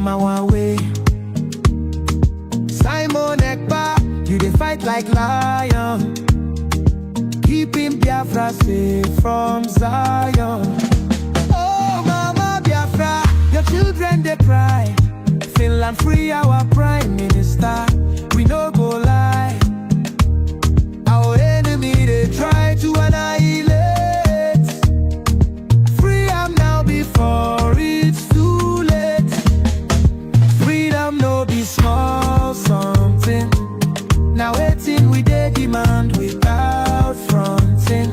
come our way. Simon Ekpa, you dey fight like lion, keeping Biafra safe from Zion. Oh mama Biafra, your children they cry. Finland free our prime minister, we no go lie. Our enemy they try to annihilate. Free am now before it's too late. Freedom no be small something. Now waiting we dey demand without fronting.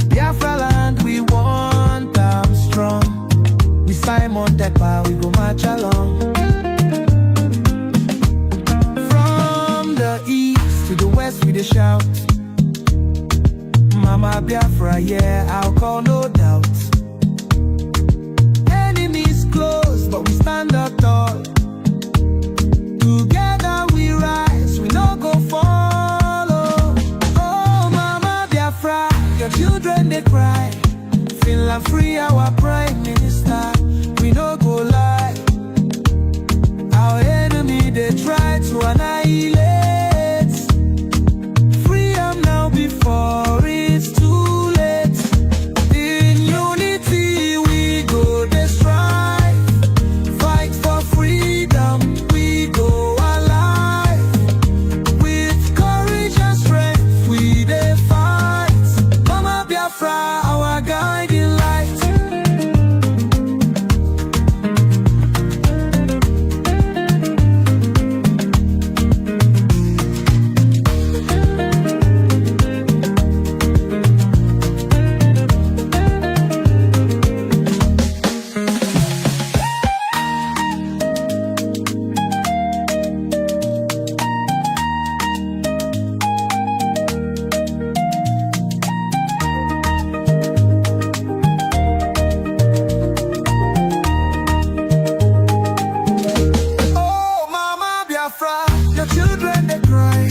Biafra land we want them strong. We Simon Ekpa, we go march along. From the east to the west we dey shout, Mama Biafra, yeah, I'll call no doubt. Enemies close, but we stand up tall. Together we rise, we no go follow. Oh Mama Biafra, your children they cry. Finland free our prime minister, we no go lie. Our enemy they try to annihilate. Free am now before it's too late. In unity we go dey strive, fight for freedom we go alive. With courage and strength we dey fight. Mama Biafra, our guiding light. Your children they cry.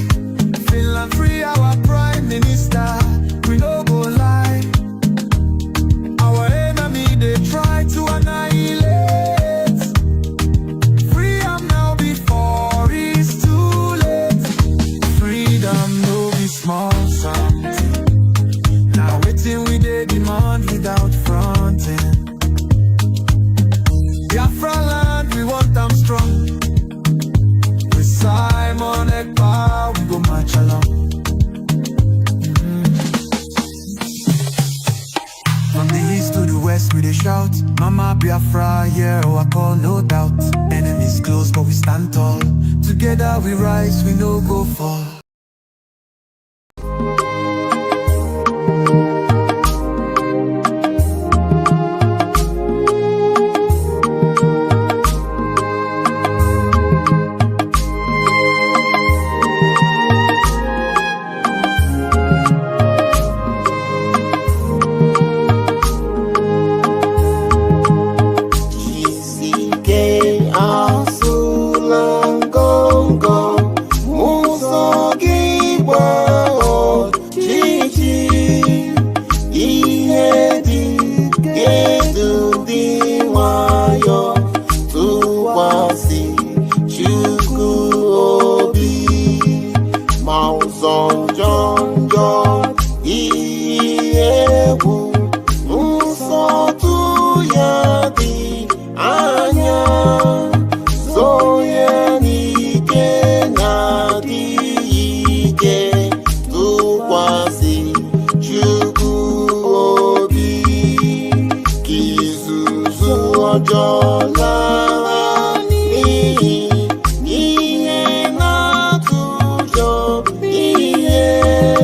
Finland free our prime minister, we no go lie. Our enemy they try to annihilate. Free am now before it's too late. Freedom no be small something. Now waiting we dey demand without fronting. Biafra land we want them strong. Simon Ekpa, we go march along. From the east to the west we dey shout, Mama Biafra, yeah, I call no doubt. Enemies close but we stand tall. Together we rise, we no go fall. Yeah.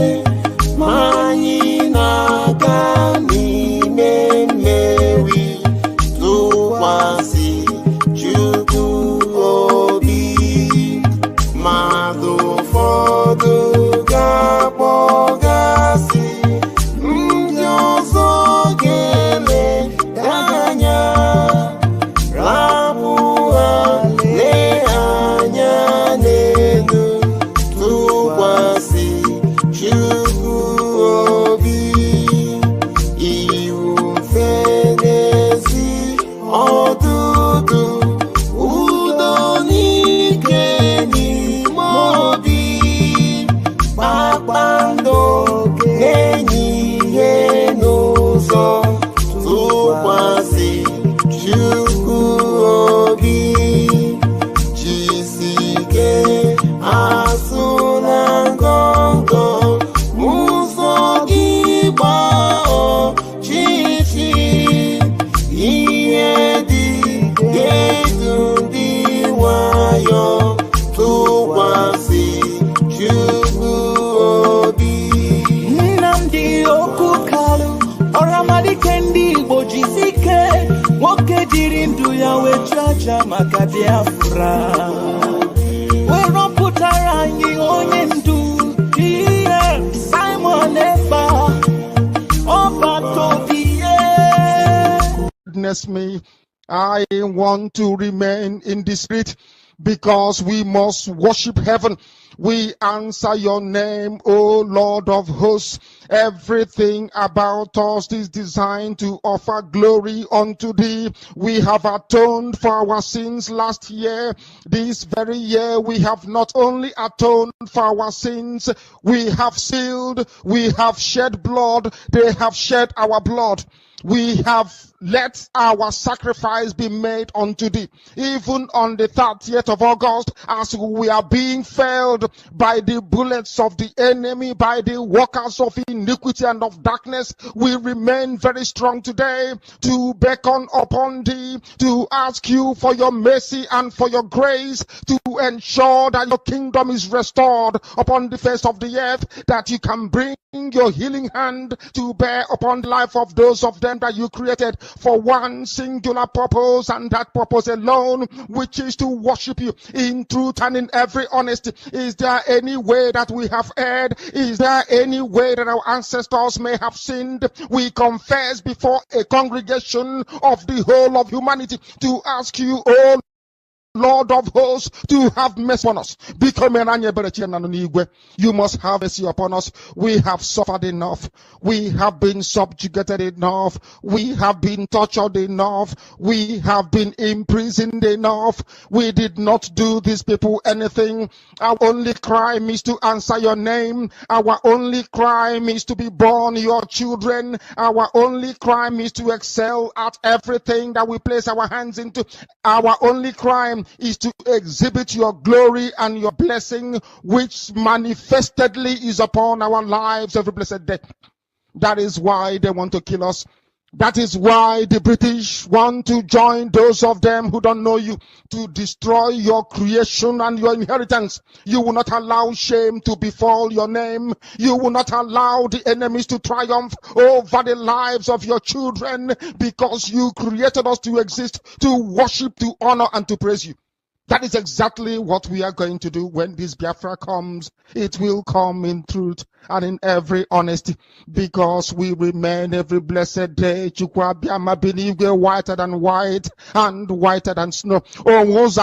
Ucha maka Biafra. We don't put our onye ndu. Here, Simon Eba. Oba Tobiye. Witness me. I want to remain in the spirit because we must worship heaven. We answer your name, O Lord of hosts. Everything about us is designed to offer glory unto thee. We have atoned for our sins last year. This very year we have not only atoned for our sins, we have sealed, we have shed blood, they have shed our blood. We have let our sacrifice be made unto thee. Even on the 30th of August, as we are being felled by the bullets of the enemy, by the workers of iniquity and of darkness, we remain very strong today to beckon upon thee, to ask you for your mercy and for your grace, to ensure that your kingdom is restored upon the face of the earth, that you can bring your healing hand to bear upon the life of those of them that you created for one singular purpose, and that purpose alone, which is to worship you in truth and in every honesty. Is there any way that we have erred? Is there any way that our ancestors may have sinned? We confess before a congregation of the whole of humanity to ask you, oh Lord of hosts, to have mercy on us. You must have mercy upon us. We have suffered enough. We have been subjugated enough. We have been tortured enough. We have been imprisoned enough. We did not do these people anything. Our only crime is to answer your name. Our only crime is to be born your children. Our only crime is to excel at everything that we place our hands into. Our only crime is to exhibit your glory and your blessing, which manifestedly is upon our lives every blessed day. That is why they want to kill us. That is why the British want to join those of them who don't know you to destroy your creation and your inheritance. You will not allow shame to befall your name. You will not allow the enemies to triumph over the lives of your children, because you created us to exist, to worship, to honor, and to praise you. That is exactly what we are going to do when this Biafra comes. It will come in truth and in every honesty, because we remain every blessed day whiter than white and whiter than snow. Is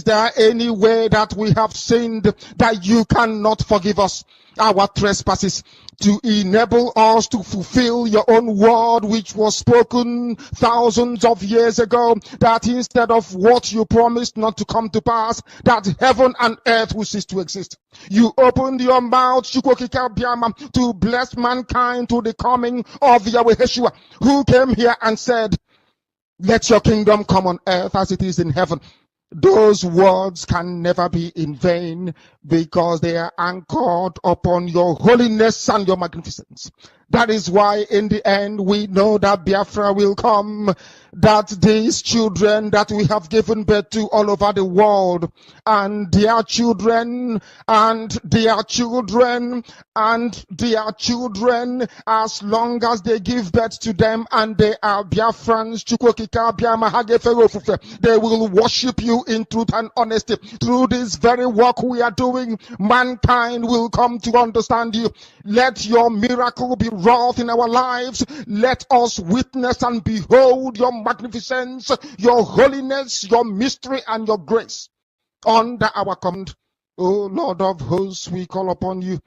there any way that we have sinned that you cannot forgive us our trespasses, to enable us to fulfill your own word, which was spoken thousands of years ago, that instead of what you promised not to come to pass, that heaven and earth will cease to exist? You opened your mouth to bless mankind to the coming of Yahweh Yeshua, who came here and said, let your kingdom come on earth as it is in heaven. Those words can never be in vain, because they are anchored upon your holiness and your magnificence. That is why in the end we know that Biafra will come, that these children that we have given birth to all over the world, and their children, and their children, and their children, as long as they give birth to them and they are Biafrans, they will worship you in truth and honesty. Through this very work we are doing, mankind will come to understand you. Let your miracle be wrought in our lives. Let us witness and behold your magnificence, your holiness, your mystery, and your grace under our command. O Lord of hosts, we call upon you.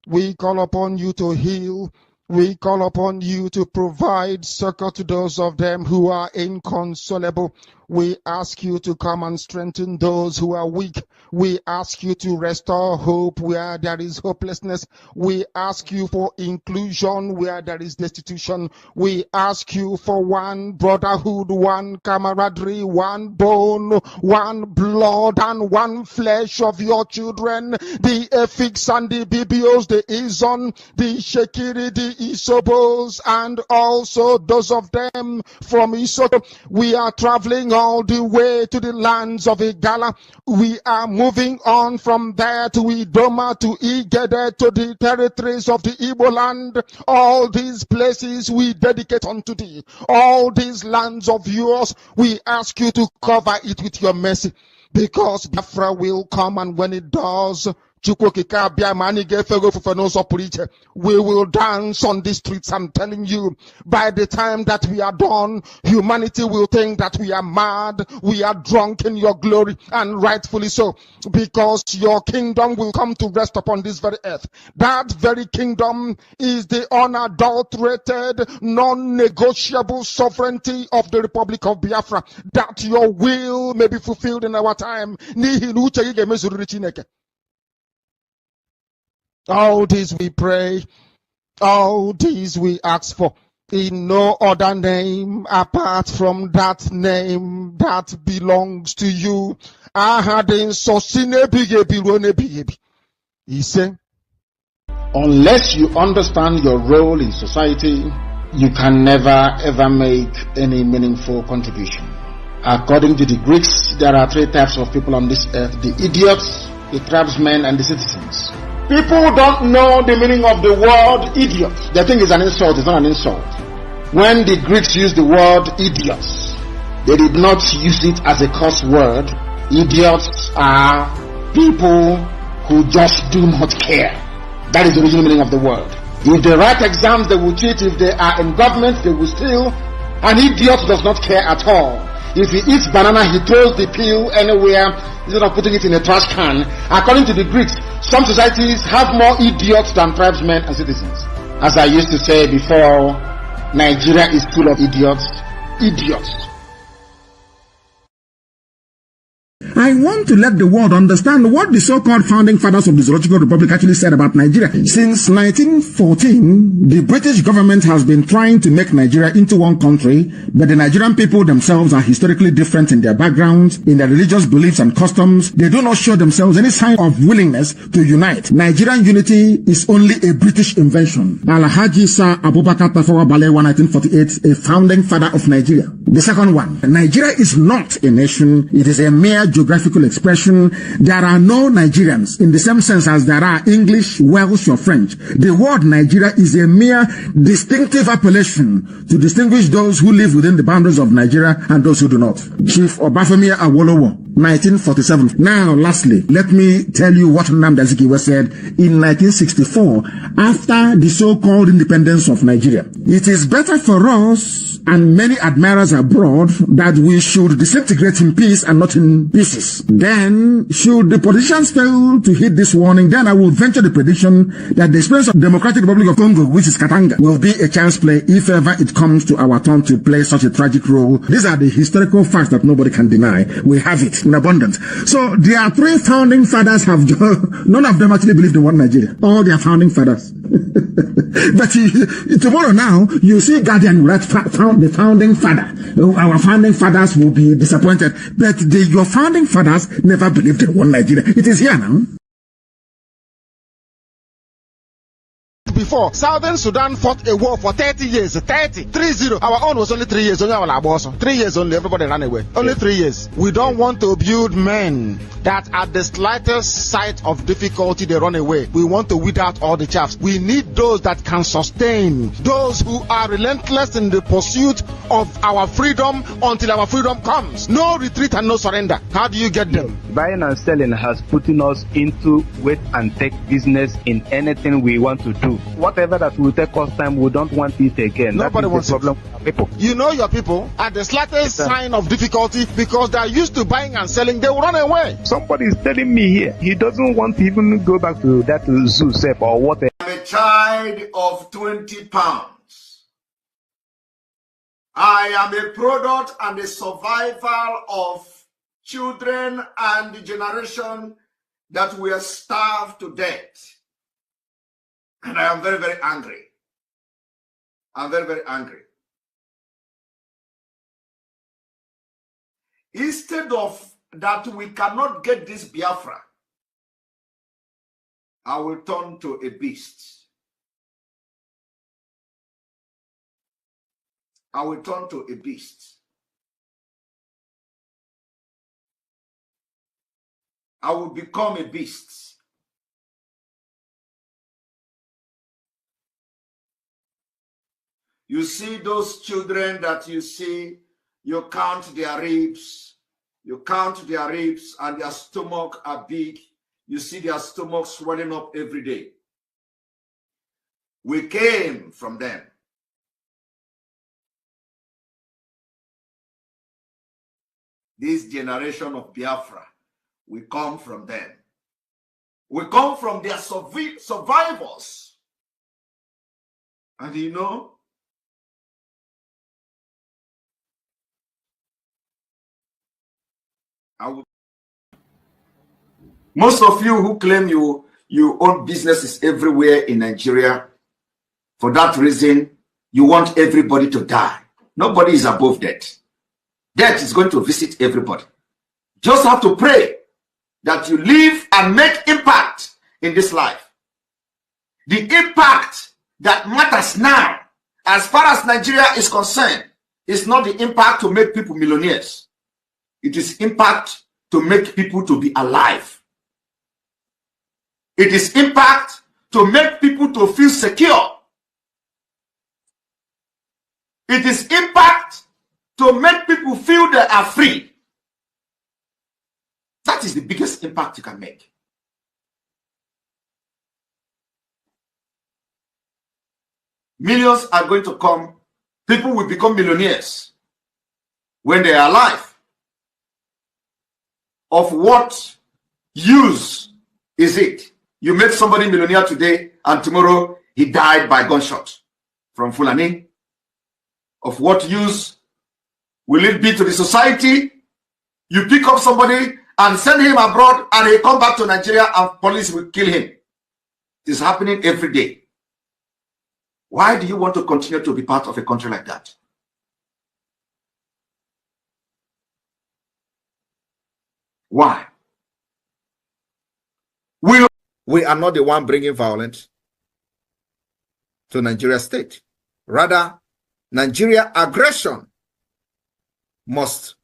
We call upon you to heal. We call upon you to provide succor to those of them who are inconsolable. We ask you to come and strengthen those who are weak. We ask you to restore hope where there is hopelessness. We ask you for inclusion where there is destitution. We ask you for one brotherhood, one camaraderie, one bone, one blood, and one flesh of your children. The Efiks and the Bibios, the Izon, the Shekiri, the Sabo'S, and also those of them from Isoto. We are traveling all the way to the lands of Igala. We are moving on from there to Idoma, to Igede, to the territories of the Igbo land. All these places we dedicate unto thee. All these lands of yours, we ask you to cover it with your mercy, because Biafra will come, and when it does, we will dance on the streets. I'm telling you, by the time that we are done, humanity will think that we are mad, we are drunk in your glory, and rightfully so, because your kingdom will come to rest upon this very earth. That very kingdom is the unadulterated, non-negotiable sovereignty of the Republic of Biafra, that your will may be fulfilled in our time. All this we pray, all these we ask for, in no other name apart from that name that belongs to you. He said, unless you understand your role in society, you can never ever make any meaningful contribution. According to the Greeks, there are three types of people on this earth: the idiots, the tribesmen, and the citizens. People don't know the meaning of the word idiot. They think it's an insult. It's not an insult. When the Greeks used the word idiots, they did not use it as a curse word. Idiots are people who just do not care. That is the original meaning of the word. If they write exams, they will cheat. If they are in government, they will steal. An idiot does not care at all. If he eats banana, he throws the peel anywhere instead of putting it in a trash can. According to the Greeks, some societies have more idiots than tribesmen and citizens. As I used to say before, Nigeria is full of idiots. Idiots. I want to let the world understand what the so-called founding fathers of the Zoological Republic actually said about Nigeria. Since 1914, the British government has been trying to make Nigeria into one country, but the Nigerian people themselves are historically different in their backgrounds, in their religious beliefs and customs. They do not show themselves any sign of willingness to unite. Nigerian unity is only a British invention. Alhaji Sir Abubakar Tafawa Balewa, 1948, a founding father of Nigeria. The second one, Nigeria is not a nation. It is a mere geographical expression. There are no Nigerians in the same sense as there are English, Welsh, or French. The word Nigeria is a mere distinctive appellation to distinguish those who live within the boundaries of Nigeria and those who do not. Chief Obafemi Awolowo, 1947. Now, lastly, let me tell you what Nnamdi said in 1964 after the so-called independence of Nigeria. It is better for us and many admirers abroad that we should disintegrate in peace and not in pieces. Then, should the politicians fail to heed this warning, then I will venture the prediction that the experience of the Democratic Republic of Congo, which is Katanga, will be a chance play if ever it comes to our turn to play such a tragic role. These are the historical facts that nobody can deny. We have it in abundance. So, their three founding fathers have, none of them actually believed in one Nigeria. All their founding fathers. But tomorrow now, you see Guardian write the founding father. Our founding fathers will be disappointed. But your founding fathers never believed in one Nigeria. It is here now. Before, Southern Sudan fought a war for 30 years. 30. Our own was only 3 years. Only our boss. 3 years only. Everybody ran away. Only 3 years. We don't want to build men that at the slightest sight of difficulty they run away. We want to weed out all the chaffs. We need those that can sustain, those who are relentless in the pursuit of our freedom until our freedom comes. No retreat and no surrender. How do you get them? Buying and selling has put us into wait and take business in anything we want to do. Whatever that will take us time, we don't want it again. Nobody wants the problem with people. You know your people, at the slightest sign of difficulty, because they are used to buying and selling, they will run away. Somebody is telling me here, he doesn't want to even go back to that zoo safe or whatever. I'm a child of 20 pounds. I am a product and a survival of children and the generation that were starved to death. And I am very, very angry. I'm very, very angry. Instead of that we cannot get this Biafra, I will turn to a beast. I will turn to a beast. I will become a beast. You see those children that you see, you count their ribs, and their stomach are big. You see their stomach swelling up every day. We came from them. This generation of Biafra, we come from them. We come from their survivors. And you know, most of you who claim you own businesses everywhere in Nigeria, for that reason, you want everybody to die. Nobody is above death. Death is going to visit everybody. Just have to pray that you live and make impact in this life. The impact that matters now, as far as Nigeria is concerned, is not the impact to make people millionaires. It is impact to make people to be alive. It is impact to make people to feel secure. It is impact to make people feel they are free. That is the biggest impact you can make. Millions are going to come. People will become millionaires when they are alive. Of what use is it? You make somebody millionaire today and tomorrow he died by gunshot from Fulani. Of what use will it be to the society? You pick up somebody and send him abroad and he come back to Nigeria and police will kill him. It is happening every day. Why do you want to continue to be part of a country like that? Why? We are not the one bringing violence to Nigeria state. Rather, Nigeria aggression must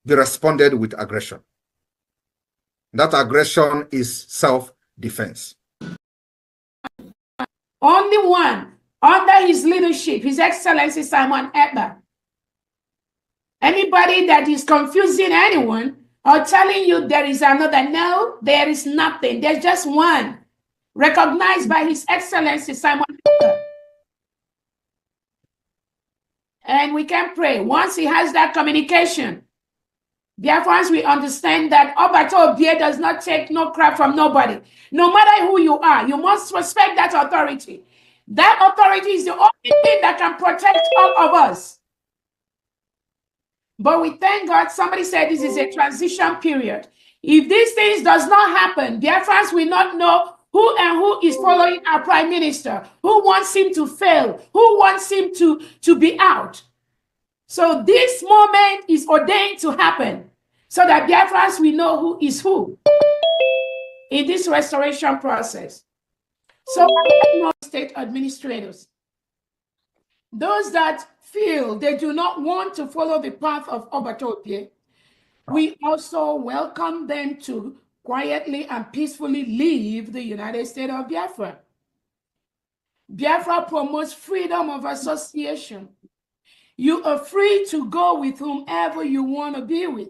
be responded with aggression. That aggression is self-defense. Only one under his leadership, His Excellency Simon Ekpa. Anybody that is confusing anyone or telling you there is another, no, there is nothing. There's just one, recognized by His Excellency Simon Ekpa. And we can pray. Once he has that communication, Biafrans, we understand that Obato Obie does not take no crap from nobody. No matter who you are, you must respect that authority. That authority is the only thing that can protect all of us. But we thank God, somebody said this is a transition period. If these things does not happen, Biafrans will not know who is following our prime minister, who wants him to fail, who wants him to be out. So this moment is ordained to happen so that Biafrans will know who is who in this restoration process. So state administrators, those that feel they do not want to follow the path of Obatopie, we also welcome them to quietly and peacefully leave the United States of Biafra. Biafra promotes freedom of association. You are free to go with whomever you want to be with.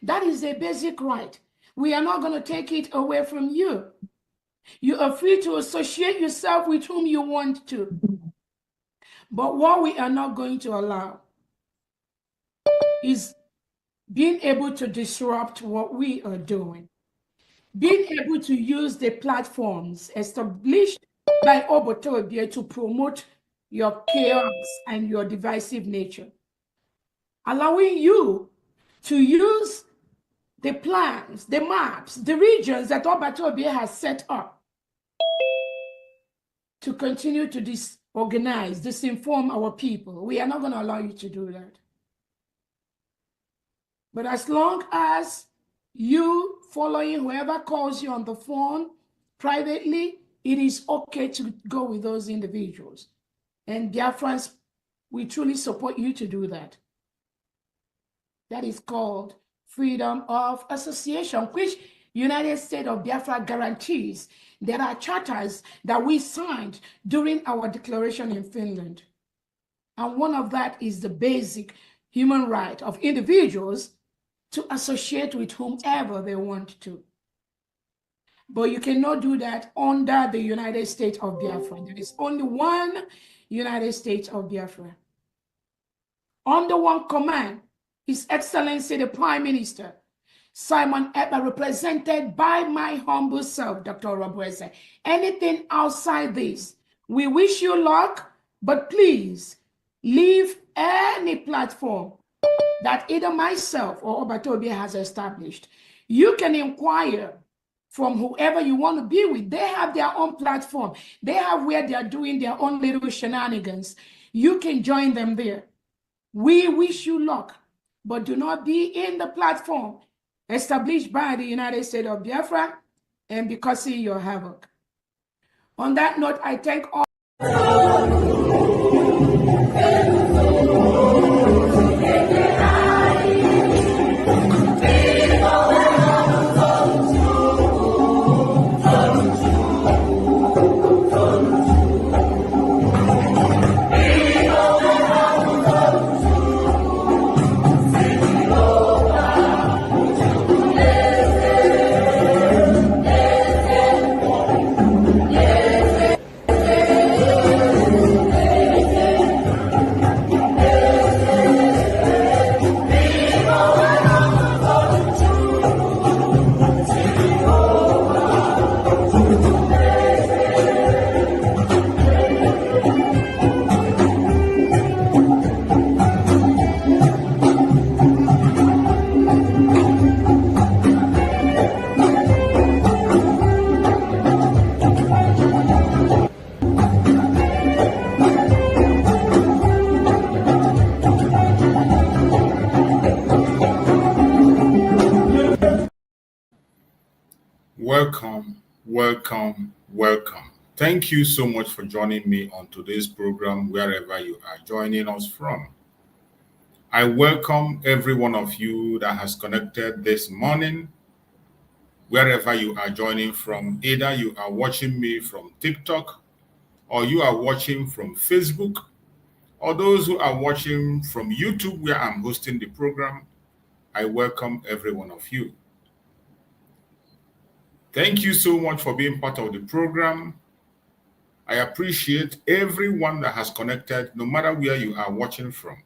That is a basic right. We are not going to take it away from you. You are free to associate yourself with whom you want to. But what we are not going to allow is being able to disrupt what we are doing. Being able to use the platforms established by Obatobie to promote your chaos and your divisive nature. Allowing you to use the plans, the maps, the regions that Obatobie has set up to continue to disorganize, disinform our people. We are not going to allow you to do that. But as long as you following whoever calls you on the phone privately, it is okay to go with those individuals. And Biafrans, we truly support you to do that. That is called freedom of association, which United States of Biafra guarantees. There are charters that we signed during our declaration in Finland. And one of that is the basic human right of individuals to associate with whomever they want to. But you cannot do that under the United States of Biafra. There is only one United States of Biafra. Under one command, His Excellency the Prime Minister, Simon Ekpa, represented by my humble self, Dr. Robweze. Anything outside this, we wish you luck, but please leave any platform that either myself or Obatobia has established. You can inquire from whoever you want to be with. They have their own platform. They have where they are doing their own little shenanigans. You can join them there. We wish you luck, but do not be in the platform established by the United States of Biafra and be causing your havoc. On that note, I thank all. Welcome. Thank you so much for joining me on today's program, wherever you are joining us from. I welcome every one of you that has connected this morning, wherever you are joining from. Either you are watching me from TikTok, or you are watching from Facebook, or those who are watching from YouTube, where I'm hosting the program. I welcome every one of you. Thank you so much for being part of the program. I appreciate everyone that has connected, no matter where you are watching from.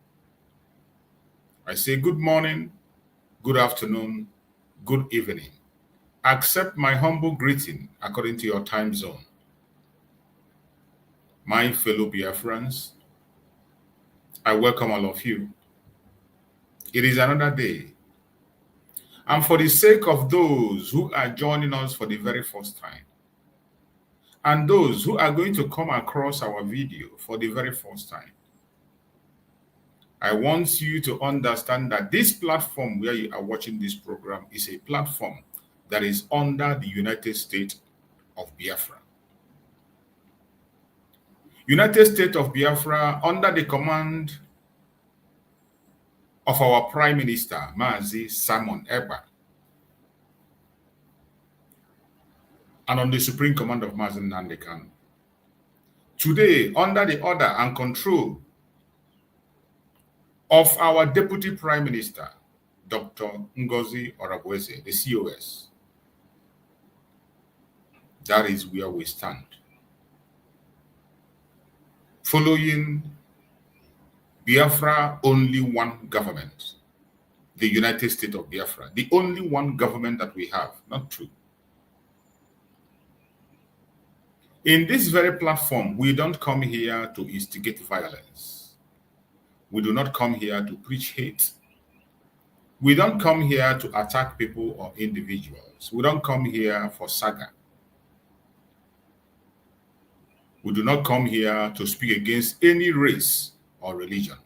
I say good morning, good afternoon, good evening. Accept my humble greeting according to your time zone. My fellow Biafrans, I welcome all of you. It is another day. And for the sake of those who are joining us for the very first time, and those who are going to come across our video for the very first time, I want you to understand that this platform where you are watching this program is a platform that is under the United States of Biafra. United States of Biafra, under the command of our Prime Minister, Mazi Simon Ekpa, and on the supreme command of Mazi Nnamdi Kanu. Today, under the order and control of our Deputy Prime Minister, Dr. Ngozi Oreboweze, the COS, that is where we stand. Following Biafra, only one government, the United States of Biafra, the only one government that we have, not two. In this very platform, we don't come here to instigate violence. We do not come here to preach hate. We don't come here to attack people or individuals. We don't come here for saga. We do not come here to speak against any race or religion.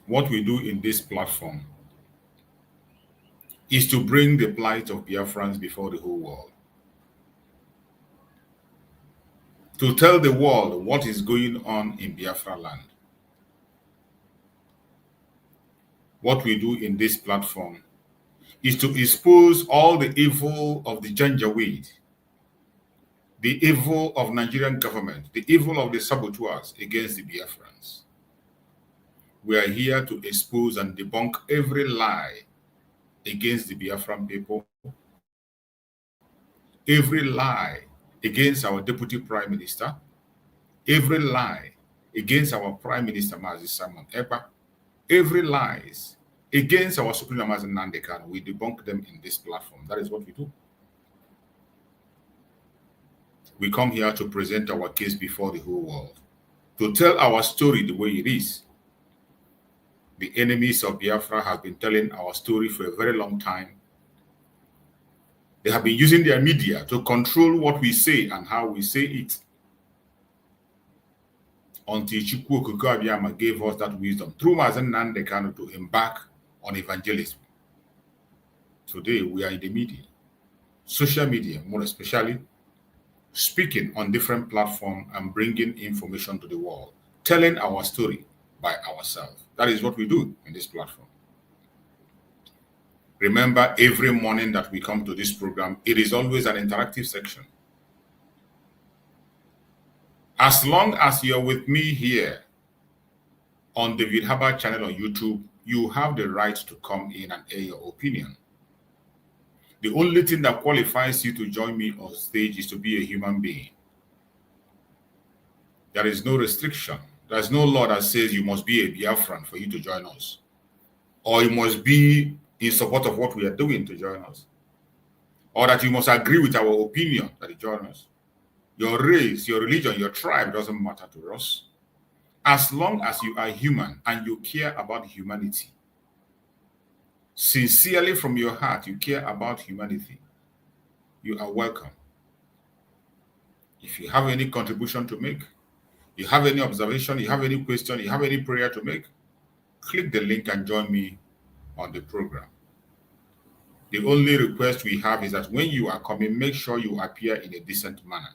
What we do in this platform is to bring the plight of Biafrans before the whole world. To tell the world what is going on in Biafra land. What we do in this platform is to expose all the evil of the Janjaweed, the evil of Nigerian government, the evil of the saboteurs against the Biafrans. We are here to expose and debunk every lie against the Biafran people, every lie against our Deputy Prime Minister, every lie against our Prime Minister Mazi Simon Ekpa, every lies against our Supreme Mazi Nnamdi Kanu. We debunk them in this platform. That is what we do. We come here to present our case before the whole world, to tell our story the way it is. The enemies of Biafra have been telling our story for a very long time. They have been using their media to control what we say and how we say it. Until Chukwu Okuko Abiyama gave us that wisdom through Mazi Nnamdi Kanu to embark on evangelism. Today we are in the media, social media more especially, speaking on different platforms and bringing information to the world, telling our story by ourselves. That is what we do in this platform. Remember, every morning that we come to this program, it is always an interactive section. As long as you're with me here on the Vidhaba channel on YouTube, you have the right to come in and air your opinion. The only thing that qualifies you to join me on stage is to be a human being. There is no restriction. There is no law that says you must be a Biafran for you to join us, or you must be in support of what we are doing to join us, or that you must agree with our opinion that you join us. Your race, your religion, your tribe doesn't matter to us. As long as you are human and you care about humanity, sincerely from your heart, you care about humanity, you are welcome. If you have any contribution to make, you have any observation, you have any question, you have any prayer to make, click the link and join me on the program. The only request we have is that when you are coming, make sure you appear in a decent manner.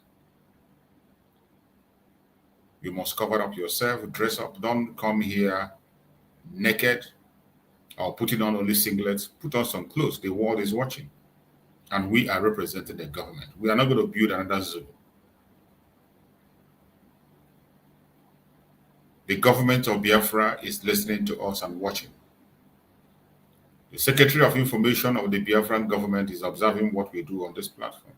You must cover up yourself, dress up. Don't come here naked or putting on only singlets. Put on some clothes. The world is watching. And we are representing the government. We are not going to build another zoo. The government of Biafra is listening to us and watching. The Secretary of Information of the Biafran government is observing what we do on this platform.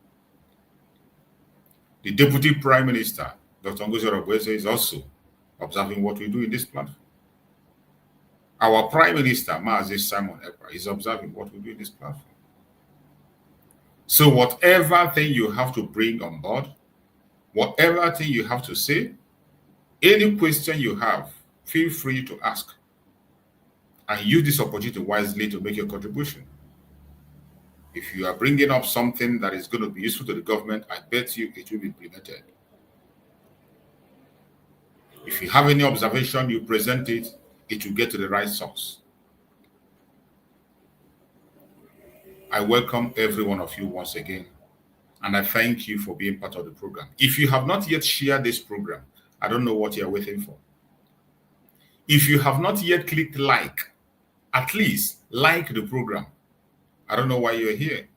The Deputy Prime Minister, Dr. Ngozi Oreboweze, is also observing what we do in this platform. Our Prime Minister, Mazi Simon Ekpa, is observing what we do in this platform. So whatever thing you have to bring on board, whatever thing you have to say, any question you have, feel free to ask. And use this opportunity wisely to make your contribution. If you are bringing up something that is going to be useful to the government, I bet you it will be implemented. If you have any observation, you present it, it will get to the right source. I welcome every one of you once again, and I thank you for being part of the program. If you have not yet shared this program, I don't know what you're waiting for. If you have not yet clicked like, at least like the program. I don't know why you're here.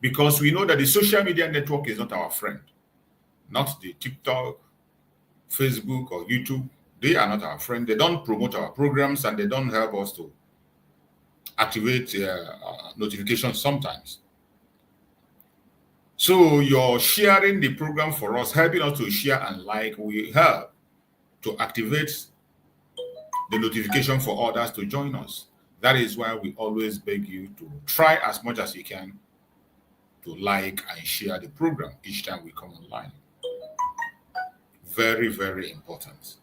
Because we know that the social media network is not our friend. Not the TikTok, Facebook, or YouTube. They are not our friend. They don't promote our programs and they don't help us to activate notifications sometimes. So you're sharing the program for us, helping us to share and like, we help to activate the notification for others to join us. That is why we always beg you to try as much as you can to like and share the program each time we come online. Very, very important.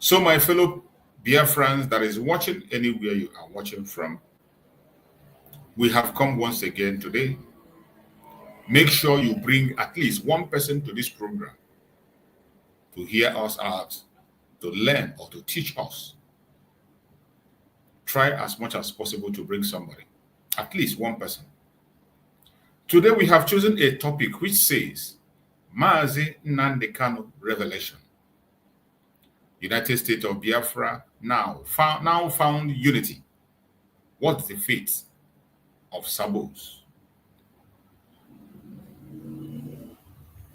So my fellow Biafrans that is watching anywhere you are watching from, we have come once again today. Make sure you bring at least one person to this program to hear us out, to learn or to teach us. Try as much as possible to bring somebody, at least one person. Today we have chosen a topic which says Mazi Nnamdi Kanu revelation. United States of Biafra now found unity What's the fate of Sabo'S?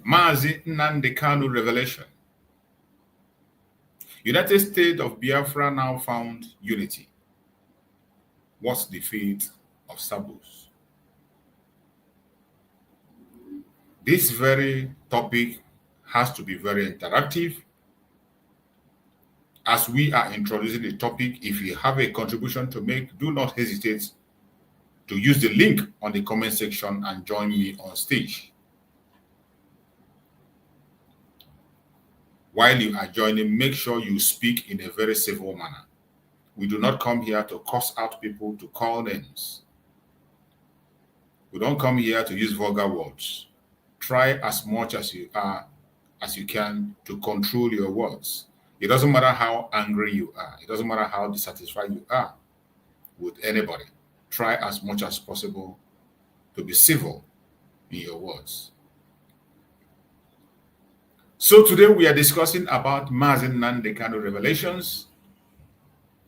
Mazi Nnamdi Kanu revelation. United States of Biafra now found unity. What's the fate of Sabo'S? This very topic has to be very interactive. As we are introducing the topic, if you have a contribution to make, do not hesitate to use the link on the comment section and join me on stage. While you are joining, make sure you speak in a very civil manner. We do not come here to curse out people, to call names. We don't come here to use vulgar words. Try as much as you can to control your words. It doesn't matter how angry you are. It doesn't matter how dissatisfied you are with anybody. Try as much as possible to be civil in your words. So today we are discussing about Mazi Nnamdi Kanu revelations.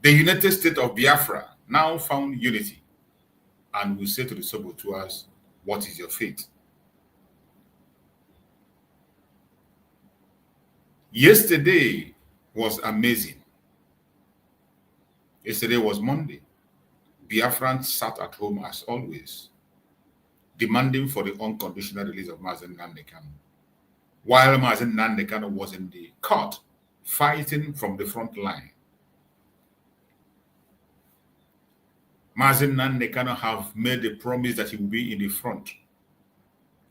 The United States of Biafra now found unity. And we say to the saboteurs, what is your fate? Yesterday was amazing. Yesterday was Monday. Biafrans sat at home as always, demanding for the unconditional release of Mazi Nnamdi Kanu. While Mazi Nnamdi Kanu was in the court, fighting from the front line. Mazi Nnamdi Kanu have made a promise that he will be in the front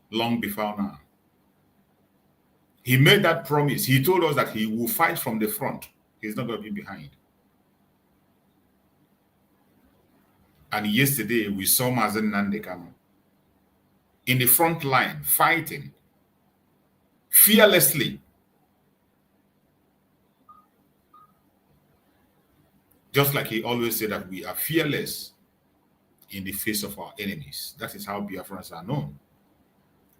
long before now. He made that promise. He told us that he will fight from the front. He's not going to be behind. And yesterday we saw Mazi Nnamdi Kanu in the front line fighting fearlessly. Just like he always said that we are fearless in the face of our enemies. That is how Biafrans are known.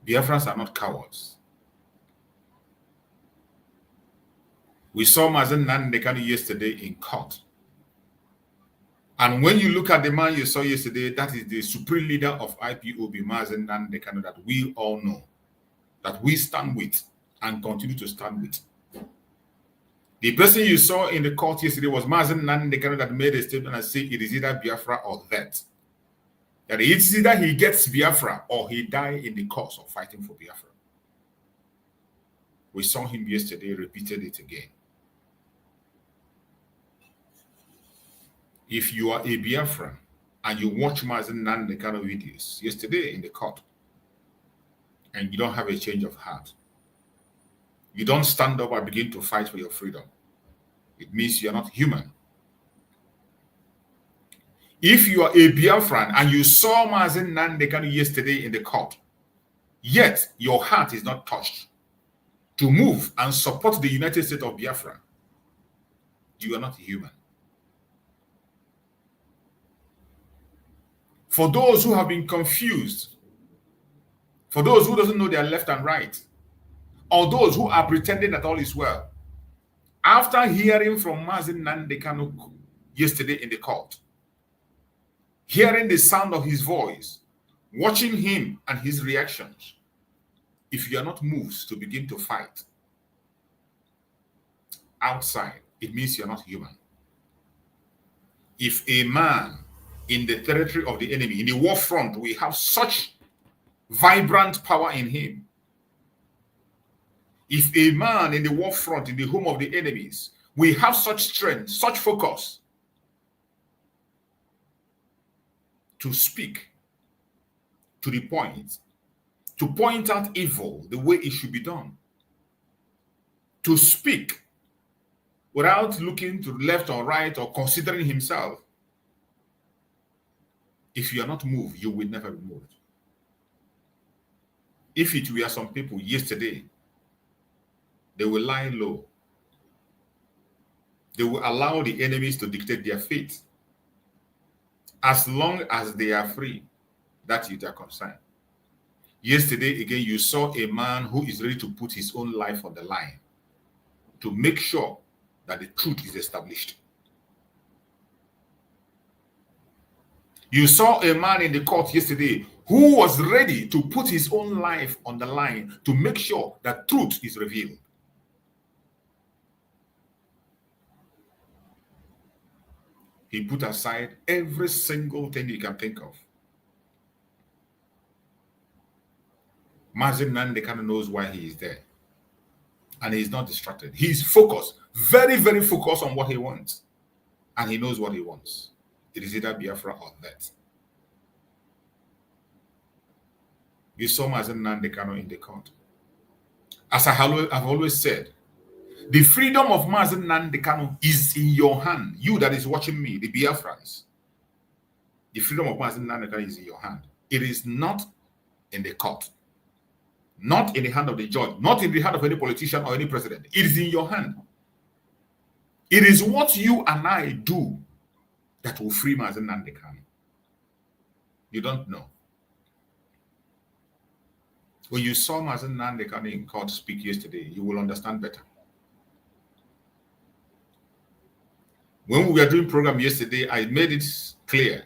Biafrans are not cowards. We saw Mazi Nnamdi Kanu yesterday in court. And when you look at the man you saw yesterday, that is the supreme leader of IPOB, Mazi Nnamdi Kanu, that we all know, that we stand with and continue to stand with. The person you saw in the court yesterday was Mazi Nnamdi Kanu that made a statement and said it is either Biafra or that. That it's either he gets Biafra or he dies in the cause of fighting for Biafra. We saw him yesterday, repeated it again. If you are a Biafran and you watch Mazi Nnamdi Kanu videos yesterday in the court and you don't have a change of heart, you don't stand up and begin to fight for your freedom, it means you're not human. If you are a Biafran and you saw Mazi Nnamdi Kanu yesterday in the court, yet your heart is not touched to move and support the United States of Biafra, you are not human. For those who have been confused, for those who doesn't know their left and right, or those who are pretending that all is well, after hearing from Mazi Nnamdi Kanu yesterday in the court, hearing the sound of his voice, watching him and his reactions, if you are not moved to begin to fight outside, it means you're not human. If a man in the territory of the enemy, in the war front, we have such vibrant power in him. If a man in the war front, in the home of the enemies, we have such strength, such focus to speak to the point, to point out evil the way it should be done, to speak without looking to the left or right or considering himself. If you are not moved, you will never be moved. If it were some people yesterday, they will lie low. They will allow the enemies to dictate their fate. As long as they are free, that is their concern. Yesterday, again, you saw a man who is ready to put his own life on the line to make sure that the truth is established. You saw a man in the court yesterday who was ready to put his own life on the line to make sure that truth is revealed. He put aside every single thing you can think of. Mazi Nnamdi kind of knows why he is there. And he's not distracted. He's focused, very, very focused on what he wants. And he knows what he wants. It is either Biafra or that. You saw Mazi Nnamdi Kanu in the court. As I've always said, the freedom of Mazi Nnamdi Kanu is in your hand. You that is watching me, the Biafrans. The freedom of Mazi Nnamdi Kanu is in your hand. It is not in the court. Not in the hand of the judge. Not in the hand of any politician or any president. It is in your hand. It is what you and I do that will free Mazi Nnamdi Kanu. You don't know. When you saw Mazi Nnamdi Kanu in court speak yesterday, you will understand better. When we were doing program yesterday, I made it clear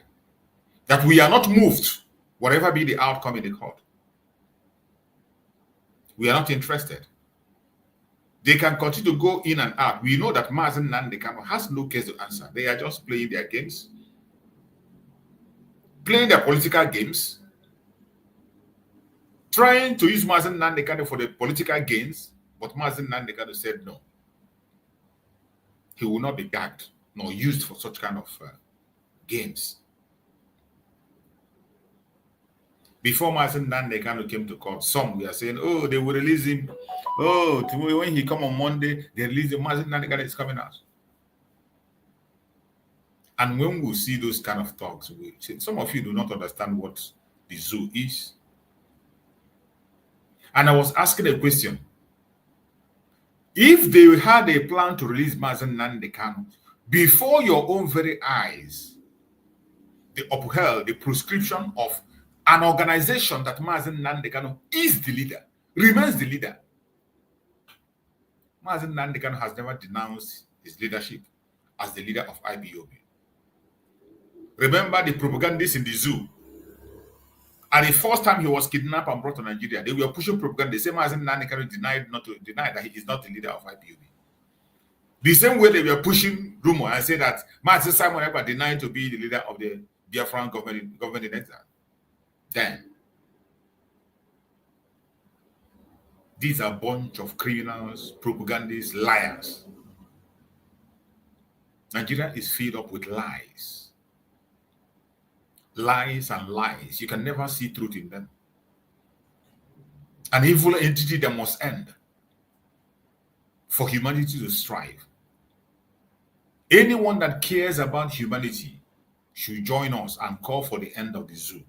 that we are not moved, whatever be the outcome in the court. We are not interested. They can continue to go in and out. We know that Mazi Nnamdi Kanu has no case to answer. They are just playing their games, playing their political games, trying to use Mazi Nnamdi Kanu for the political gains. But Mazi Nnamdi Kanu said no. He will not be gagged nor used for such kind of games. Before Mazi Nnamdi Kanu came to court, some were saying, oh, they will release him. Oh, when he come on Monday, they release him. Mazi Nnamdi Kanu is coming out. And when we see those kind of talks, some of you do not understand what the zoo is. And I was asking a question. If they had a plan to release Mazi Nnamdi Kanu, before your own very eyes, they upheld the prescription of an organization that Mazi Nnamdi Kanu is the leader, remains the leader. Mazi Nnamdi Kanu has never denounced his leadership as the leader of IPOB. Remember the propagandists in the zoo. At the first time he was kidnapped and brought to Nigeria, they were pushing propaganda. The same Mazi Nnamdi Kanu denied that he is not the leader of IPOB. The same way they were pushing rumor and say that Mazi Simon Ekpa denied to be the leader of the Biafran government in exile. Then, these are a bunch of criminals, propagandists, liars. Nigeria is filled up with lies. Lies and lies. You can never see truth in them. An evil entity that must end for humanity to strive. Anyone that cares about humanity should join us and call for the end of the zoo.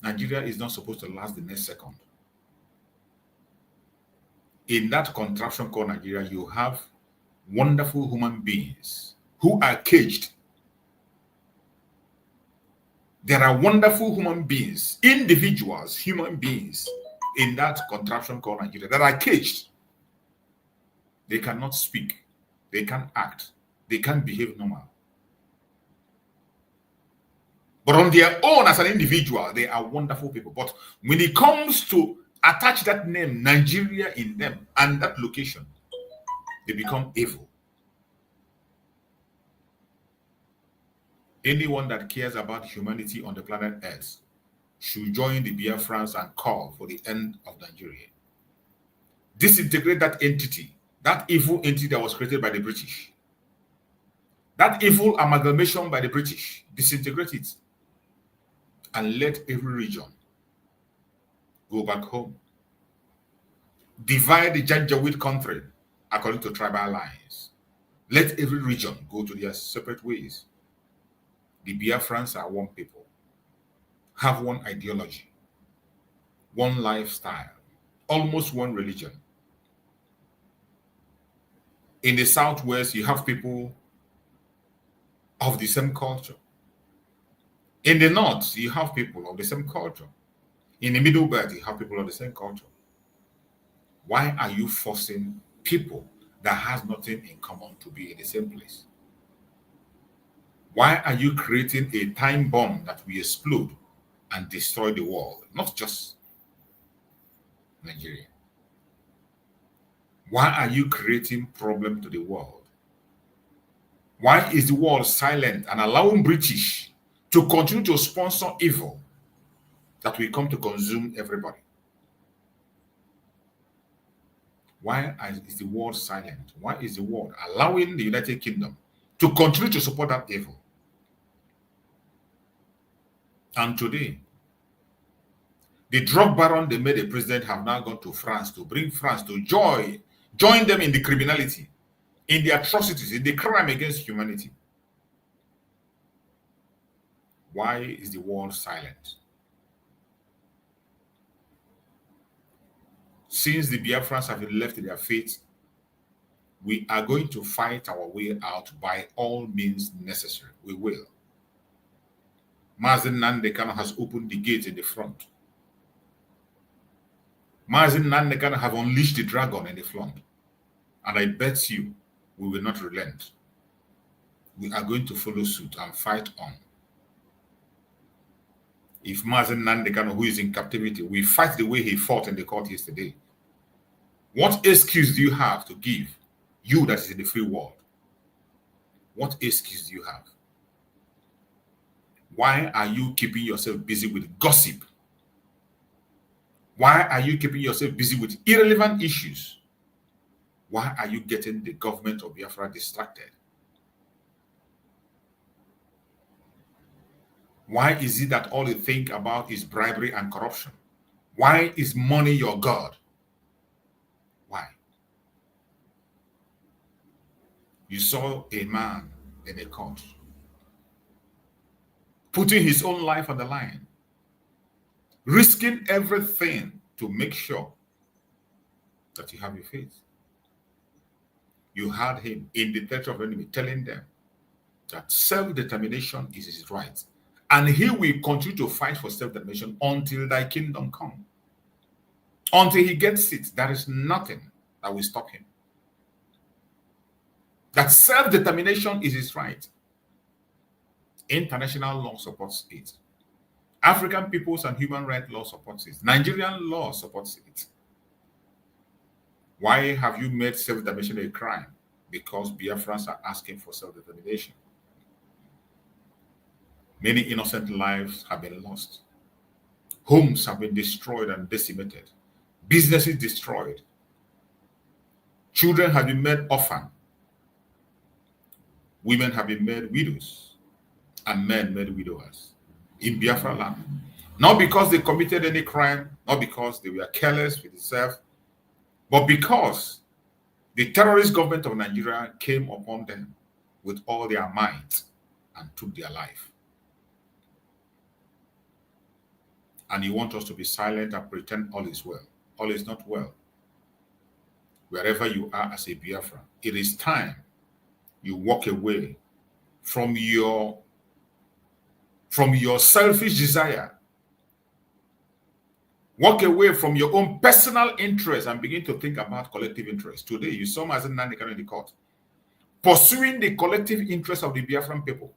Nigeria is not supposed to last the next second. In that contraption called Nigeria, you have wonderful human beings who are caged. There are wonderful human beings, individuals, human beings in that contraption called Nigeria that are caged. They cannot speak. They can't act. They can't behave normal. But on their own, as an individual, they are wonderful people. But when it comes to attach that name, Nigeria, in them and that location, they become evil. Anyone that cares about humanity on the planet Earth should join the Biafrans and call for the end of Nigeria. Disintegrate that entity, that evil entity that was created by the British. That evil amalgamation by the British. Disintegrate it. And let every region go back home. Divide the Janjaweed country according to tribal lines. Let every region go to their separate ways. The Biafrans are one people, have one ideology, one lifestyle, almost one religion. In the Southwest, you have people of the same culture. In the North, you have people of the same culture. In the Middle Belt, you have people of the same culture. Why are you forcing people that has nothing in common to be in the same place? Why are you creating a time bomb that will explode and destroy the world, not just Nigeria? Why are you creating problem to the world? Why is the world silent and allowing British to continue to sponsor evil that will come to consume everybody? Why is the world silent? Why is the world allowing the United Kingdom to continue to support that evil? And today, the drug baron they made a president have now gone to France to bring France to join them in the criminality, in the atrocities, in the crime against humanity. Why is the world silent? Since the Biafrans have been left to their fate, we are going to fight our way out by all means necessary. We will. Mazi Nnamdi has opened the gate in the front. Mazi Nnamdi have unleashed the dragon in the front. And I bet you we will not relent. We are going to follow suit and fight on. If Mazi Nnamdi, who is in captivity, we fight the way he fought in the court yesterday, what excuse do you have to give, you that is in the free world? What excuse do you have? Why are you keeping yourself busy with gossip? Why are you keeping yourself busy with irrelevant issues? Why are you getting the government of Biafra distracted? Why is it that all you think about is bribery and corruption? Why is money your God? Why? You saw a man in a court putting his own life on the line, risking everything to make sure that you have your faith. You had him in the theater of enemy telling them that self-determination is his right. And he will continue to fight for self-determination until thy kingdom come. Until he gets it, there is nothing that will stop him. That self-determination is his right. International law supports it. African peoples and human rights law supports it. Nigerian law supports it. Why have you made self-determination a crime? Because Biafrans are asking for self-determination. Many innocent lives have been lost. Homes have been destroyed and decimated. Businesses destroyed. Children have been made orphan. Women have been made widows. And men made widowers in Biafra land. Not because they committed any crime, not because they were careless with themselves, but because the terrorist government of Nigeria came upon them with all their might and took their life. And you want us to be silent and pretend all is well. All is not well. Wherever you are as a Biafra, it is time you walk away from your selfish desire. Walk away from your own personal interest and begin to think about collective interest. Today, you saw Mazi Nnamdi in the court pursuing the collective interest of the Biafran people.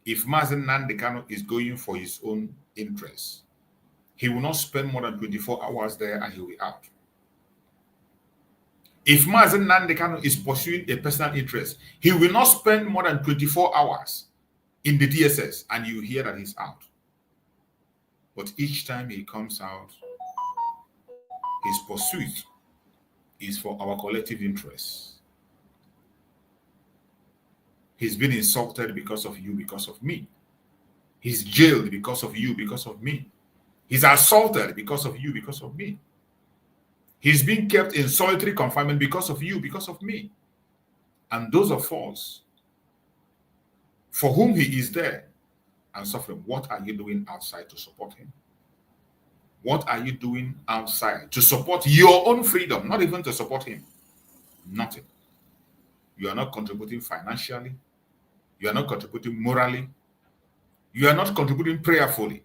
If Mazi Nnamdi is going for his own interests, he will not spend more than 24 hours there and he will be out. If Mazi Nnamdi is pursuing a personal interest, he will not spend more than 24 hours in the DSS and you hear that he's out. But each time he comes out, his pursuit is for our collective interests. He's been insulted because of you, because of me. He's jailed because of you, because of me. He's assaulted because of you, because of me. He's been kept in solitary confinement because of you, because of me. And those of us for whom he is there and suffering, what are you doing outside to support him? What are you doing outside to support your own freedom, not even to support him? Nothing. You are not contributing financially. You are not contributing morally. You are not contributing prayerfully.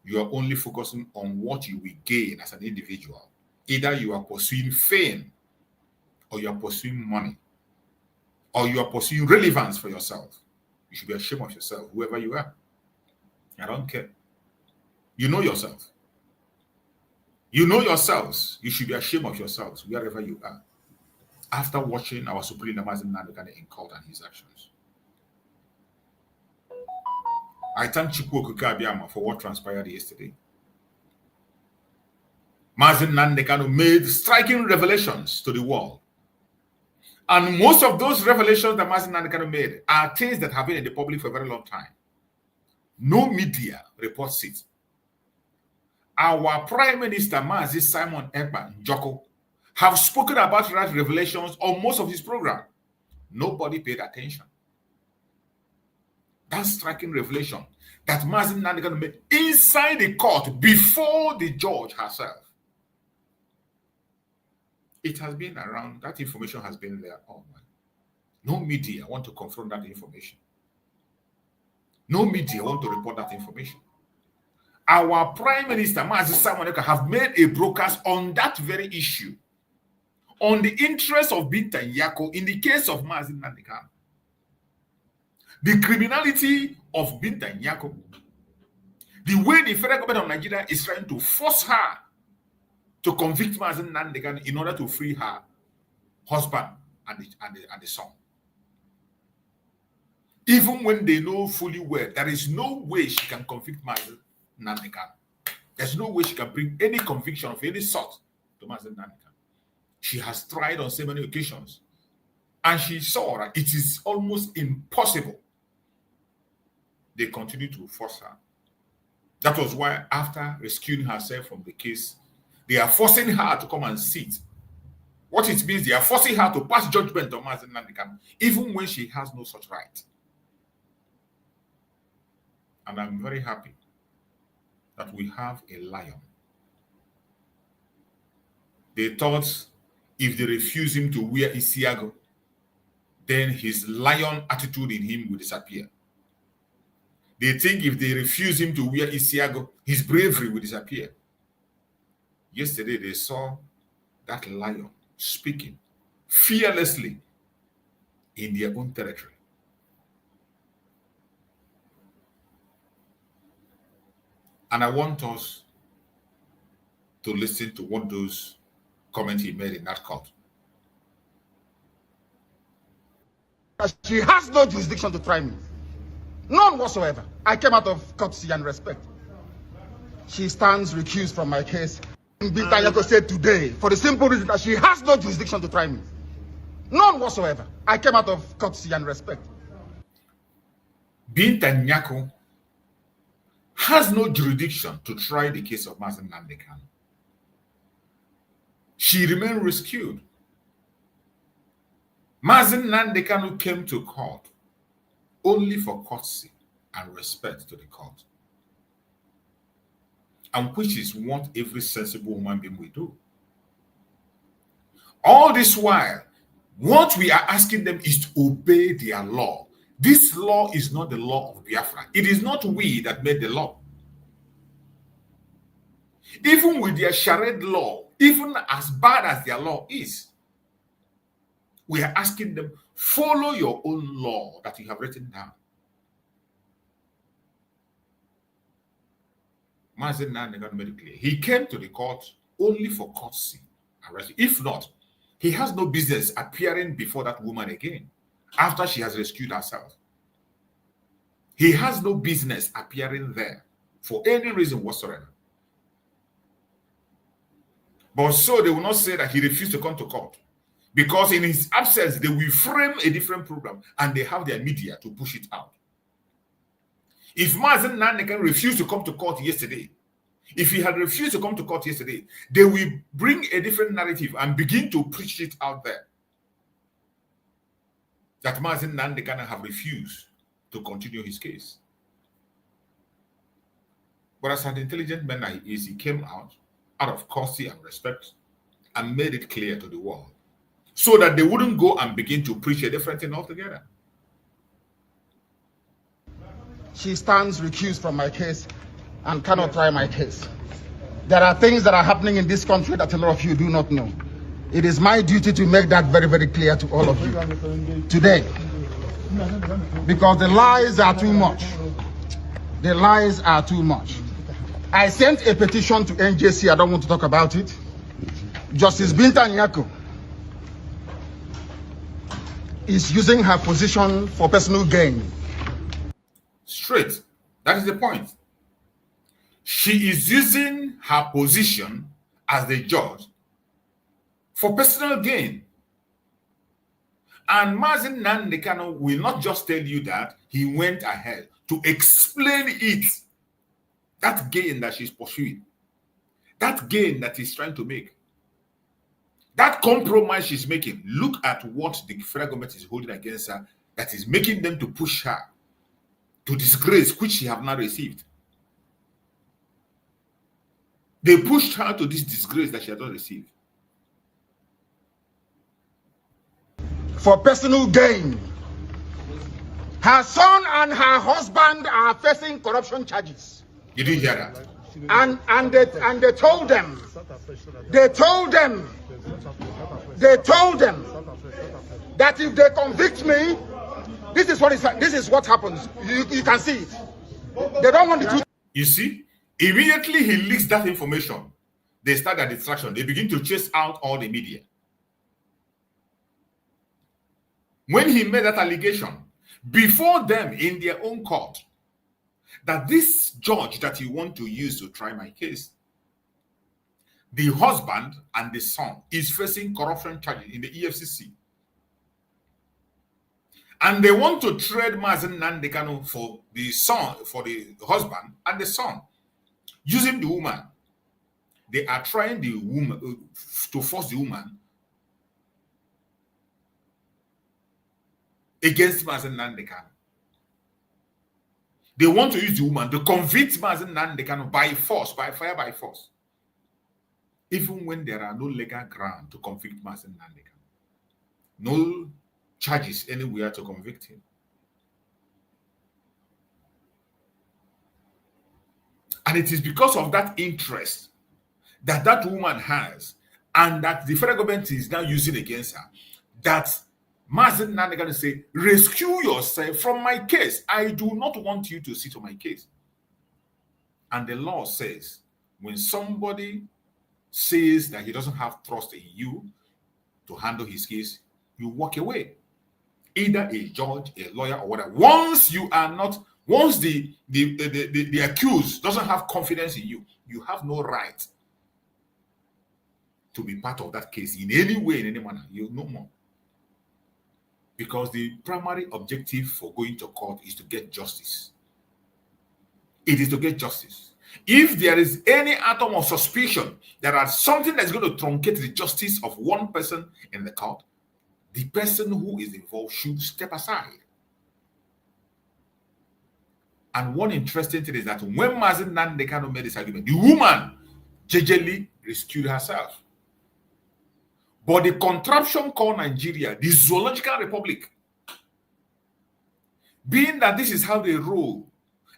You are only focusing on what you will gain as an individual. Either you are pursuing fame or you are pursuing money. or you are pursuing relevance for yourself, you should be ashamed of yourself, whoever you are. I don't care. You know yourself. You know yourselves. You should be ashamed of yourselves, wherever you are, after watching our Supreme leader Mazi Nnamdi in court and his actions. I thank Chukwu Okike Abiama for what transpired yesterday. Mazi Nnamdi made striking revelations to the world. And most of those revelations that Mazi Nnamdi made are things that have been in the public for a very long time. No media reports it. Our Prime Minister, Mazi Simon Ekpa Njoko, have spoken about that revelations on most of his program. Nobody paid attention. That striking revelation that Mazi Nnamdi made inside the court before the judge herself. It has been around, that information has been there. Oh man. No media want to confront that information. No media want to report that information. Our Prime Minister, Mazi Simon Ekpa, have made a broadcast on that very issue, on the interest of Binta Nyako in the case of Mazi Nnamdi. The criminality of Binta Nyako, the way the federal government of Nigeria is trying to force her to convict Mazi Nnamdi in order to free her husband and the son. Even when they know fully well, there is no way she can convict Mazi Nnamdi. There's no way she can bring any conviction of any sort to Mazi Nnamdi. She has tried on so many occasions, and she saw that it is almost impossible. They continue to force her. That was why, after rescuing herself from the case, they are forcing her to come and sit. What it means, they are forcing her to pass judgment on Mazi Nnamdi, even when she has no such right. And I'm very happy that we have a lion. They thought if they refuse him to wear Isiago, then his lion attitude in him will disappear. They think if they refuse him to wear Isiago, his bravery will disappear. Yesterday, they saw that lion speaking fearlessly in their own territory. And I want us to listen to what those comments he made in that court. She has no jurisdiction to try me. None whatsoever. I came out of courtesy and respect. She stands recused from my case. Binta Nyako said today, for the simple reason that she has no jurisdiction to try me. None whatsoever. I came out of courtesy and respect. Binta Nyako has no jurisdiction to try the case of Mazi Nnamdi. She remained rescued. Mazi Nnamdi came to court only for courtesy and respect to the court, and which is what every sensible human being will do. All this while, what we are asking them is to obey their law. This law is not the law of Biafra. It is not we that made the law. Even with their charade law, even as bad as their law is, we are asking them, follow your own law that you have written down. Mazi Nnamdi made it clear. He came to the court only for courtesy. If not, he has no business appearing before that woman again after she has rescued herself. He has no business appearing there for any reason whatsoever. But so they will not say that he refused to come to court, because in his absence, they will frame a different program and they have their media to push it out. If Mazi Nnamdi refused to come to court yesterday, if he had refused to come to court yesterday, they will bring a different narrative and begin to preach it out there that Mazi Nnamdi have refused to continue his case. But as an intelligent man that he is, he came out of courtesy and respect and made it clear to the world so that they wouldn't go and begin to preach a different thing altogether. She stands recused from my case and cannot try my case. There are things that are happening in this country that a lot of you do not know. It is my duty to make that very, very clear to all of you today. Because the lies are too much. The lies are too much. I sent a petition to NJC. I don't want to talk about it. Justice Binta Nyako is using her position for personal gain. Straight. That is the point. She is using her position as the judge for personal gain. And Mazi Nnamdi Kanu will not just tell you that, he went ahead to explain it. That gain that she's pursuing, that gain that he's trying to make, that compromise she's making. Look at what the federal government is holding against her that is making them to push her to disgrace, which she have not received. They pushed her to this disgrace that she has not received. For personal gain. Her son and her husband are facing corruption charges. You didn't hear that? And they told them that if they convict me, this is what happens. You can see it. They don't want the truth. You see, immediately he leaks that information. They start a distraction. They begin to chase out all the media. When he made that allegation, before them in their own court, that this judge that you want to use to try my case, the husband and the son is facing corruption charges in the EFCC. And they want to trade Mazi Nnamdi Kanu for the son, for the husband and the son, using the woman. They are trying the woman to force the woman against Mazi Nnamdi Kanu. They want to use the woman to convict Mazi Nnamdi Kanu by force, by fire, by force. Even when there are no legal ground to convict Mazi Nnamdi Kanu. No charges anywhere to convict him. And it is because of that interest that that woman has and that the federal government is now using against her, that Mazi Nnamdi Kanu say, rescue yourself from my case. I do not want you to sit on my case. And the law says, when somebody says that he doesn't have trust in you to handle his case, you walk away. Either a judge, a lawyer, or whatever. Once the accused doesn't have confidence in you, you have no right to be part of that case in any way, in any manner. You no more. Because the primary objective for going to court is to get justice. It is to get justice. If there is any atom of suspicion that there's something that's going to truncate the justice of one person in the court, the person who is involved should step aside. And one interesting thing is that when Mazi Nnamdi Kanu made this argument, the woman jejely rescued herself. But the contraption called Nigeria, the Zoological Republic, being that this is how they roll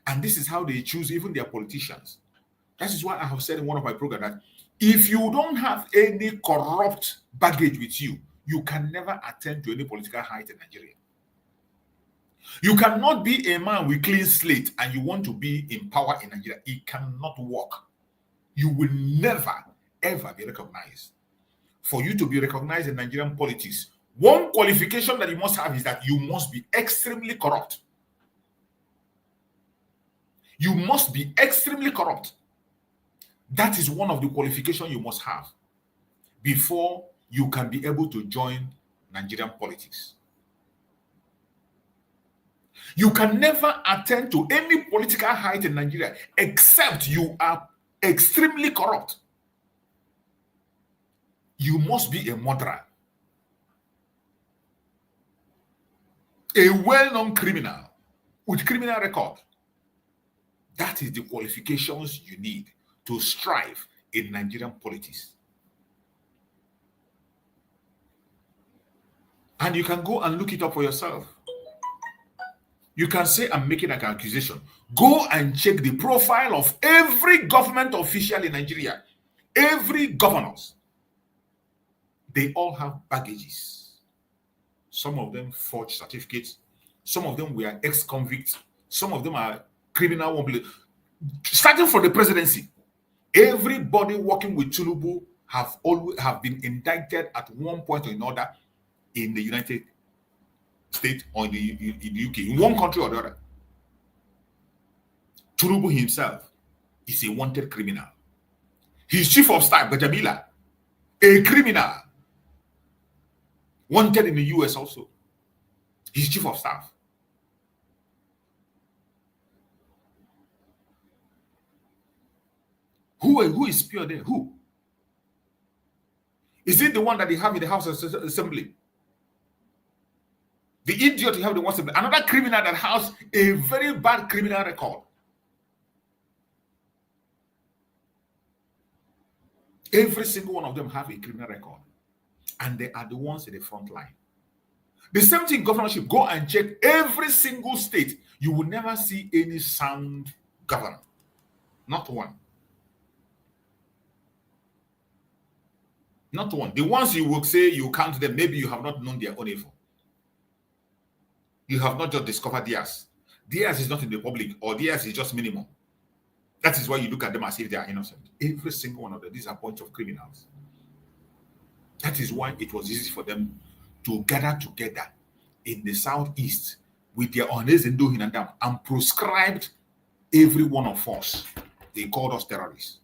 and this is how they choose even their politicians. That is why I have said in one of my programs that if you don't have any corrupt baggage with you, you can never attend to any political height in Nigeria. You cannot be a man with clean slate and you want to be in power in Nigeria. It cannot work. You will never, ever be recognized. For you to be recognized in Nigerian politics, one qualification that you must have is that you must be extremely corrupt. You must be extremely corrupt. That is one of the qualifications you must have before you can be able to join Nigerian politics. You can never attend to any political height in Nigeria except you are extremely corrupt. You must be a murderer, a well-known criminal with criminal record. That is the qualifications you need to strive in Nigerian politics. And you can go and look it up for yourself. You can say, I'm making an accusation. Go and check the profile of every government official in Nigeria, every governor. They all have baggages. Some of them forged certificates. Some of them were ex-convicts. Some of them are criminal. Starting from the presidency, everybody working with Tinubu have been indicted at one point or another in the United States or in the UK, in one country or the other. Tinubu himself is a wanted criminal. His chief of staff, Gajamila, a criminal, wanted in the US also. His chief of staff. Who is pure there? Who? Is it the one that they have in the House of Assembly? The idiot you have in the House of Assembly. Another criminal that has a very bad criminal record. Every single one of them have a criminal record. And they are the ones in the front line. The same thing, governorship. Go and check every single state. You will never see any sound governor. Not one. Not one. The ones you will say you count them, maybe you have not known their own evil. You have not just discovered theirs. Theirs is not in the public, or theirs is just minimum. That is why you look at them as if they are innocent. Every single one of them, these are a bunch of criminals. That is why it was easy for them to gather together in the southeast with their honors and doing and proscribed every one of us. They called us terrorists.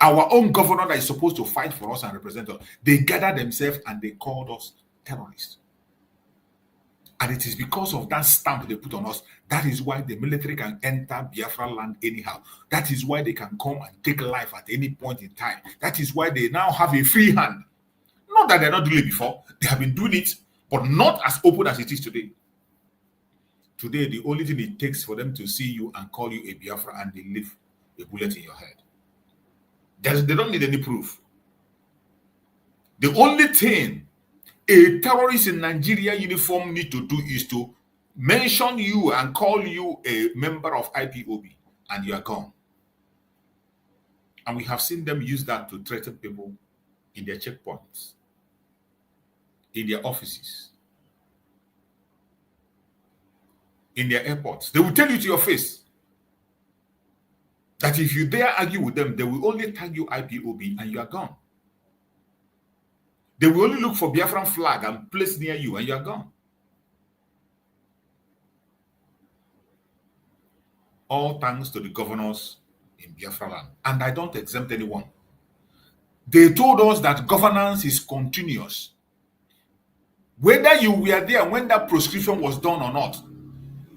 Our own governor that is supposed to fight for us and represent us, they gathered themselves and they called us terrorists. And it is because of that stamp they put on us. That is why the military can enter Biafra land anyhow. That is why they can come and take life at any point in time. That is why they now have a free hand. Not that they're not doing it before. They have been doing it, but not as open as it is today. Today, the only thing it takes for them to see you and call you a Biafra and they leave a bullet in your head. They don't need any proof. The only thing a terrorist in Nigeria uniform need to do is to mention you and call you a member of IPOB, and you are gone. And we have seen them use that to threaten people in their checkpoints, in their offices, in their airports. They will tell you to your face that if you dare argue with them, they will only tag you IPOB and you are gone. They will only look for Biafran flag and place near you and you are gone. All thanks to the governors in Biafra land. And I don't exempt anyone. They told us that governance is continuous. Whether you were there when that proscription was done or not,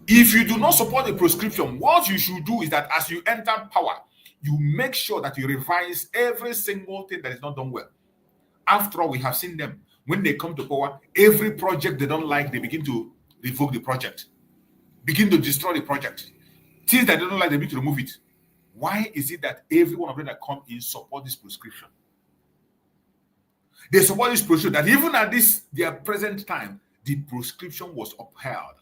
if you do not support the proscription, what you should do is that as you enter power, you make sure that you revise every single thing that is not done well. After all, we have seen them. When they come to power, every project they don't like, they begin to revoke the project, begin to destroy the project. Things that they don't like, they begin to remove it. Why is it that every one of them that come in support this prescription? They support this prescription that even at their present time, the prescription was upheld.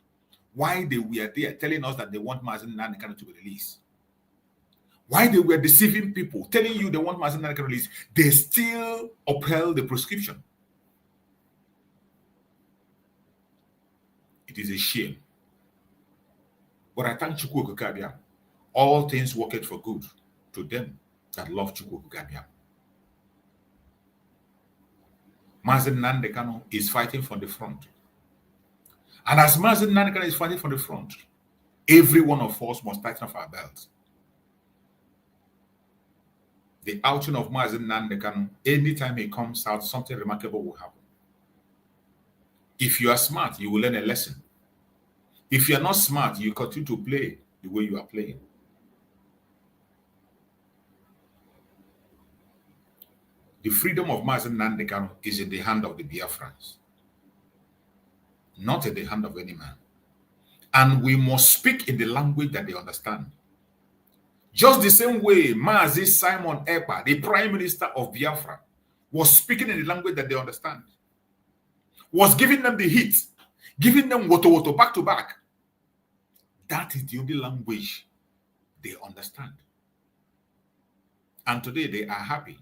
Why they were there telling us that they want Mazi Nnamdi to be released? Why they were deceiving people, telling you they want Mazi Nnamdi released? They still upheld the prescription. It is a shame. But I thank Chukwu Okikabia. All things work it for good to them that love Chukwu Okikabia. Mazi Nnamdi is fighting from the front. And as Mazi Nnamdi is fighting from the front, every one of us must tighten off our belts. The outing of Mazi Nnamdi, anytime he comes out, something remarkable will happen. If you are smart, you will learn a lesson. If you are not smart, you continue to play the way you are playing. The freedom of Mazi Nnamdi is in the hand of the Biafrans, not in the hand of any man. And we must speak in the language that they understand. Just the same way Mazi Simon Ekpa, the Prime Minister of Biafra, was speaking in the language that they understand, was giving them the hit, giving them woto back to back. That is the only language they understand. And today they are happy.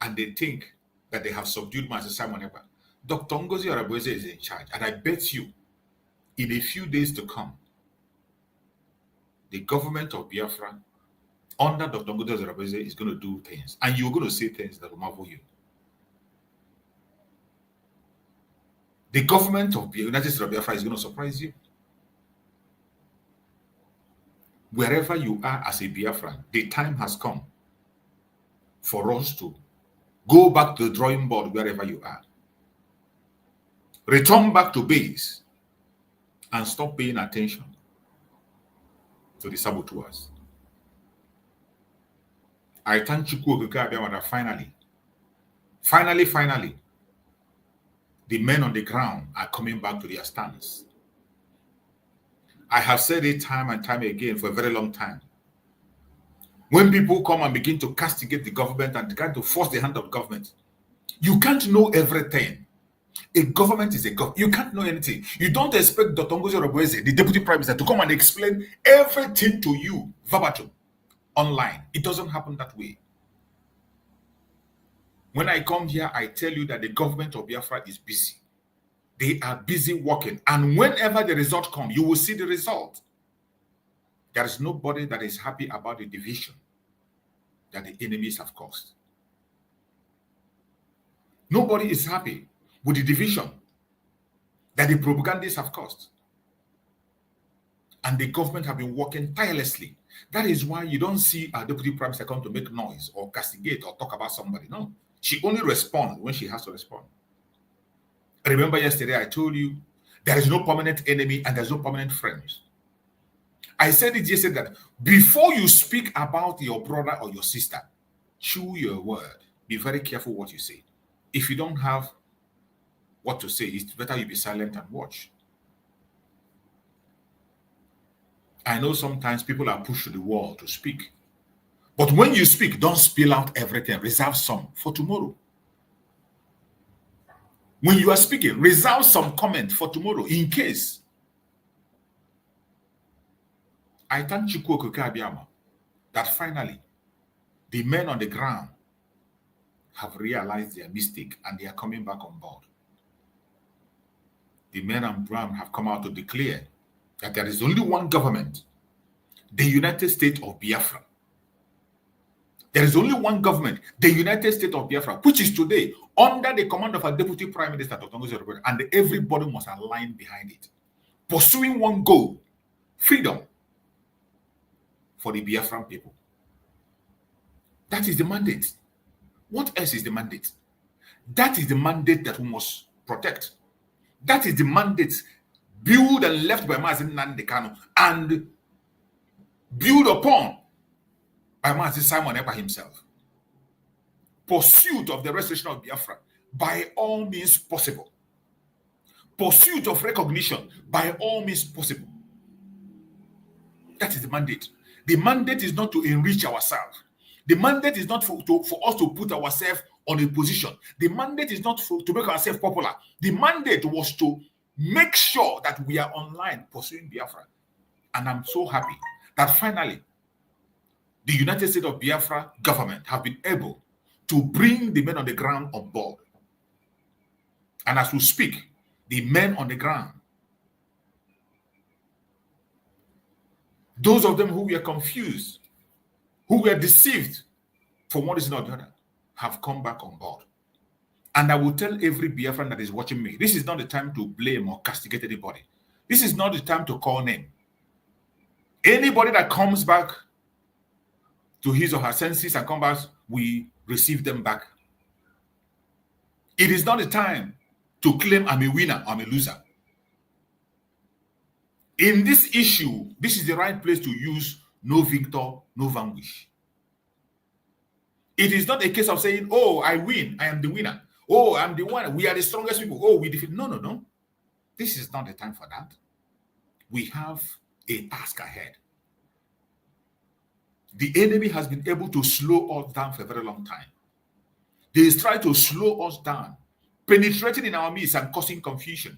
and they think that they have subdued Mazi Simon Ekpa. Dr. Ngozi Oreboweze is in charge, and I bet you, in a few days to come, the government of Biafra, under Dr. Ngozi Oreboweze, is going to do things, and you're going to say things that will marvel you. The government of the United States of Biafra is going to surprise you. Wherever you are as a Biafran, the time has come for us to go back to the drawing board wherever you are. Return back to base and stop paying attention to the saboteurs. I thank Chukwu Okike Abiama that finally, the men on the ground are coming back to their stance. I have said it time and time again for a very long time. When people come and begin to castigate the government and try to force the hand of government, you can't know everything. A government is a government. You can't know anything. You don't expect Dr. Ngozi Oreboweze, the Deputy Prime Minister, to come and explain everything to you verbatim online. It doesn't happen that way. When I come here, I tell you that the government of Biafra is busy. They are busy working. And whenever the result comes, you will see the result. There is nobody that is happy about the division that the enemies have caused. Nobody is happy with the division that the propagandists have caused. And the government have been working tirelessly. That is why you don't see our Deputy Prime Minister come to make noise or castigate or talk about somebody. No. She only responds when she has to respond. Remember yesterday I told you there is no permanent enemy and there's no permanent friends. I said it yesterday that before you speak about your brother or your sister, chew your word. Be very careful what you say. If you don't have what to say, it's better you be silent and watch. I know sometimes people are pushed to the wall to speak. But when you speak, don't spill out everything. Reserve some for tomorrow. When you are speaking, reserve some comment for tomorrow in case. I thank Chukwu Okike Abiama that finally the men on the ground have realized their mistake and they are coming back on board. The men on ground have come out to declare that there is only one government, the United States of Biafra. There is only one government, the United States of Biafra, which is today under the command of our Deputy Prime Minister, Dr. Ngozi Oreboweze, and everybody must align behind it, pursuing one goal, freedom for the Biafran people. That is the mandate. What else is the mandate? That is the mandate that we must protect. That is the mandate built and left by Mazi Nnamdi Kanu and built upon by Mazi Simon Ekpa himself. Pursuit of the restoration of Biafra by all means possible. Pursuit of recognition by all means possible. That is the mandate. The mandate is not to enrich ourselves. The mandate is not for us to put ourselves on a position. The mandate is not to make ourselves popular. The mandate was to make sure that we are online pursuing Biafra. And I'm so happy that finally the United States of Biafra government have been able to bring the men on the ground on board. And as we speak, the men on the ground, those of them who were confused, who were deceived for one reason or the other, have come back on board. And I will tell every Biafran that is watching me, this is not the time to blame or castigate anybody. This is not the time to call name. Anybody that comes back to his or her senses and comes back, we receive them back. It is not the time to claim I'm a winner, I'm a loser. In this issue, this is the right place to use no victor, no vanquish. It is not a case of saying, oh, I win, I am the winner. Oh, I'm the one, we are the strongest people. Oh, we defeat. No, no, no. This is not the time for that. We have a task ahead. The enemy has been able to slow us down for a very long time. They try to slow us down, penetrating in our midst and causing confusion.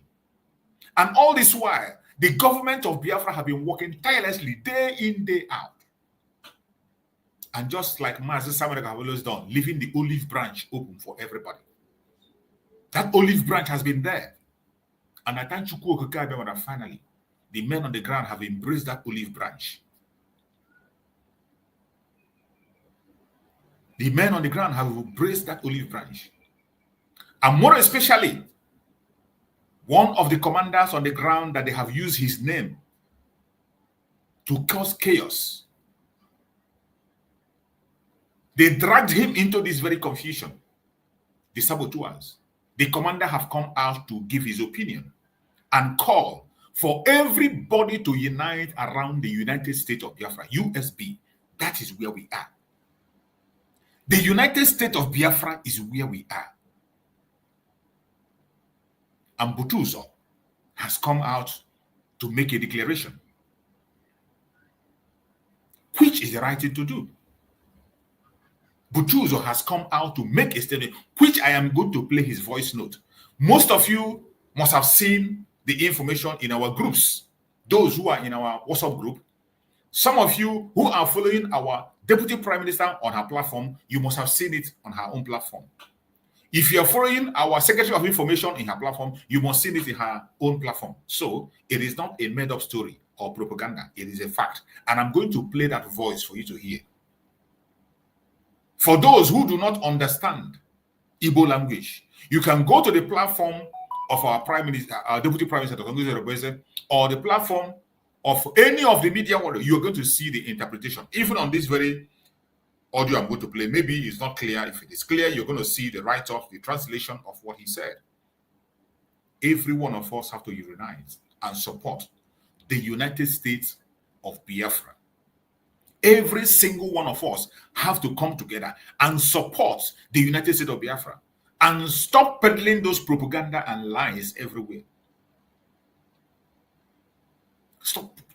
And all this while, the government of Biafra have been working tirelessly day in, day out. And just like Mazi Samuel have always done, leaving the olive branch open for everybody. That olive branch has been there. And I thank Chukwu Okeke that finally, the men on the ground have embraced that olive branch. The men on the ground have embraced that olive branch. And more especially, one of the commanders on the ground that they have used his name to cause chaos. They dragged him into this very confusion. The saboteurs. The commander have come out to give his opinion and call for everybody to unite around the United States of Biafra, USB. That is where we are. The United States of Biafra is where we are. And Butuzo has come out to make a declaration, which is the right thing to do. Butuzo has come out to make a statement, which I am going to play his voice note. Most of you must have seen the information in our groups, those who are in our WhatsApp group. Some of you who are following our Deputy Prime Minister on her platform, you must have seen it on her own platform. If you are following our Secretary of Information in her platform, you must see it in her own platform. So it is not a made-up story or propaganda. It is a fact. And I'm going to play that voice for you to hear. For those who do not understand Igbo language, you can go to the platform of our Prime Minister, our Deputy Prime Minister, or the platform of any of the media world. You're going to see the interpretation. Even on this very audio I'm going to play, maybe it's not clear. If it is clear, you're going to see the write-off, the translation of what he said. Every one of us have to unite and support the United States of Biafra. Every single one of us have to come together and support the United States of Biafra and stop peddling those propaganda and lies everywhere.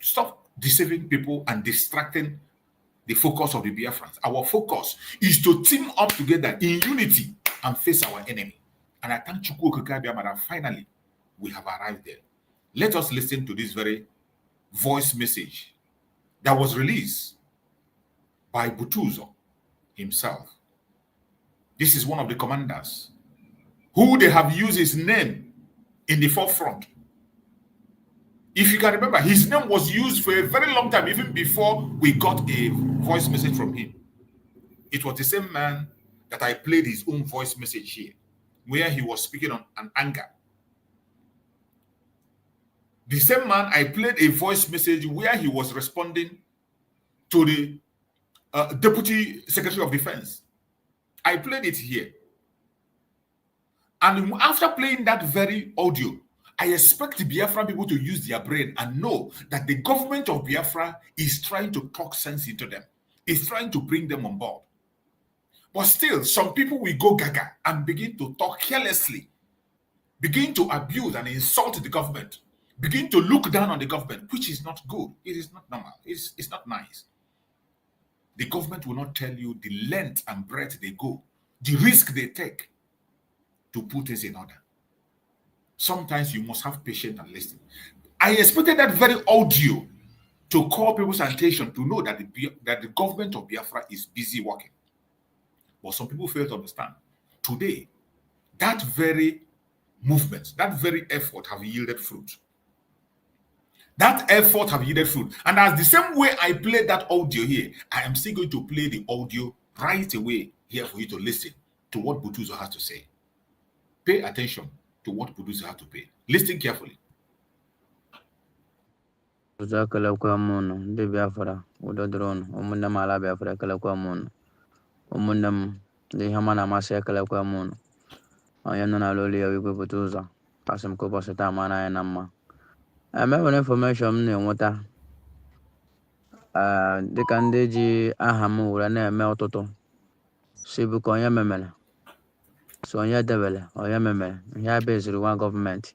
Stop deceiving people and distracting the focus of the Biafrans. Our focus is to team up together in unity and face our enemy. And I thank Chukwu Okeke that finally we have arrived there. Let us listen to this very voice message that was released by Butuzo himself. This is one of the commanders who they have used his name in the forefront. If you can remember, his name was used for a very long time, even before we got a voice message from him. It was the same man that I played his own voice message here, where he was speaking on an anger. The same man, I played a voice message where he was responding to the Deputy Secretary of Defense. I played it here. And after playing that very audio, I expect the Biafran people to use their brain and know that the government of Biafra is trying to talk sense into them. It's trying to bring them on board. But still, some people will go gaga and begin to talk carelessly, begin to abuse and insult the government, begin to look down on the government, which is not good. It is not normal. It's not nice. The government will not tell you the length and breadth they go, the risk they take to put things in order. Sometimes you must have patience and listen. I expected that very audio to call people's attention to know that the government of Biafra is busy working. But some people fail to understand. Today, that very movement, that very effort have yielded fruit. That effort have yielded fruit. And as the same way I played that audio here, I am still going to play the audio right away here for you to listen to what Butuzo has to say. Pay attention to what Butuzo has to pay. Listen carefully. Emewere information m na-enweta dịka ndị ji aha m were na-eme ọtụtụ si bụ ka onye memere so onye debere onye memere ihe a beziri nwa gọọmenti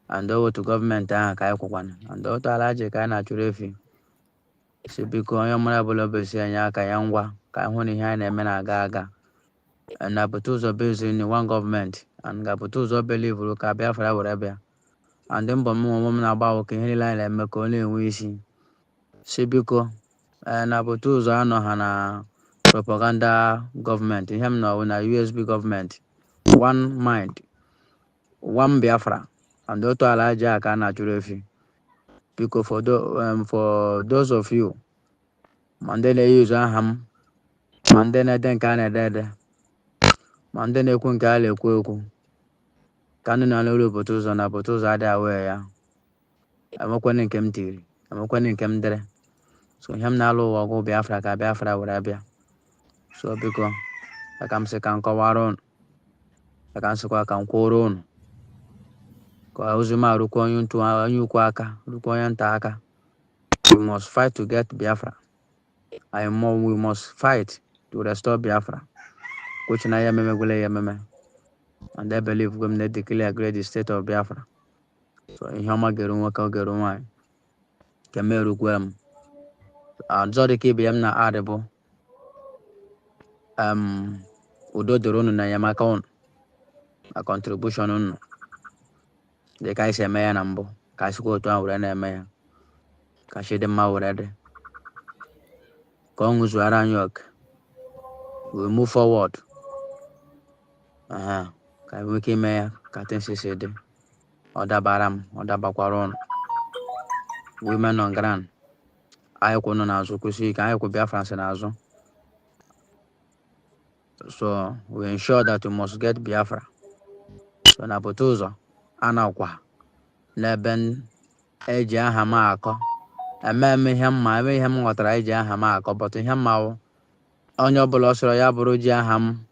and otu gọọmenti ahụ ka anyị kwụkwana and otu ala ji ka anyị na-achụrụ efi si biko onye mara bụla obesi anyị aka ya ngwa ka anyị hụ na ihe anyị na-eme na-aga aga na Butuzo beziri na nwa gọọmenti and ga Butuzo belivuru ka Biafra were bịa and mbọ m onwe m na-agbawo ka ihe niile anyị na-eme ka ọ na-enwe isi si biko na Butuzo anọ ha na propaganda government. Him now in a USB government. One mind, one Biafra, and Dr. Alaja Kana Churefi. Because for those of you, Mandela use ham, Mandela then kind dead, Mandela kunkale kuku. Kanu na lulu botuzo na botuzo ada away ya. Amakwan in kem tiri, Amakwan in kem dere. So him na lo wago Biafra ka Biafra wurabia. So because I come se kan kawaron, I can se kwa kan koron. Kwa uzuma ruko yuntu anyu kwaka, ruko yanta aka. We must fight to get Biafra. We must fight to restore Biafra. Which na yameme gule yameme. And they believe when they declare great the state of Biafra. So in Hama Geruma Geruma, Kameru Gwem, Zodiki Biam na Adebo, Udo Durunu na Yamakon, a contribution on the Kaisa Maya Nambo, Kasiko to our Maya, Kashi de Maurede, Kongus Waran York. We move forward. Kawiki Maya, Katin Sisede, Oda Baram, Oda Bakwaron, women on Grand. I couldn't answer Kusi, I could be a France and Azo. So we ensure that we must get Biafra. So na Botuzo, Anakwa, Leben, Eja Hamako, and Mammy him, my way him what Raja Hamako, but to him now, on your Bolosro Yaburuja Ham,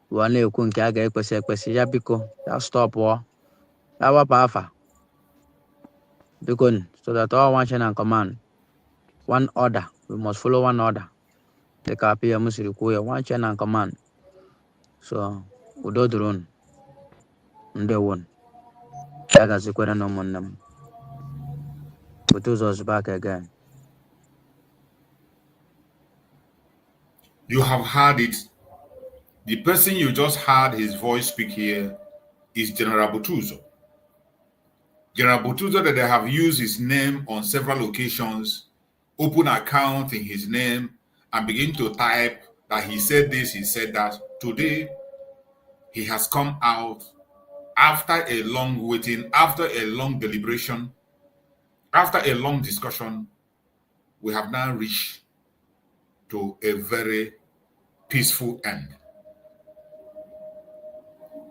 one new Kunkaga Yabiko, that stop war, our Bafa. Because so that all one chain and command, one order, we must follow one order. The Kapia Musikuya, one chain and command. So, Udo drone, and they won. Tagazikwena no monam. Butuzo's back again. You have heard it. The person you just heard his voice speak here is General Butuzo. General Butuzo, that they have used his name on several occasions, open account in his name, and begin to type that he said this, he said that. Today, he has come out after a long waiting, after a long deliberation, after a long discussion. We have now reached to a very peaceful end.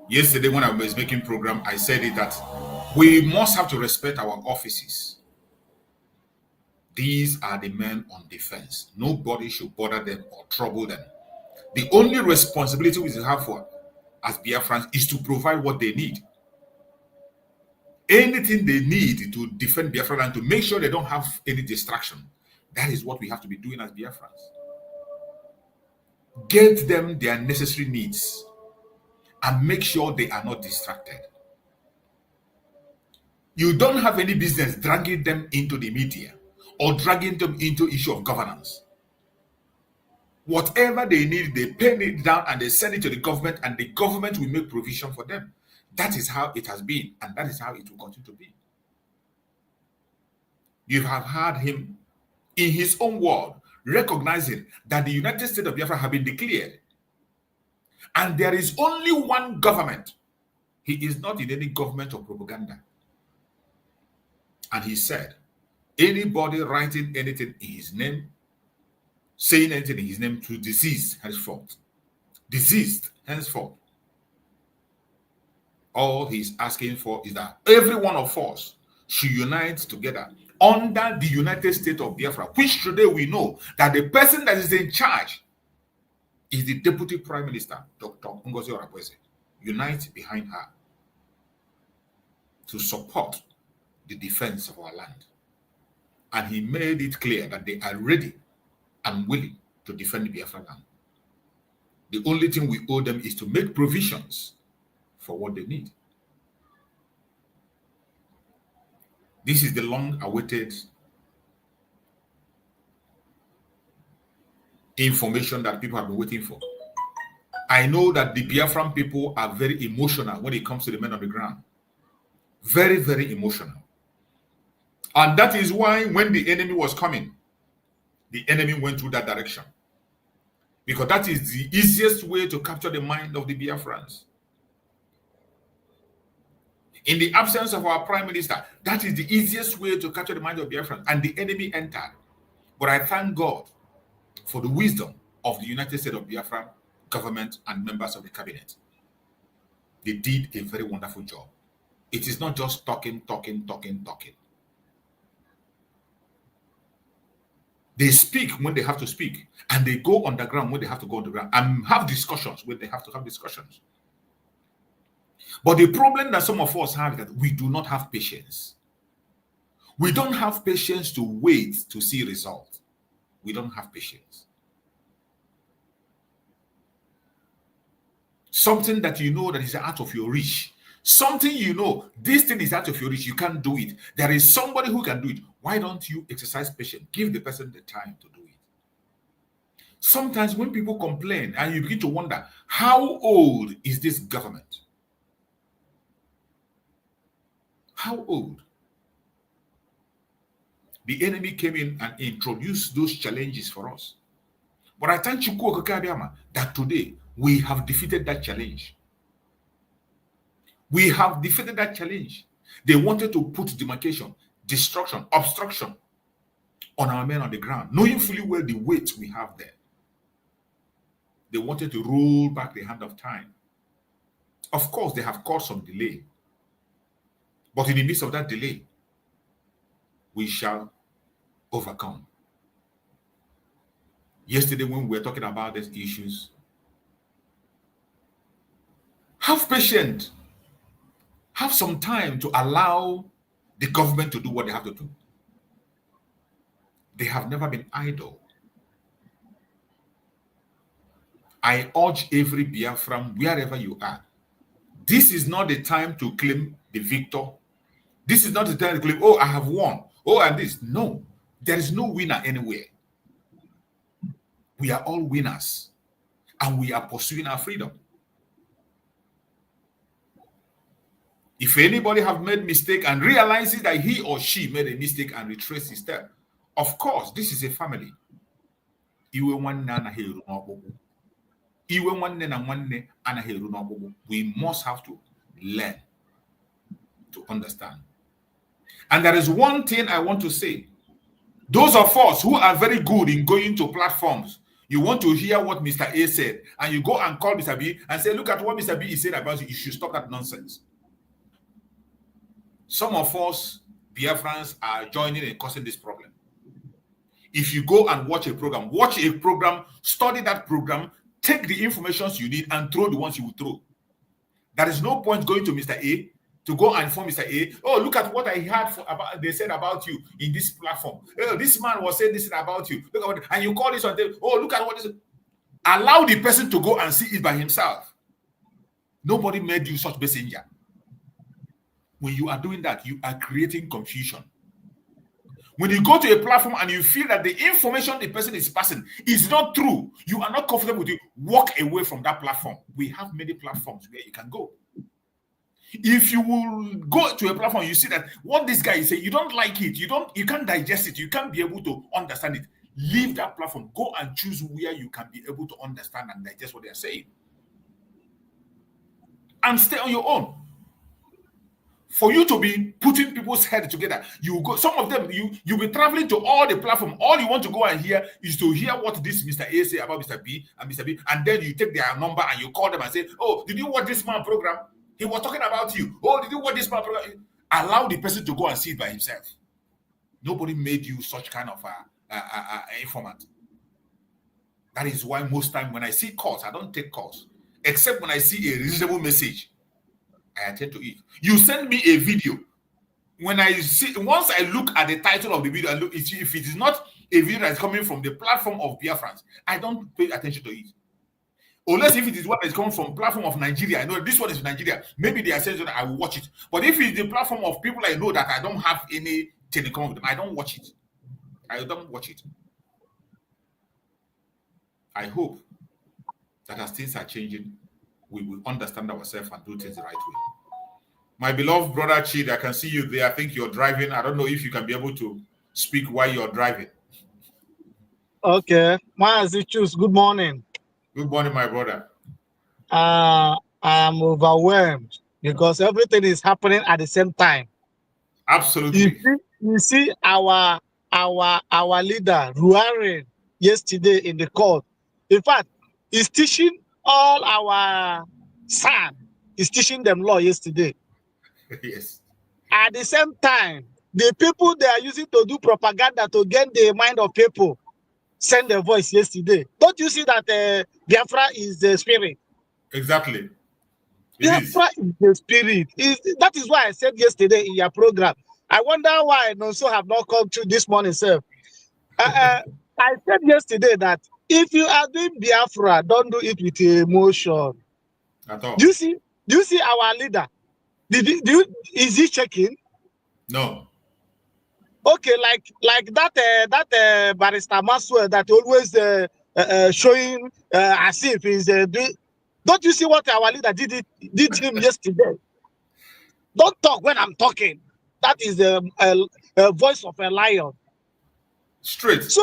Yesterday, when I was making program, I said it that we must have to respect our offices. These are the men on defense. Nobody should bother them or trouble them. The only responsibility we have for as Biafrans is to provide what they need. Anything they need to defend Biafra and to make sure they don't have any distraction. That is what we have to be doing as Biafrans. Get them their necessary needs and make sure they are not distracted. You don't have any business dragging them into the media or dragging them into issue of governance. Whatever they need, they pen it down and they send it to the government, and the government will make provision for them. That is how it has been, and that is how it will continue to be. You have heard him in his own word recognizing that the United States of Biafra have been declared, and there is only one government. He is not in any government of propaganda. And he said, anybody writing anything in his name, saying anything in his name, to deceased henceforth. Deceased henceforth. All he's asking for is that every one of us should unite together under the United States of Biafra, which today we know that the person that is in charge is the Deputy Prime Minister, Dr. Ngozi Orakwe. Unite behind her to support the defense of our land. And he made it clear that they are ready and willing to defend the Biafra land. The only thing we owe them is to make provisions for what they need. This is the long-awaited information that people have been waiting for. I know that the Biafran people are very emotional when it comes to the men on the ground. Very, very emotional. And that is why when the enemy was coming, the enemy went through that direction. Because that is the easiest way to capture the mind of the Biafrans. In the absence of our prime minister, that is the easiest way to capture the mind of Biafrans, and the enemy entered. But I thank God for the wisdom of the United States of Biafra government and members of the cabinet. They did a very wonderful job. It is not just talking. They speak when they have to speak, and they go underground when they have to go underground, and have discussions when they have to have discussions. But the problem that some of us have is that we do not have patience. We don't have patience to wait to see results. We don't have patience. Something that you know that is out of your reach. Something you know, this thing is out of your reach. You can't do it. There is somebody who can do it. Why don't you exercise patience? Give the person the time to do it. Sometimes when people complain and you begin to wonder, how old is this government? How old? The enemy came in and introduced those challenges for us. But I thank you that today we have defeated that challenge. We have defeated that challenge. They wanted to put demarcation, destruction, obstruction on our men on the ground, knowing fully well the weight we have there. They wanted to roll back the hand of time. Of course, they have caused some delay. But in the midst of that delay, we shall overcome. Yesterday, when we were talking about these issues, have patience. Have some time to allow the government to do what they have to do. They have never been idle. I urge every Biafran, wherever you are, this is not the time to claim the victor. This is not the time to claim, oh, I have won. Oh, and this. No, there is no winner anywhere. We are all winners, and we are pursuing our freedom. If anybody have made mistake and realizes that he or she made a mistake and retrace his step, of course, this is a family. We must have to learn to understand. And there is one thing I want to say. Those of us who are very good in going to platforms, you want to hear what Mr. A said, and you go and call Mr. B and say, look at what Mr. B is saying about you. You should stop that nonsense. Some of us, Biafrans, are joining and causing this problem. If you go and watch a program, study that program, take the information you need and throw the ones you will throw. There is no point going to Mr. A to go and inform Mr. A, oh, look at what I heard they said about you in this platform. Oh, this man was saying this about you. Look at what, and you call this on them. Oh, look at what this. Allow the person to go and see it by himself. Nobody made you such messenger. When you are doing that, you are creating confusion. When you go to a platform and you feel that the information the person is passing is not true, you are not comfortable with it, walk away from that platform. We have many platforms where you can go. If you will go to a platform, you see that what this guy is saying, you don't like it, you can't digest it, you can't be able to understand it. Leave that platform, go and choose where you can be able to understand and digest what they are saying. And stay on your own. For you to be putting people's head together, you go. Some of them, you'll be traveling to all the platform. All you want to go and hear is to hear what this Mr. A say about Mr. B, and then you take their number and you call them and say, "Oh, did you watch this man program? He was talking about you. Oh, did you watch this man program?" Allow the person to go and see it by himself. Nobody made you such kind of informant. That is why most time when I see calls, I don't take calls, except when I see a reasonable message. I attend to it. You send me a video. When I see, once I look at the title of the video, and look, if it is not a video that is coming from the platform of Biafrans, I don't pay attention to it. Unless if it is one that is coming from platform of Nigeria, I know this one is Nigeria. Maybe they are saying that I will watch it. But if it's the platform of people I know that I don't have any telecom with them, I don't watch it. I don't watch it. I hope that as things are changing, we will understand ourselves and do things the right way. My beloved brother Chid, I can see you there. I think you're driving. I don't know if you can be able to speak while you're driving. Okay. Mazi, choose. Good morning. Good morning, my brother. I am overwhelmed because everything is happening at the same time. Absolutely. You see our leader Ruaren yesterday in the court. In fact, he's teaching all our son. He's teaching them law yesterday. Yes. At the same time, the people they are using to do propaganda to get the mind of people send their voice yesterday. Don't you see that Biafra is the spirit? Exactly. Biafra is the spirit. That is why I said yesterday in your program. I wonder why Nonso have not come to this morning, sir. I said yesterday that if you are doing Biafra, don't do it with emotion. At all. Do you see our leader? Is he checking? No. Okay, like that barrister Maswell that always showing as if he's don't you see what our leader did him yesterday? Don't talk when I'm talking. That is a voice of a lion. Straight. So,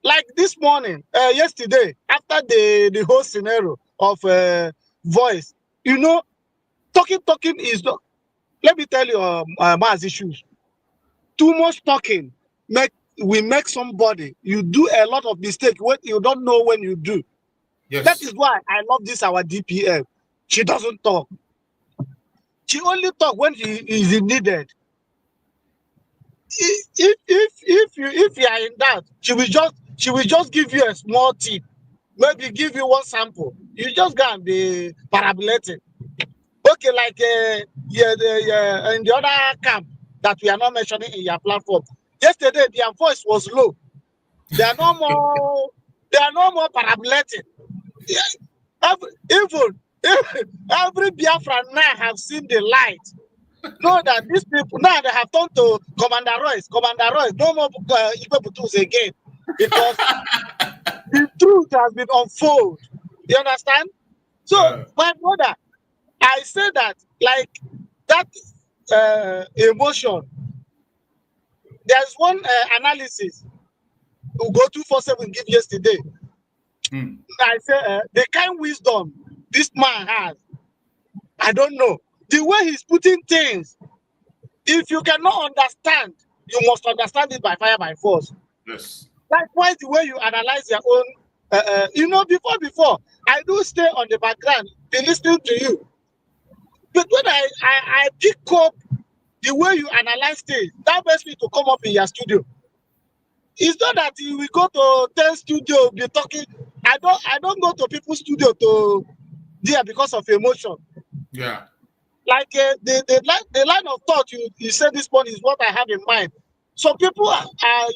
like this morning, yesterday, after the whole scenario of voice, you know, talking is not. Let me tell you, Mazi issues. Too much talking will make somebody. You do a lot of mistake when you don't know when you do. Yes. That is why I love this our DPM. She doesn't talk. She only talk when she is needed. If you are in that, she will just give you a small tip, maybe give you one sample. You just go and be parabolating. Okay, like in the other camp that we are not mentioning in your platform. Yesterday, their voice was low. They are no more parabolating. Even every Biafran now have seen the light. Know that these people now they have turned to Commander Royce. Commander Royce, no more Ibebutus again, because the truth has been unfolded. You understand? So, my brother, I say that like that emotion. There's one analysis who go 247 give yesterday. I say the kind wisdom this man has, I don't know. The way he's putting things, if you cannot understand, you must understand it by fire, by force. Yes. Likewise, the way you analyze your own, you know, before, I do stay on the background, be listening to you. But when I pick up the way you analyze things, that makes me to come up in your studio. It's not that we go to 10 studio, be talking. I don't go to people's studio to there because of emotion. Yeah. Like the line of thought you said this one is what I have in mind. Some people are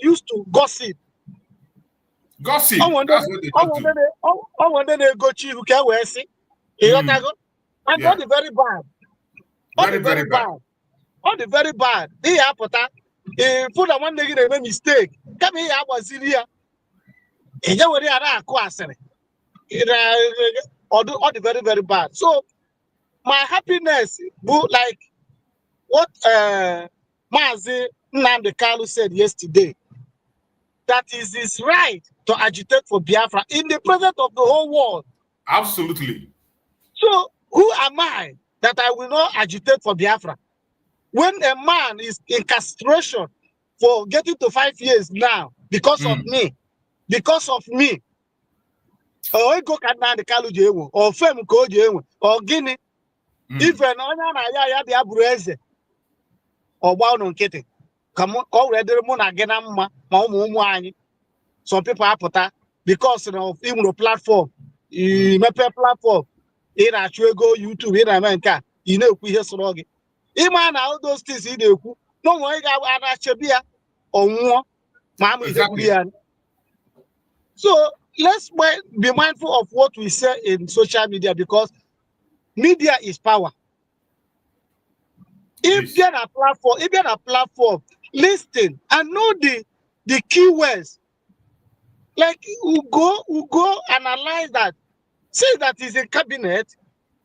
used to gossip. Gossip. That's what they don't do. I wonder they go to who can wear see. And all the very bad. All the very bad. All the very bad. They are put put one day they make mistake. Come here, I was in here. And you were there all the very, very bad. So my happiness, like what Mazi Nnamdi Kanu said yesterday, that is his right to agitate for Biafra in the presence of the whole world. Absolutely. So who am I that I will not agitate for Biafra? When a man is in castration for getting to 5 years now because of me, or go Nnamdi Kanu jewo, or Fem ko jewo, or Guinea. If an onion ya the abreze or bound on kitty, come already moon again, some people are put because of even the platform, you make a platform, in actually go YouTube in America, you know, we hear so even all those things in the no one got Chabia or more, Mamma is so let's be mindful of what we say in social media, because media is power. If you're a platform, listen and know the keywords. Like we go analyze that. Say that is a cabinet.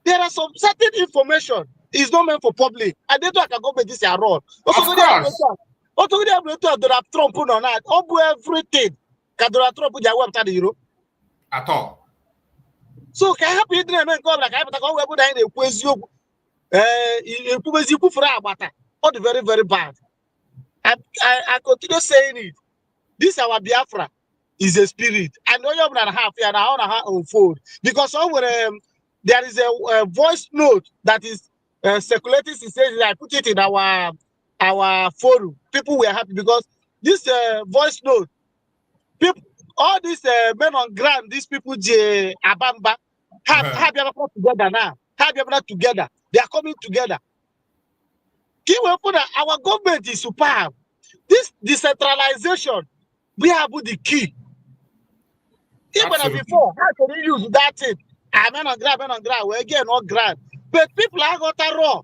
There are some certain information is not meant for public. I don't can go with this role. Of course. Trump on that. Everything. Trump At all. So can I help you dream and go like I but go where they quiz you all the very, very bad. I continue saying it. This our Biafra is a spirit. I know you're not half here and I want to unfold because there is a voice note that is circulating. I put it in our forum. People were happy because this voice note, people, all these men on ground, these people, Abamba, have Biafra together now. Have Biafra together. They are coming together. Our government is superb. This decentralization, we have the key. Even before, how can we use that thing? Men on ground, we again not ground. But people are got a raw.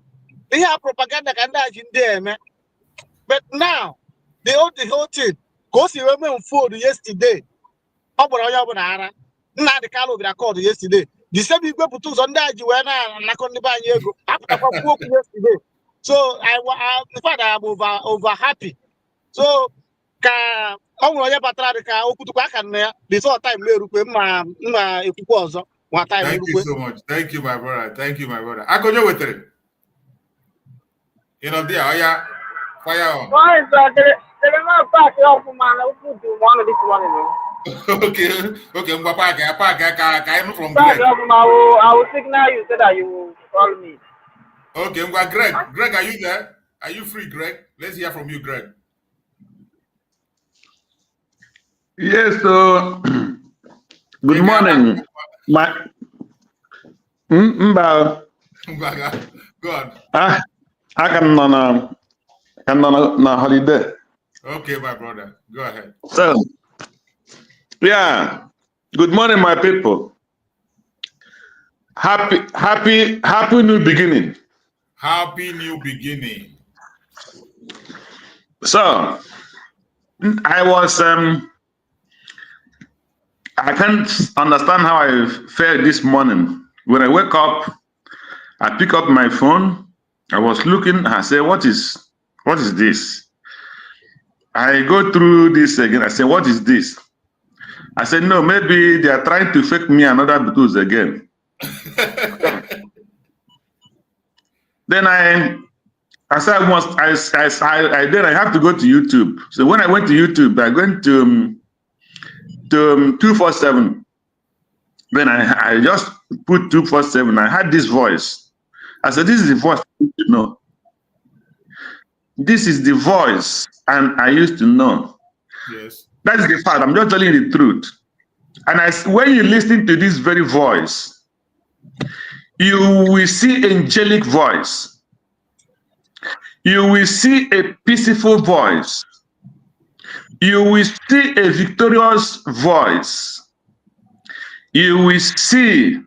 They have propaganda in there, man. But now, they own the whole thing. Because you remember food yesterday. Now the car will be recorded yesterday. The same people put on that you were yesterday. So in fact, I'm over happy. So before time Thank you so much. Thank you, my brother. Thank you, my brother. I go with it. You know, there, oh yeah, fire on. Okay, I'm from Greg. I will signal you so that you will call me. Okay, Greg. Greg, are you there? Are you free, Greg? Let's hear from you, Greg. Yes, so good morning. God. I can on holiday. Okay, my brother. Go ahead. So, yeah. Good morning, my people. Happy new beginning. Happy new beginning. So, I was I can't understand how I felt this morning. When I wake up, I pick up my phone. I was looking. I say, "What is this?" I go through this again. I say, "What is this?" I said, "No, maybe they are trying to fake me another Beatles again." Then I said, then I have to go to YouTube. So when I went to YouTube, I went to 247. Then I just put 247. I had this voice. I said, "This is the voice I used to know. This is the voice and I used to know." Yes. That is the fact. I'm just telling you the truth. And when you listen to this very voice, you will see angelic voice. You will see a peaceful voice. You will see a victorious voice. You will see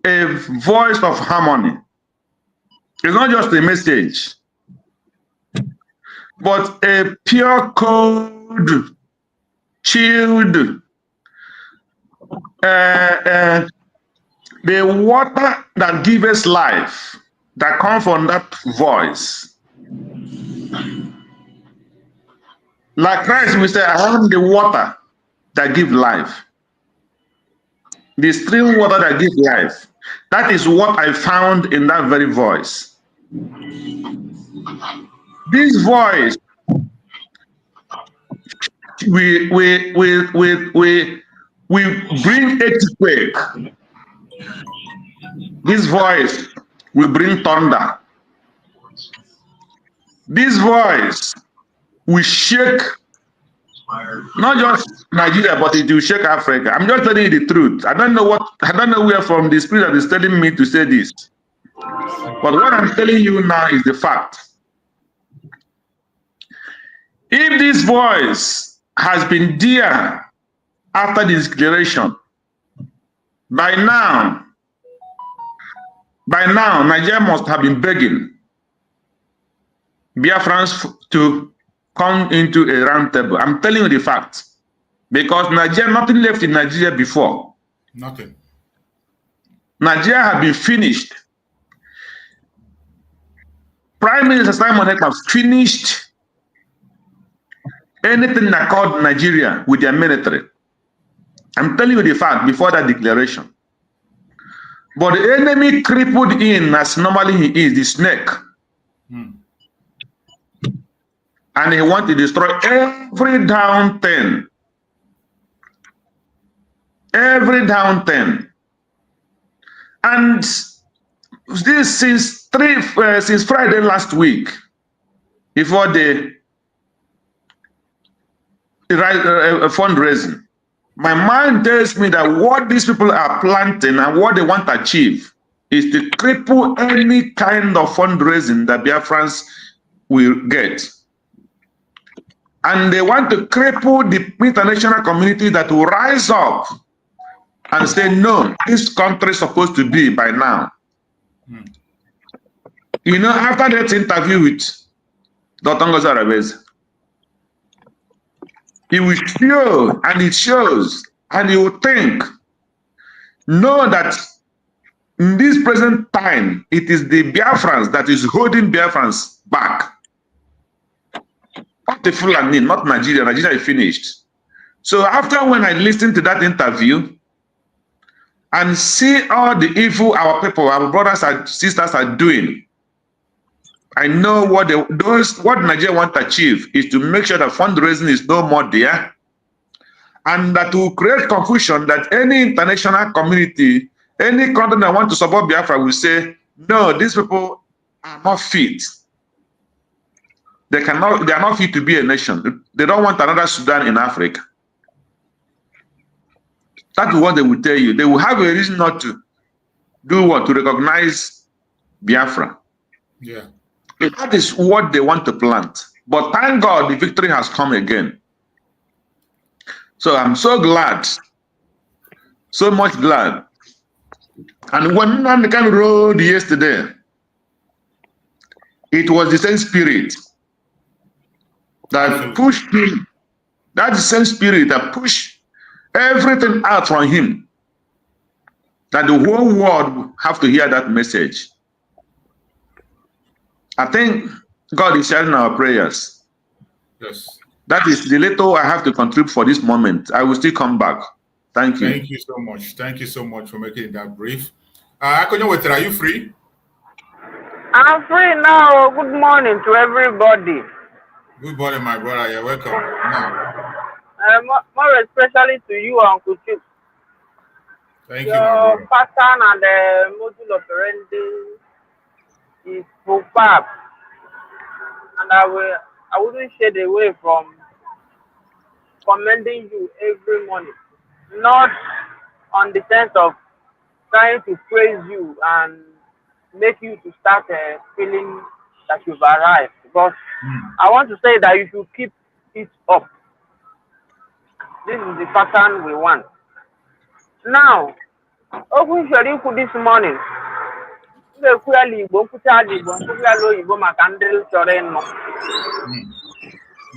a voice of harmony. It's not just a message, but a pure, cold, chilled, the water that gives us life, that comes from that voice. Like Christ, we say, "I am the water that gives life." The stream water that gives life. That is what I found in that very voice. This voice, we bring earthquake. This voice will bring thunder. This voice will shake not just Nigeria, but it will shake Africa. I'm just telling you the truth. I don't know where from the spirit that is telling me to say this. But what I'm telling you now is the fact. If this voice has been there after the declaration, by now, Nigeria must have been begging Biafrans to come into a round table. I'm telling you the fact. Because Nigeria, nothing left in Nigeria before. Nothing. Nigeria had been finished. Prime Minister Simon has finished anything that called Nigeria with their military. I'm telling you the fact before that declaration. But the enemy crippled in as normally he is, the snake. And he wants to destroy every down thing. Every down thing. And this since Friday last week, before the fundraising, my mind tells me that what these people are planting and what they want to achieve is to cripple any kind of fundraising that Biafrans will get. And they want to cripple the international community that will rise up and say, no, this country is supposed to be by now. You know, after that interview with Dr. Ngozi Arabez, he will show, and it shows, and you will think, know that in this present time, it is the Biafrans that is holding Biafrans back. Not the Fulani, not Nigeria. Nigeria is finished. So after when I listened to that interview and see all the evil our people, our brothers and sisters are doing, I know what Nigeria want to achieve is to make sure that fundraising is no more there, and that will create confusion that any international community, any country that want to support Biafra will say, no, these people are not fit. They are not fit to be a nation. They don't want another Sudan in Africa. That's what they will tell you. They will have a reason not to do what? To recognize Biafra. Yeah. That is what they want to plant. But thank God the victory has come again. So I'm so glad. So much glad. And when Nnamdi rode yesterday, it was the same spirit that pushed him. That's the same spirit that pushed everything out from him. That the whole world have to hear that message. I think God is sharing our prayers. Yes. That is the little I have to contribute for this moment. I will still come back. Thank you. Thank you so much. Thank you so much for making it that brief. Akonyo, are you free? I'm free now. Good morning to everybody. Good morning, my brother. You're welcome. More especially to you, Uncle Chip. Thank you, my brother. Pattern and the module operandi is superb, and I wouldn't shy away from commending you every morning, not on the sense of trying to praise you and make you to start feeling that you've arrived, because I want to say that you should keep it up. This is the pattern we want. Now, open Shariku this morning. Go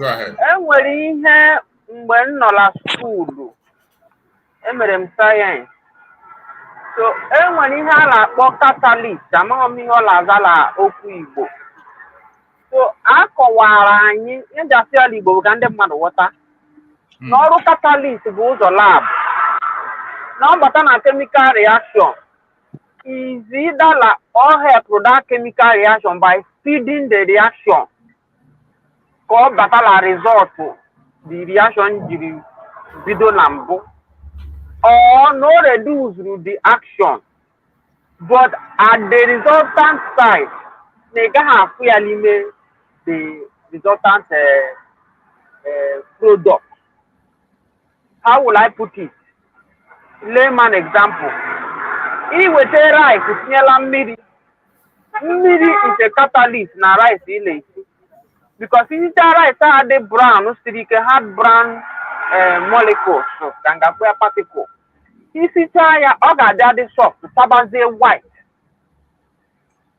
ahead. Enwere ihe mgbe m nọ na skuulu emere m sayensị, so enwere ihe a na-akpọ catalyst, amaghị m ihe ọ na-aza na okwu Igbo. So a kọwara anyị ihe jasị ala Igbo ka ndị mmadụ ghọta na ọrụ catalyst bụ ụzọ lab na ọ bata na chemical reaction is either or help that chemical reaction by feeding the reaction or batala result the reaction jiri bido na mbụ, or no reduce the action, but at the resultant side they gaghị afụ ya n'ime the resultant product. How will I put it? Layman example. Iwete rice tinyela mmiri. Mmiri is a catalyst na rice ile isi. Because if the rice had the brown, had brown molecules, so particle. If it's a soft, tabaze white.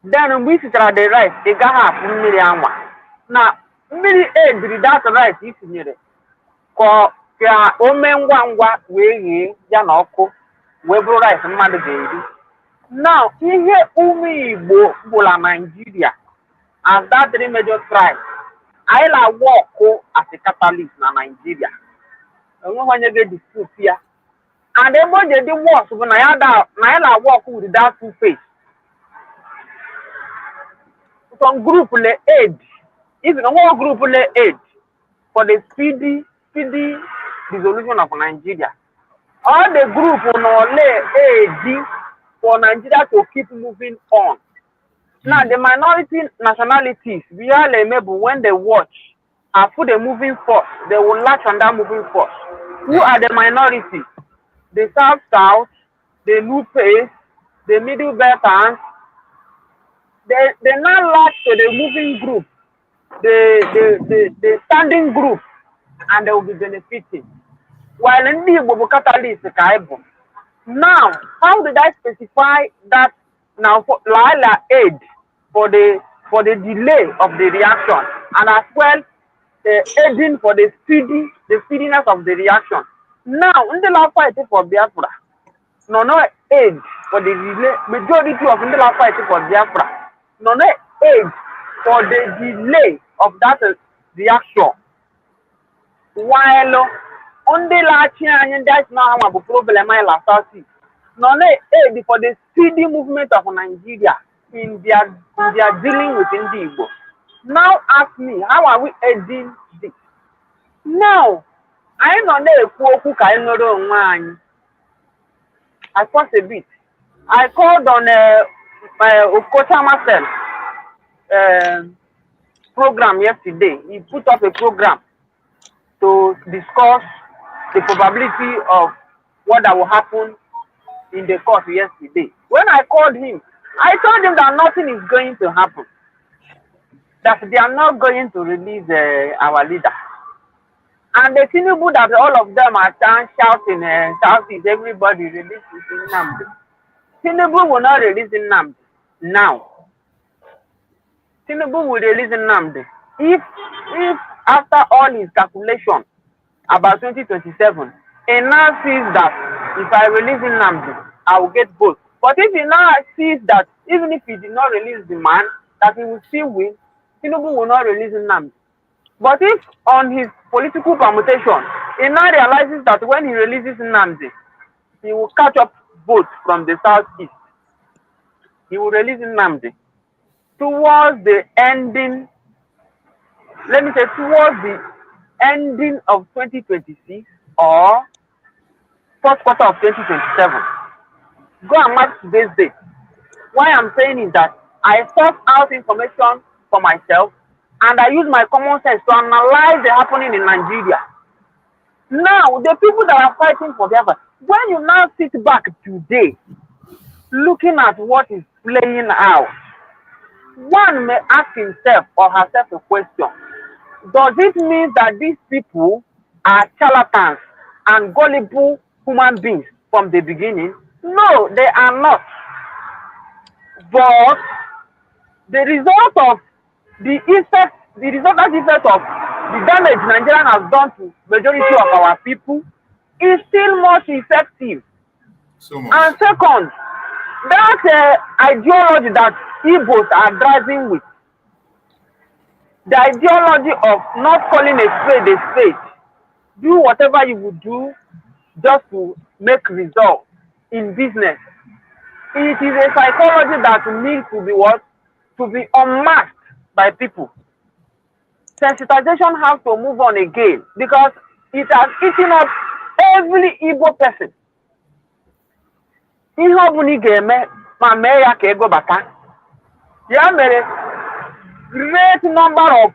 Then we sit at the rice, they got half mmiri anwa. Now, mmiri aid that rice if you need it. Ko ya omengwa we ya na ọkụ we bro rice mmadụ ga-eri. Now, ihe ume Igbo bụ la Nigeria as that three major tribes, I la work as a catalyst na Nigeria. Onwe onye ga dispute ya. And everybody did work when I walk with that two face. Some group le aid. If no more group le aid for the speedy dissolution of Nigeria. All the group no le aid for Nigeria to keep moving on. Now the minority nationalities, we are able when they watch and put the moving force, they will latch on that moving force. Who are the minority? The South, the Lupe, the Middle Beltans. They now latch to the moving group, the standing group, and they will be benefiting. While in the catalyst, now, how did I specify that now for Laila aid for the delay of the reaction, and as well aiding for the speediness of the reaction? Now, in the last fight for Biafra, no aid for the delay, majority of in the last fight for Biafra, no aid for the delay of that reaction. While on the last year, and that's not how a problem I last see. No aid for the speedy movement of Nigeria in their dealing with Igbo. Now ask me, how are we aiding this? Now, I know who can know. I paused a bit. I called on Okota Marcel program yesterday. He put up a program to discuss the probability of what that will happen in the court yesterday. When I called him, I told him that nothing is going to happen. That they are not going to release our leader. And the Tinubu that all of them are shouting, Southeast, everybody releases Nnamdi. Tinubu will not release Nnamdi now. Tinubu will release Nnamdi if after all his calculation about 2027, he now sees that if I release Nnamdi, I will get both. But if he now sees that even if he did not release the man, that he will still win, Tinubu will not release Nnamdi. But if on his political permutation, he now realizes that when he releases Nnamdi, he will catch up votes from the southeast. He will release Nnamdi towards the ending, let me say towards the ending of 2026 or first quarter of 2027. Go and mark today's date. Why I'm saying is that I sought out information for myself and I use my common sense to analyze the happening in Nigeria. Now, the people that are fighting for Biafra, when you now sit back today, looking at what is playing out, one may ask himself or herself a question. Does it mean that these people are charlatans and gullible human beings from the beginning? No, they are not. But the result of the resultant effect of the damage Nigeria has done to majority of our people is still much effective. So much. And second, that ideology that Igbos are driving with, the ideology of not calling a spade, do whatever you would do just to make results in business. It is a psychology that needs to be what? To be unmasked by people. Sensitization has to move on again because it has eaten up every Igbo person. Ihe ọbụla ị ga-eme ma mee ya ka ego bata. Ya mere, great number of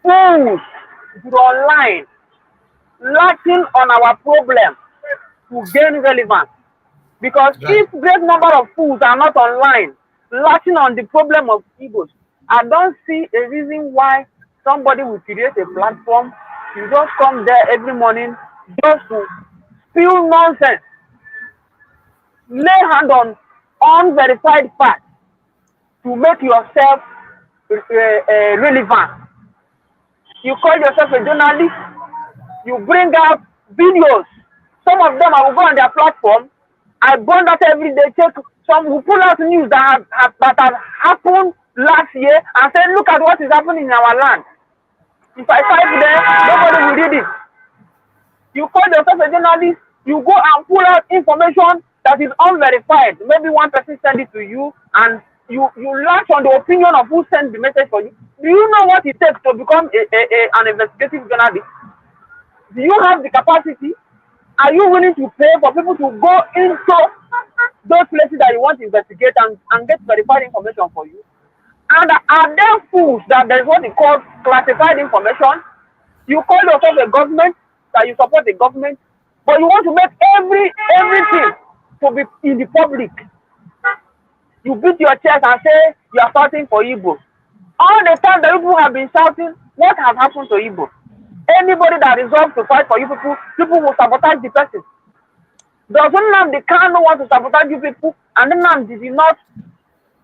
fools online latching on our problem to gain relevance. Because if great number of fools are not online latching on the problem of Igbos, I don't see a reason why somebody will create a platform. You just come there every morning just to spew nonsense. Lay hand on unverified facts to make yourself relevant. You call yourself a journalist, you bring out videos. Some of them, I will go on their platform. I burn that every day. Check some who pull out news that have happened last year and say, look at what is happening in our land. If I type there, nobody will read it. You call yourself a journalist, You go and pull out information that is unverified. Maybe one person sent it to you and you latch on the opinion of who sent the message for you. Do you know what it takes to become an investigative journalist? Do you have the capacity? Are you willing to pay for people to go into those places that you want to investigate and get verified information for you? And are there fools that there's what they call classified information? You call yourself a government, that you support the government, but you want to make everything to be in the public. You beat your chest and say you are fighting for Igbo. All the time that people have been shouting, what has happened to Igbo? Anybody that resolves to fight for you people will sabotage the person. Does Nnamdi Kanu want to sabotage you people? And Nnamdi did not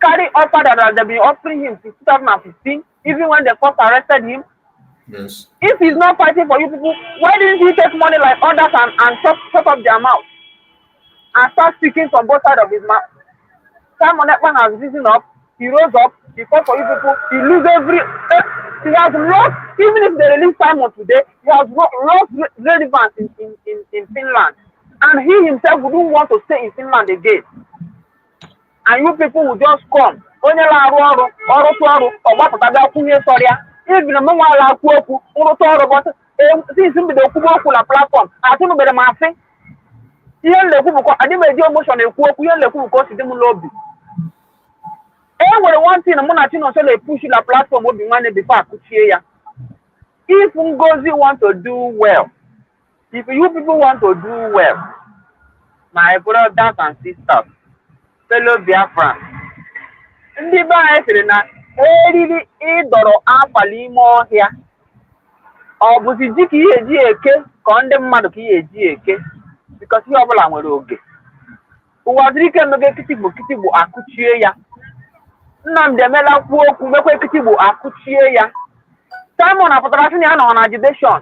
carry offer that they've been offering him since 2015, even when they first arrested him. Yes. If he's not fighting for you people, why didn't he take money like others and shut up their mouth and start speaking from both sides of his mouth? Simon Ekman has risen up, he rose up, he fought for you people, he lose he has lost, even if they release Simon today, he has lost relevance in Finland. And he himself wouldn't want to stay in Finland again. And you people will just come. Even a moment I walk, since the platform, I don't know better my thing. I didn't make your motion a quote, you go to the lobby. One thing I'm not say push the platform will be managed before I could hear ya. If Ngozi want to do well, if you people want to do well, my brothers and sisters, fellow Biafrans, ndị be anyị sịrị na eriri ịdọrọ abalị ime ọhịa ọ bụzi ji ka ihe eji eke ka ndị mmadụ ka ihe eji eke because ihe ọbụla nwere oge ụwa ziri ike mege kitigbo akụchie ya. Nnamdi emela kwuo okwu mekwe kitigbo akụchie ya. Simon apụtara sị na ya nọ na judicial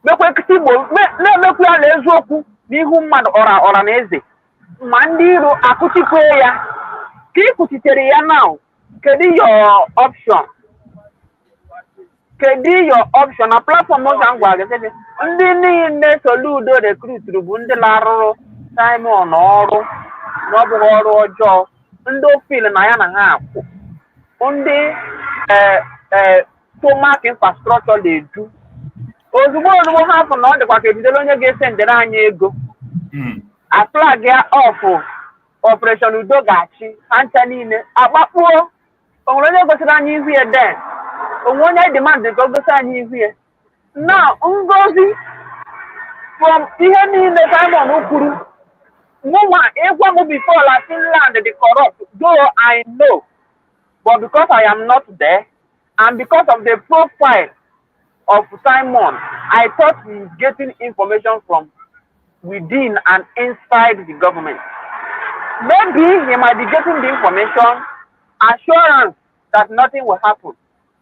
mekwe kitigbo na-emekwu ya na eziokwu n'ihu mmadụ ọra na eze ma ndị iro akụchikọ ya. Ka ị kụchitere ya now, kedu your option? Kedu your option? Na platform ọzọ ngwa gị ndị niile Soludo recruituru bụ ndị larụrụ Simon ọrụ na ọ bụghị ọrụ ọjọọ, ndị ofil na ya na ha akwụ, ndị tomac infrastructure na-edu ozugbo ha fụ na ọ dịkwa ka ebidoro onye ga-ese ndere anyị ego a flag ya ọfụ Operation Udo ga-achị ha ncha niile agbakpuo. O nwere onye gosiri anyị ihu ya den, onwe onye demand ka o gosi anyị ihu ya. Na Ngozi from ihe niile Simon kwuru mụnwa ịgwa m before la Finland the corrupt, though I know, but because I am not there and because of the profile of Simon, I thought he is getting information from within and inside the government. Maybe he might be getting the information, assurance that nothing will happen.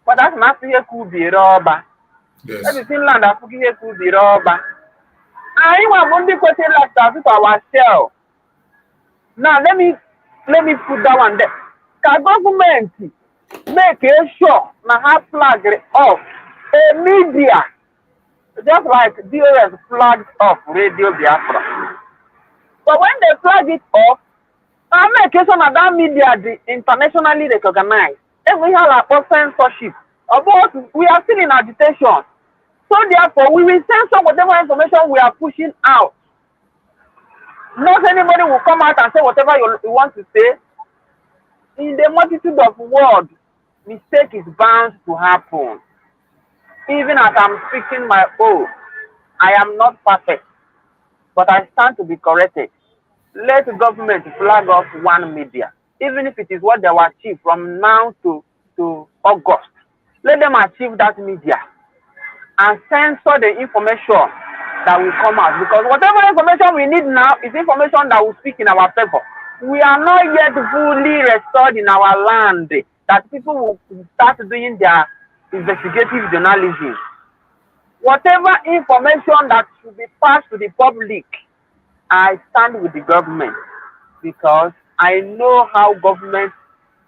But that's not here could be rubber. Maybe Finland has here could be rubber. I want only question like that to ourselves. Now let me put that one there. Can government make sure na have flag off a media just like DOS flagged off Radio Biafra? But when they flag it off, I make sure that media is internationally recognized. Every have a censorship. About we are still in agitation. So therefore, we will censor whatever information we are pushing out. Not anybody will come out and say whatever you want to say. In the multitude of words, mistake is bound to happen. Even as I'm speaking my oath, I am not perfect, but I stand to be corrected. Let the government flag off one media, even if it is what they will achieve from now to August. Let them achieve that media and censor the information that will come out. Because whatever information we need now is information that will speak in our favor. We are not yet fully restored in our land, that people will start doing their investigative journalism. Whatever information that should be passed to the public, I stand with the government because I know how government,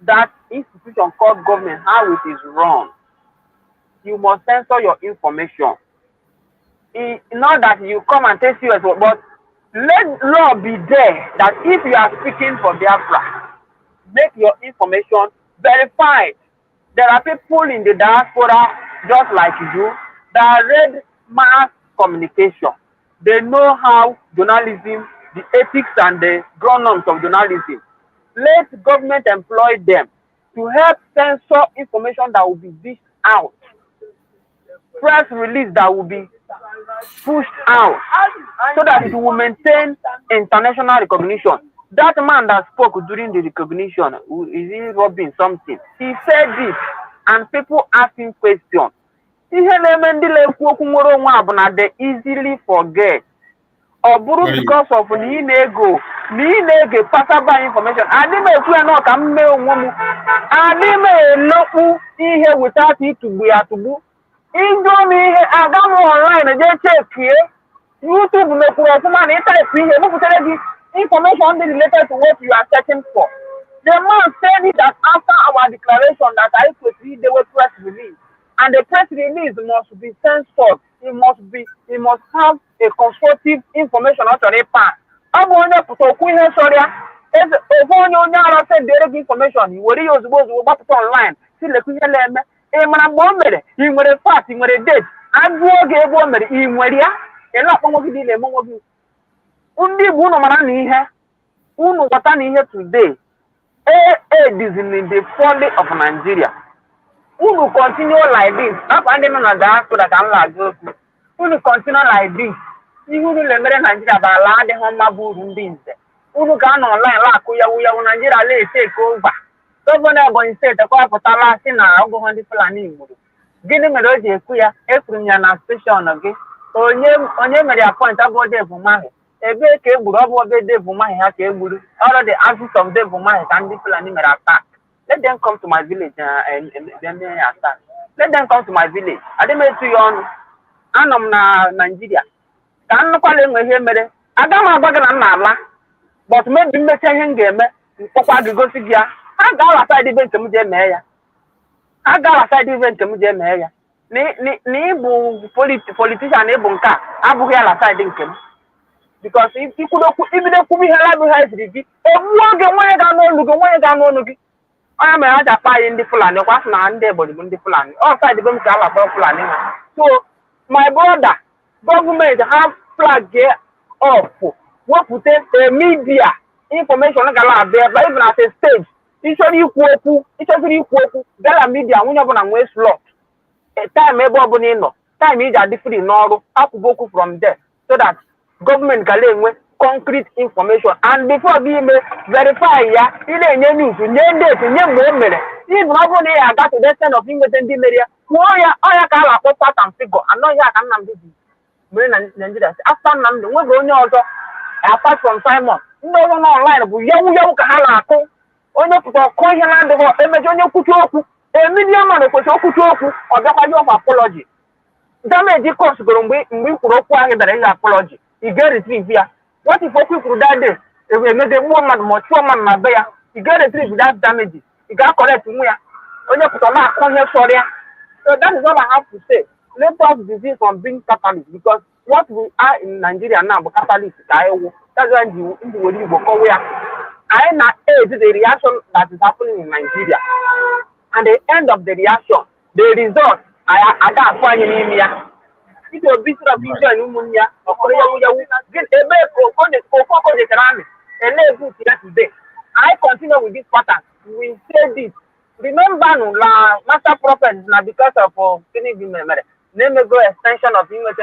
that institution called government, how it is run. You must censor your information. Not that you come and take serious, but Let law be there that if you are speaking for Biafra, make your information verified. There are people in the diaspora just like you that read mass communication. They know how journalism, the ethics and the ground norms of journalism. Let government employ them to help censor information that will be dished out. Press release that will be pushed out so that it will maintain international recognition. That man that spoke during the recognition, is he robbing something? He said this and people asking questions. They easily forget. Or because of ego, passerby information. I didn't know come I didn't without it to be at to Indomie, I got online and just check here. YouTube may put a man information related to what you are searching for. The man said it that after our declaration that I could read the press release, and the press release must be censored. It must have a constructive information out of the part. I'm going to put a queen sorry. If only said direct information, you will use those online. See the queen element. You were a fact, you were a date. I'm going to woman in Maria, and not one of the among of you. Only one of my here, Uno Watani here today. Aid is in the folly of Nigeria. Uno continue like this. Not finding on that so that I'm like Uno continue like this. You will remember Nigeria by the home of Burundi. Uno can online like we are Nigeria, let's take over. Governor going to say the call for Talasina, I'll go on the planning. Guinea Melodia, queer, Ephraim station again. On your point about Devil Mahi. A big cable of Devil Mahi, all of the artists of Devil Mahi and the planning attack. Let them come to my village and then they attack. Let them come to my village. I didn't make you on Anam Nigeria. Can no call him here, I don't know about but maybe make him game. Papa go to Gia. I got a side event to Mujamaya. I got a side event to Mujamaya. Ni politician Ebunka, Abu Hela side income. Because if you could even put me alive, I am a fire in the Fulani, what's not able in the Fulani. All side the Fulani. So, my brother, government have flag here off. What put a media information like there, but even at a stage. It's only equal. Gala media, when you're going to waste lot. A time, a bobonino, time is a different normal, up to from there, so that government can with concrete information. And before being verify, yeah, you know, news, you know, date, you know, even only I got to the extent of English and media. I can't put and figure. I know I can Nnamdi. After Nnamdi, we're going also apart from Simon. No one online, but you onye pụta ọkọ ihe na ndịghọ emeji onye kwuchi okwu emidia mmadụ kwesịrị okwuchi okwu ọ bịakwaji of apology damage cost goro mgbe ị kwuru okwu ahụ dara ihe apology ị ga-retrieve ya what if okwu kwuru that day emede gbuo mmadụ ma chụọ mmadụ na be ya ị ga-retrieve that damage ị ga-correct nwe ya onye pụta na-akọ ihe sọrọ ya. So that is all I have to say. Let us desist from being Catholic because what we are in Nigeria now but Catholic that's why the way you go where I am the reaction that is happening in Nigeria. And the end of the reaction, the result, I got fine in India. It will be sort of India and Umunia or Korea. Get a bit of today. I continue with this pattern. We say this. Remember, Master Prophet now because of go extension of English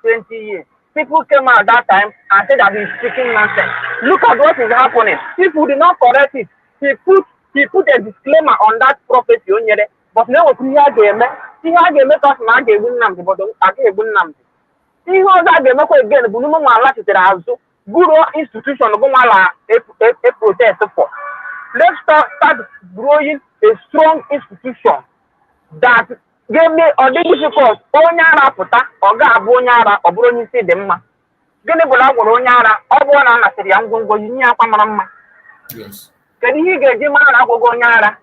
20 years. People came out at that time and said that he's speaking nonsense. Look at what is happening. People did not correct it. He put a disclaimer on that prophecy, but now he had to make us not a Nnamdi, but I gave Nnamdi. He was that they make again, but no one allowed to also good institution of a protest for. Let's start growing a strong institution that gave me a difficult Onyara Puta or Gabonyara or Brony say the ma. Genebola Onyara or one and the young Gongonia Pamarama. Yes. Can he get Jimana Gonyara?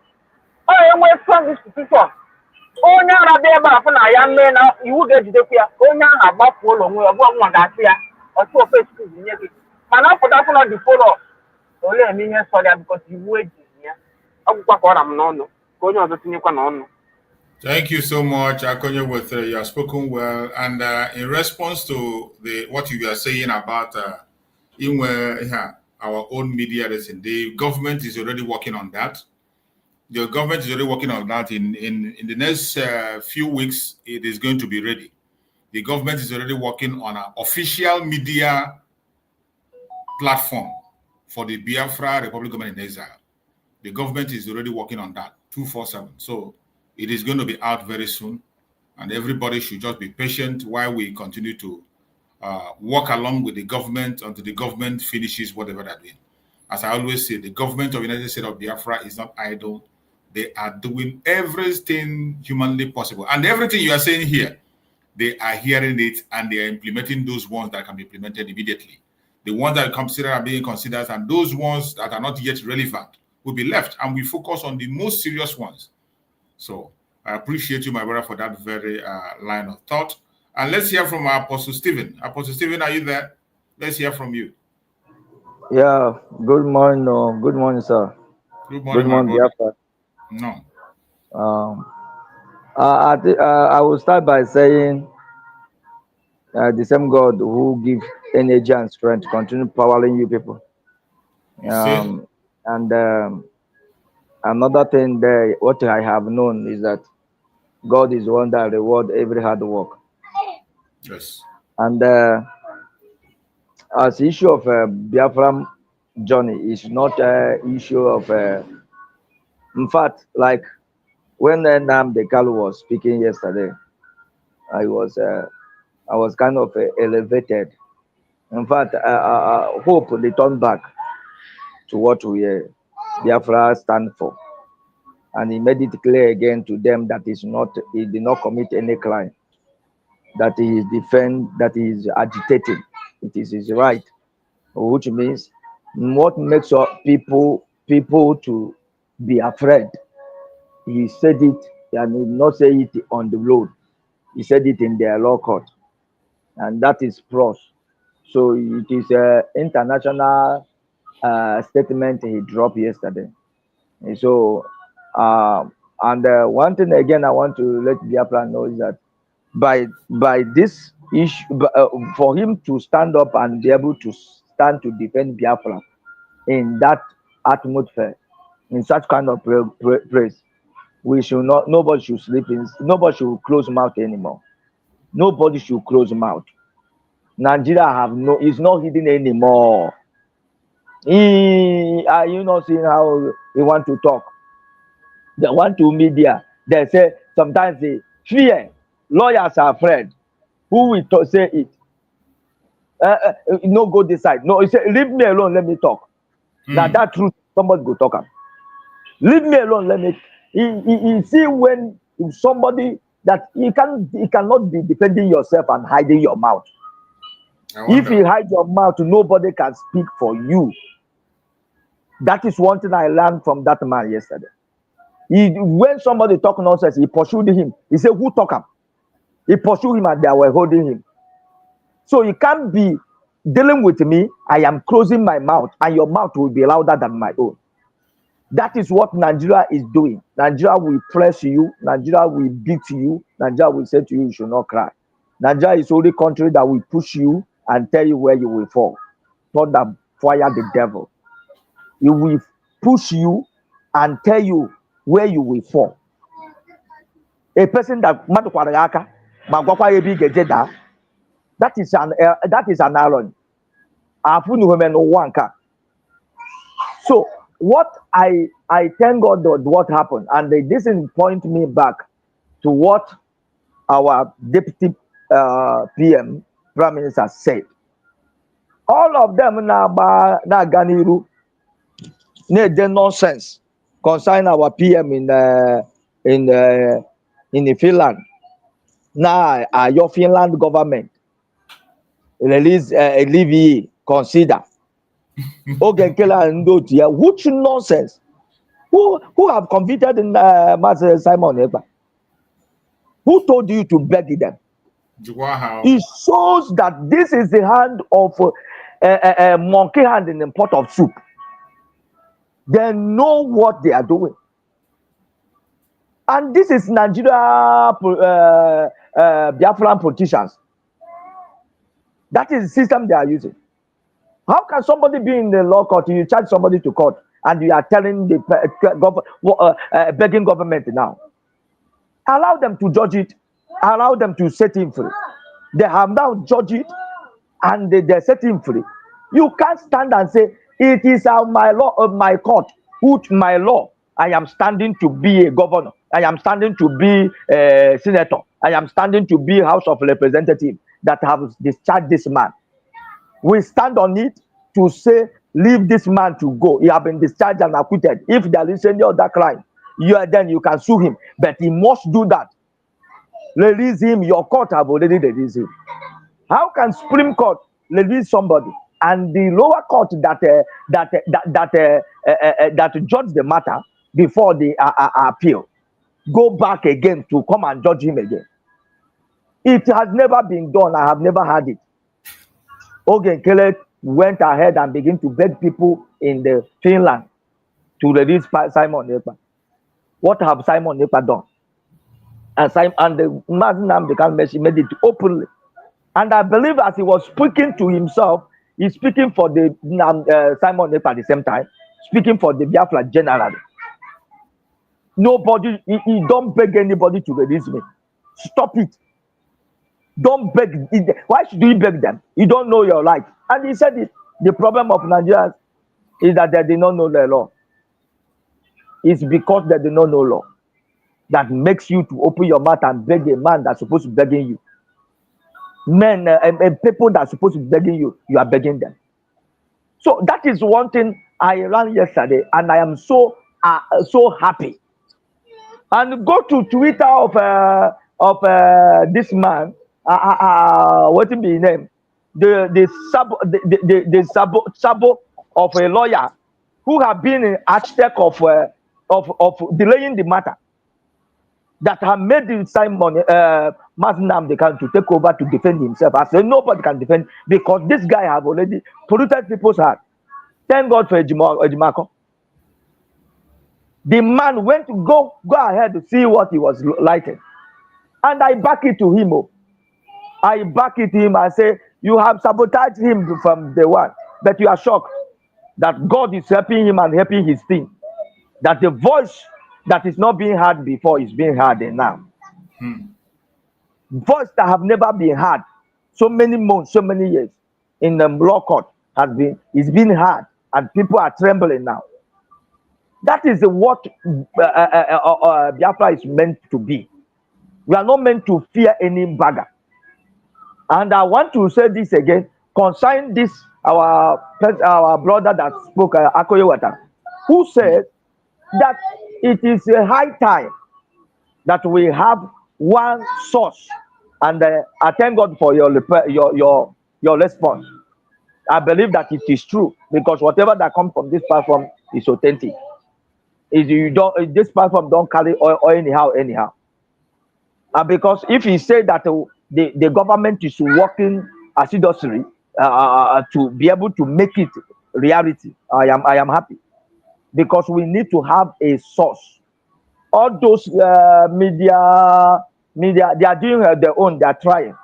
Oh, a way strong institution. Onyara Deba for a young man, you get the fear. Onyara Buffalo, we are one Garcia. ọtụ ofe skul nye gị mana ọ pụta fụlọ dị folo ole eme ihe nsọ ya bikọs iwu ejighị ya ọgwụkwa ka ọ ra m n'ọnụ ka onye ọzọ tinyekwa n'ọnụ. Thank you so much, Akonye Wetre. You have spoken well. And in response to what you are saying about our own media, the government is already working on that. The government is already working on that. In the next few weeks, it is going to be ready. The government is already working on an official media platform for the Biafra Republic Government in Exile. The government is already working on that 24/7. So it is going to be out very soon, and everybody should just be patient while we continue to work along with the government until the government finishes whatever they're doing. As I always say, the government of the United States of Biafra is not idle. They are doing everything humanly possible. And everything you are saying here, they are hearing it and they are implementing those ones that can be implemented immediately. The ones that are being considered, and those ones that are not yet relevant will be left, and we focus on the most serious ones. So I appreciate you, my brother, for that very line of thought. And let's hear from Apostle Stephen. Apostle Stephen, are you there? Let's hear from you. Yeah, good morning. Good morning, sir. Good morning, good morning, Biafra. No. I will start by saying the same God who gives energy and strength continue powering you people. And another thing there, what I have known is that God is the one that rewards every hard work. Yes. And as issue of Biafra journey is not an issue of, in fact, like when Nnamdi was speaking yesterday, I was kind of elevated. In fact, I hope they turn back to what Biafra stand for, and he made it clear again to them that he did not commit any crime, that he is that he is agitating. It is his right, which means what makes people to be afraid. He said it, and he did not say it on the road. He said it in their law court, and that is pros. So it is an international statement he dropped yesterday. And so, one thing again I want to let Biafra know is that by this issue, for him to stand up and be able to stand to defend Biafra in that atmosphere, in such kind of praise, we should not. Nobody should sleep in. Nobody should close mouth anymore. Nobody should close mouth. Nigeria is not hidden anymore. Are you not seeing how they want to talk? They want to media. They say sometimes they fear. Lawyers are afraid. Who will say it? No, go decide. No, he say, leave me alone. Let me talk. Now that truth, somebody go talk. Leave me alone. Let me. He see when somebody that you cannot be defending yourself and hiding your mouth. If you hide your mouth, nobody can speak for you. That is one thing I learned from that man yesterday. When somebody talk nonsense, he pursued him. He said, "Who talk him?" He pursued him, and they were holding him. So you can't be dealing with me. I am closing my mouth, and your mouth will be louder than my own. That is what Nigeria is doing. Nigeria will press you. Nigeria will beat you. Nigeria will say to you, "You should not cry." Nigeria is the only country that will push you and tell you where you will fall. Not that fire the devil. It will push you and tell you where you will fall. A person that is an iron. So what I thank God that what happened, and this point me back to what our deputy PM Prime Minister said. All of them na ganiru need nonsense concerning our PM in Finland. Now your Finland government release Levy consider. Which nonsense? Who have convicted in Mazi Simon? Who told you to beg them? It shows that this is the hand of a monkey hand in a pot of soup. They know what they are doing. And this is Nigeria Biafran politicians. That is the system they are using. How can somebody be in the law court, you charge somebody to court, and you are telling the begging government now? Allow them to judge it. Allow them to set him free. They have now judged it, and they set him free. You can't stand and say, it is my law of my court, which my law. I am standing to be a governor. I am standing to be a senator. I am standing to be House of Representatives that have discharged this man. We stand on it to say, leave this man to go. He has been discharged and acquitted. If there is any other crime, then you can sue him. But he must do that. Release him. Your court have already released him. How can Supreme Court release somebody and the lower court that judge the matter before the appeal go back again to come and judge him again? It has never been done. I have never had it. Ogen Kele went ahead and began to beg people in the Finland to release Simon Ekpa. What have Simon Ekpa done? And the Nnamdi made it openly. And I believe as he was speaking to himself, he's speaking for the Simon Ekpa at the same time, speaking for the Biafra generally. Nobody, he don't beg anybody to release me. Stop it. Don't beg. Why should you beg them? You don't know your life. And he said it. The problem of Nigerians is that they do not know the law. It's because they do not know law that makes you to open your mouth and beg a man that's supposed to be begging you. Men and people that are supposed to be begging you, you are begging them. So that is one thing I ran yesterday, and I am so happy. And go to Twitter of this man. What is his name? The Sabo of a lawyer who have been an architect of delaying the matter, that have made the Simon Nnamdi to take over to defend himself. I said nobody can defend because this guy have already polluted people's heart. Thank God for Ejimako. The man went to go ahead to see what he was lighting, and I back it to him. I back it to him. I say, you have sabotaged him from day one, but you are shocked that God is helping him and helping his team. That the voice that is not being heard before is being heard now. Voice that have never been heard so many months, so many years in the law court is being heard, and people are trembling now. That is what Biafra is meant to be. We are not meant to fear any beggar. And I want to say this again, concerning this, our brother that spoke, Akoyewata, who said that it is a high time that we have one source. And I thank God for your response. I believe that it is true, because whatever that comes from this platform is authentic. This platform don't carry or anyhow. Because if he said that the government is working assiduously to be able to make it reality, I am happy, because we need to have a source. All those media, they are doing their own, they are trying.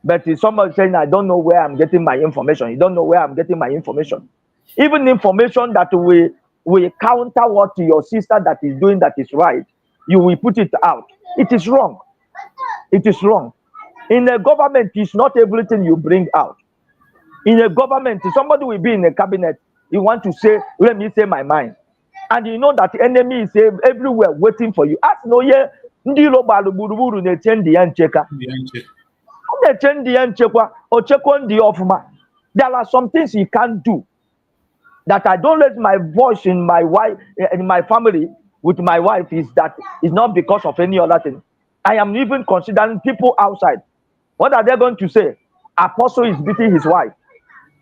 But if somebody saying, I don't know where I'm getting my information, you don't know where I'm getting my information. Even information that we counter what your sister that is doing that is right, you will put it out. It is wrong. It is wrong. In a government, it's not everything you bring out. In a government, somebody will be in a cabinet, you want to say, let me say my mind. And you know that the enemy is everywhere waiting for you. As no ye, there are some things you can't do. That I don't raise my voice in my wife, in my family with my wife, is not because of any other thing. I am even considering people outside. What are they going to say? Apostle is beating his wife.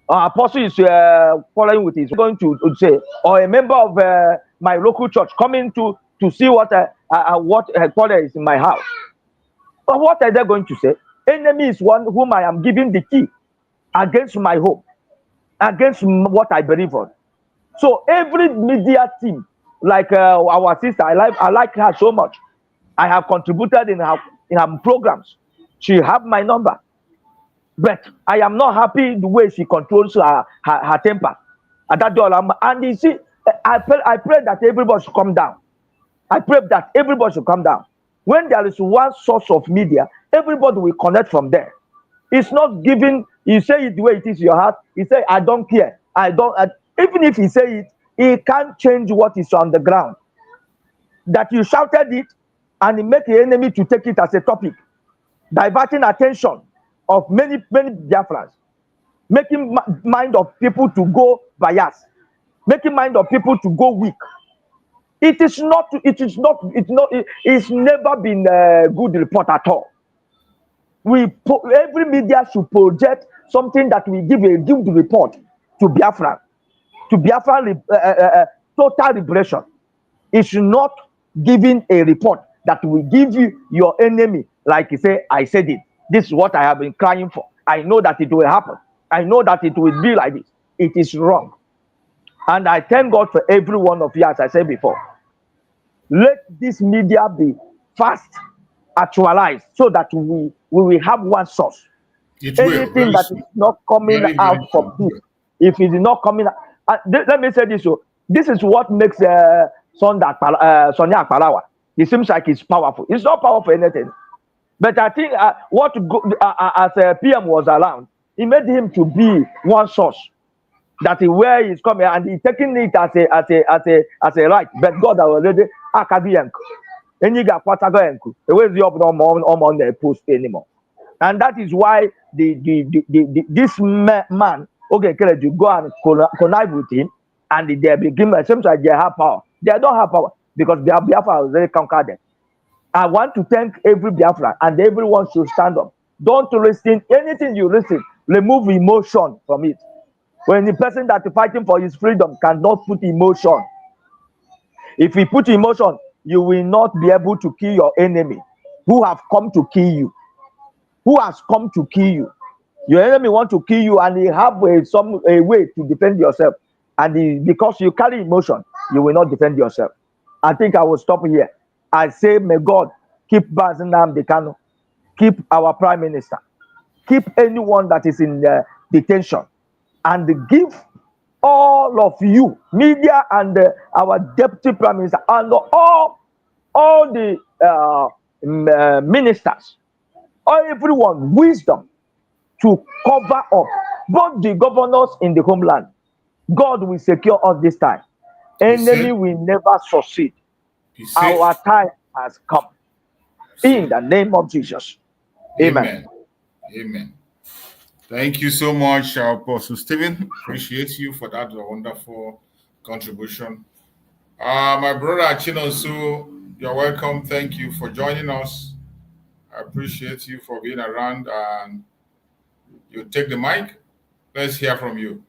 Or apostle is following with his. Going to say, or a member of my local church coming to see what is in my house. But what are they going to say? enemy is one whom I am giving the key against my hope, against what I believe on. So every media team, like our sister, I like her so much. I have contributed in her programs. She have my number, but I am not happy the way she controls her temper. And you see, I pray that everybody should come down. I pray that everybody should come down. When there is one source of media, everybody will connect from there. It's not giving. You say it the way it is your heart. You say, I don't care. I don't. Even if he say it, he can't change what is on the ground. That you shouted it, and he make the enemy to take it as a topic, diverting attention of many Biafrans, making mind of people to go biased, making mind of people to go weak. It's never been a good report at all. Every media should project something that will give the report to Biafra, total liberation. It should not giving a report that will give you your enemy, like you say, I said it. This is what I have been crying for. I know that it will happen. I know that it will be like this. It is wrong. And I thank God for every one of you, as I said before. Let this media be fast actualized so that we will have one source. Anything that is not coming out from this, if it is not coming out, let me say this. So this is what makes Sonia Akpalawa. It seems like it's powerful. It's not powerful for anything. But I think as PM was around, he made him to be one source. That is where he's coming, and he's taking it as a right. But God already akabiyanku. Any got kwatagoyanku. The way the on the post anymore. And that is why this man, okay, you go and connive with him, and they begin. It seems like they have power. They don't have power because Biafra already conquered them. I want to thank every Biafra, and everyone should stand up. Don't listen anything you listen. Remove emotion from it. When the person that is fighting for his freedom cannot put emotion, if he put emotion, you will not be able to kill your enemy who have come to kill you. Who has come to kill you? Your enemy want to kill you, and he have a way to defend yourself. And because you carry emotion, you will not defend yourself. I think I will stop here. I say, may God keep Nnamdi Kanu, keep our Prime Minister, keep anyone that is in detention, and give all of you, media and our Deputy Prime Minister, and all the ministers, everyone, wisdom to cover up both the governors in the homeland. God will secure us this time. Enemy will never succeed. Our time has come. In the name of Jesus. Amen. Amen. Thank you so much, Apostle Stephen. Appreciate you for that wonderful contribution. My brother Chinonso, you're welcome. Thank you for joining us. I appreciate you for being around, and you take the mic. Let's hear from you.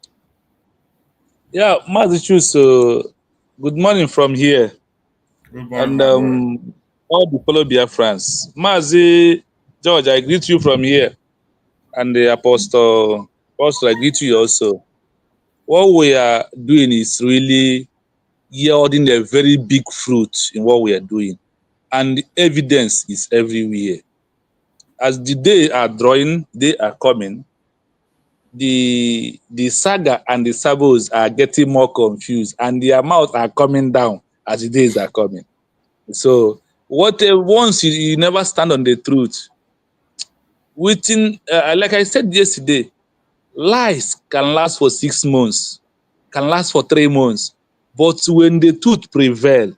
Yeah, Mazi, so good morning from here. Good morning, and all the fellow Biafrans. Mazi, George, I greet you from here. And the Apostle, I greet you also. What we are doing is really yielding a very big fruit in what we are doing. And the evidence is everywhere. As the days are drawing, they are coming, the saga and the Sabo'S are getting more confused, and their mouths are coming down as the days are coming. So once you never stand on the truth, within like I said yesterday, lies can last for 6 months, can last for 3 months, but when the truth prevails,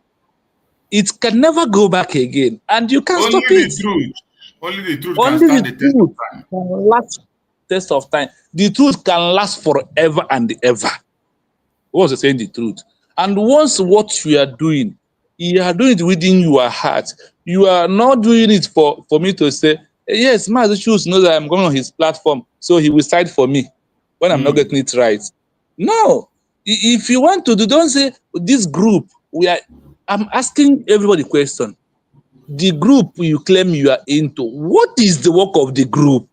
it can never go back again, and you can't stop it. Only the truth can stand the test of time. Last test of time. The truth can last forever and ever. What's saying the truth? And once what you are doing it within your heart. You are not doing it for me to say, yes, Mazi Shoes knows that I'm going on his platform, so he will side for me when I'm not getting it right. No. If you want to do, don't say this group. I'm asking everybody question. the group you claim you are into, what is the work of the group?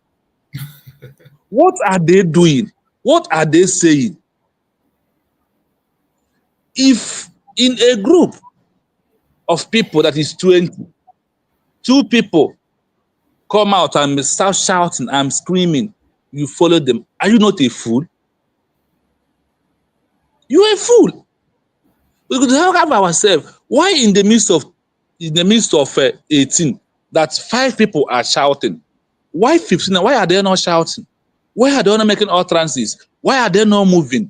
What are they doing? What are they saying? If in a group of people that is 20, 2 people come out and start shouting and screaming, you follow them. Are you not a fool? You are a fool. We could have ourselves. Why in the midst of 18 that 5 people are shouting? Why 15? Why are they not shouting? Why are they not making utterances? Why are they not moving?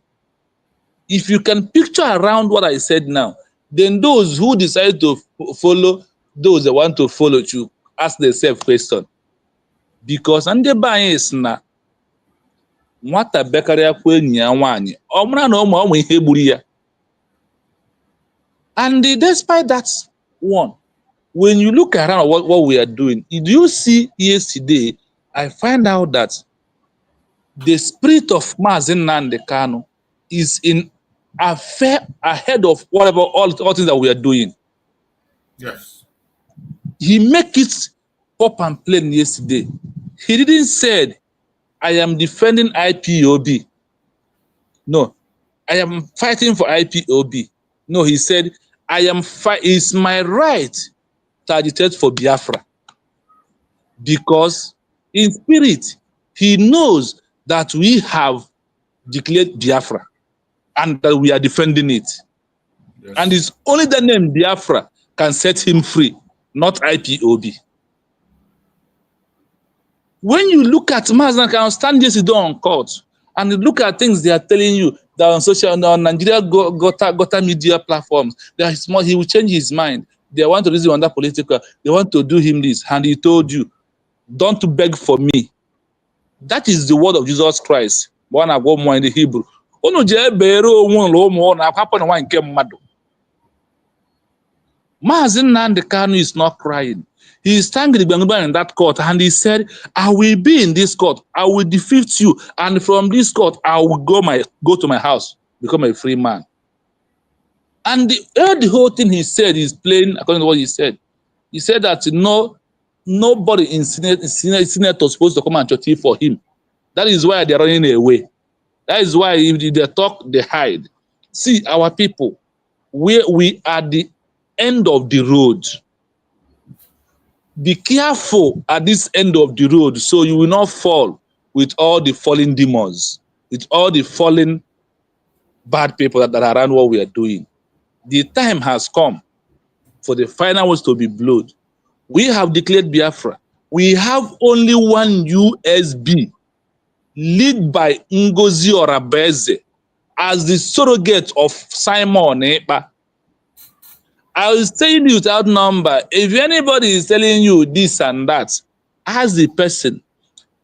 If you can picture around what I said now, then those who decide to follow those that want to follow you ask themselves question. Because ndị be anyị is na nwata bekarịa kwa enyi ya nwaanyị, ọ mara na ụmụ ihe gburu ya. And despite that one, when you look around what we are doing, do you see yesterday, I find out that the spirit of Mazi Nnamdi Kanu is in ahead of whatever all things that we are doing. Yes. He make it pop and plain yesterday. He didn't say, I am defending IPOB. No, I am fighting for IPOB. No, he said, it's my right to agitate for Biafra. Because in spirit, he knows that we have declared Biafra and that we are defending it. Yes. And it's only the name Biafra can set him free, not IPOB. When you look at Mazi Kanu stand yesterday on court and look at things they are telling you that on social, on Nigeria Gota media platforms, that he will change his mind. They want to reason on that political, they want to do him this, and he told you, don't beg for me. That is the word of Jesus Christ. One I go more in the Hebrew. Mazi Nnamdi Kanu is not crying. He is thanking the in that court and he said, I will be in this court. I will defeat you. And from this court, I will go to my house, become a free man. And the whole thing he said is plain according to what he said. He said that nobody in Senate was supposed to come and church for him. That is why they're running away. That is why if they talk, they hide. See, our people, we are at the end of the road. Be careful at this end of the road so you will not fall with all the fallen demons, with all the fallen bad people that are around what we are doing. The time has come for the final ones to be blown. We have declared Biafra. We have only one USB led by Ngozi Orabeze as the surrogate of Simon Ekpa. I was saying you without number. If anybody is telling you this and that, ask the person.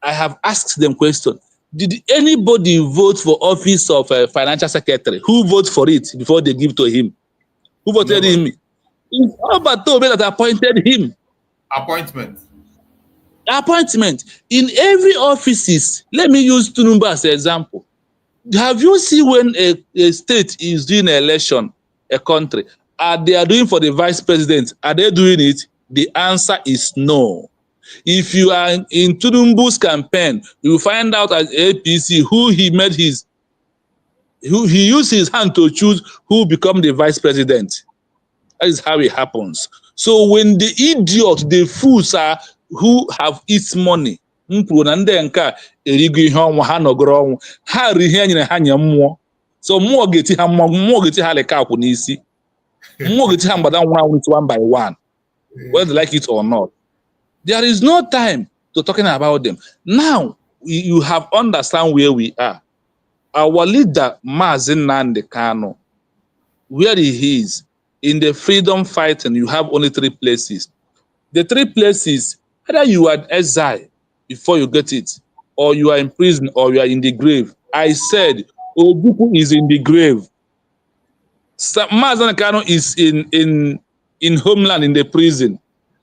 I have asked them question. Did anybody vote for office of financial secretary? Who voted for it before they give to him? Who voted him? It's Albert Tobe that appointed him. Appointment. In every offices, let me use Tunumba as an example. Have you seen when a state is doing an election, a country, they are doing for the vice president, are they doing it? The answer is no. If you are in Tunumbu's campaign, you will find out as APC who he used his hand to choose who become the vice president. That is how it happens. So when the idiots, the fools are who have its money, so more get it one by one, whether they like it or not. There is no time to talking about them. Now you have understand where we are. Our leader, Mazi Nnamdi Kanu, where he is in the freedom fighting, you have only 3 places. The 3 places, either you are exile before you get it, or you are in prison, or you are in the grave. I said, Obuku is in the grave. Mazi Kanu is in homeland in the prison.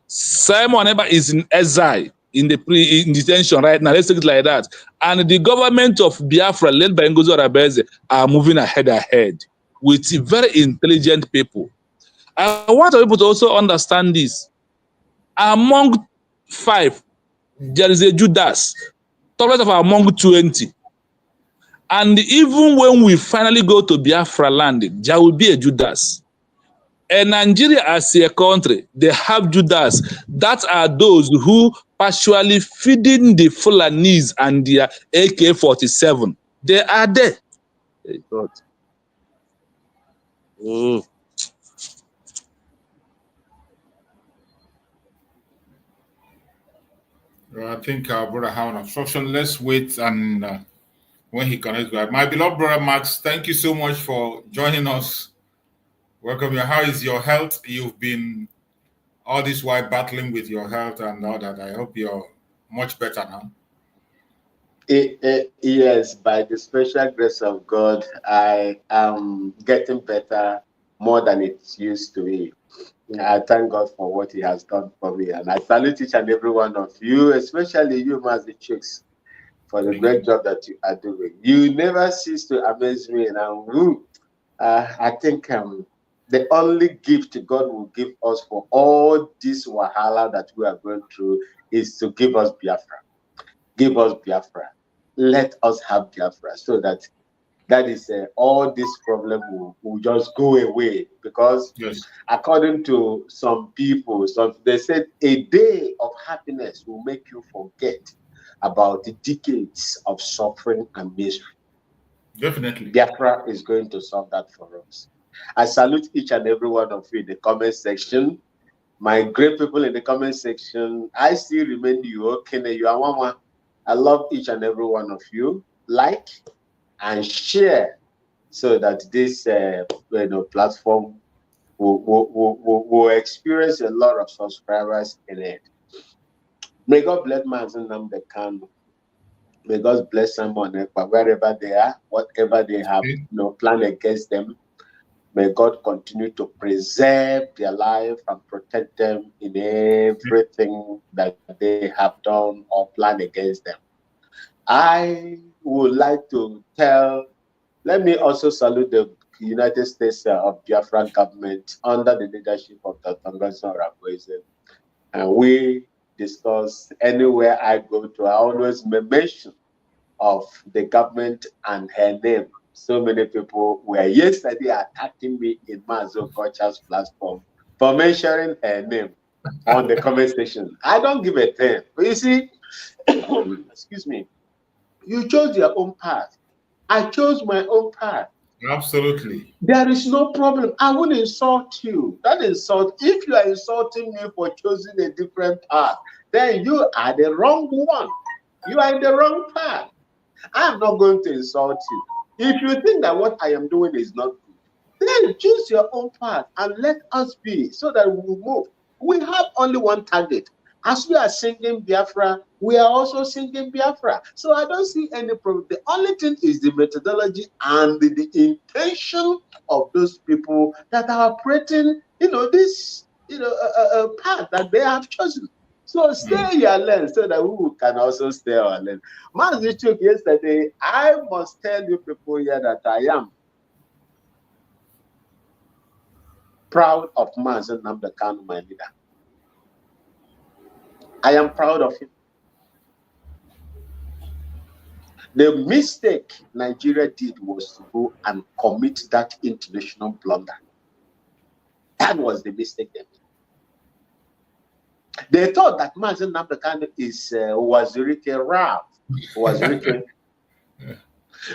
Simon Eba is in exile in detention right now. Let's take it like that. And the government of Biafra, led by Ngozi Orabeze, are moving ahead with very intelligent people. I want people to also understand this. Among 5, there is a Judas. Tolerance of among 20. And even when we finally go to Biafra land, there will be a Judas. And Nigeria as a country, they have Judas. That are those who partially feeding the Fulanese and their AK-47. They are there. Hey, God. Oh. I think our brother have an obstruction. Let's wait and when he connects back. My beloved brother Max, thank you so much for joining us. Welcome. How is your health? You've been all this while battling with your health and all that. I hope you're much better now. Yes, by the special grace of God, I am getting better more than it used to be. I thank God for what He has done for me, and I salute each and every one of you, especially you, Mazi Chicks, for the great job that you are doing. You never cease to amaze me, and I think the only gift God will give us for all this wahala that we are going through is to give us Biafra. Give us Biafra. Let us have Biafra, so that is all this problem will just go away. Because according to some people, they said a day of happiness will make you forget about the decades of suffering and misery. Definitely. Biafra is going to solve that for us. I salute each and every one of you in the comment section. My great people in the comment section, I still remain you. Okay, you are one. I love each and every one of you. Like and share, so that this platform will experience a lot of subscribers in it. May God bless Mazi Nnamdi Kanu. May God bless someone wherever they are, whatever they have planned against them. May God continue to preserve their life and protect them in everything that they have done or planned against them. I would like to let me also salute the United States of Biafra government under the leadership of Dr. Ngozi Orakwe. And we discuss anywhere I go to, I always mention of the government and her name. So many people were yesterday attacking me in Mazi Okocha's platform for mentioning her name on the comment section. I don't give a damn. But you see, excuse me, you chose your own path. I chose my own path. Absolutely. There is no problem. I won't insult you. That insult, if you are insulting me for choosing a different path, then you are the wrong one. You are in the wrong path. I am not going to insult you. If you think that what I am doing is not good, then choose your own path and let us be, so that we will move. We have only one target. As we are singing Biafra, we are also singing Biafra. So I don't see any problem. The only thing is the methodology and the intention of those people that are operating, this, path that they have chosen. So stay your lane, so that we can also stay our lane. Mazi Chuk, yesterday, I must tell you people here that I am proud of Mazi Nnamdi Kanu, my leader. I am proud of him. The mistake Nigeria did was to go and commit that international blunder. That was the mistake they made. They thought that Mazi Nnamdi Kanu was Wazirike Ralph. But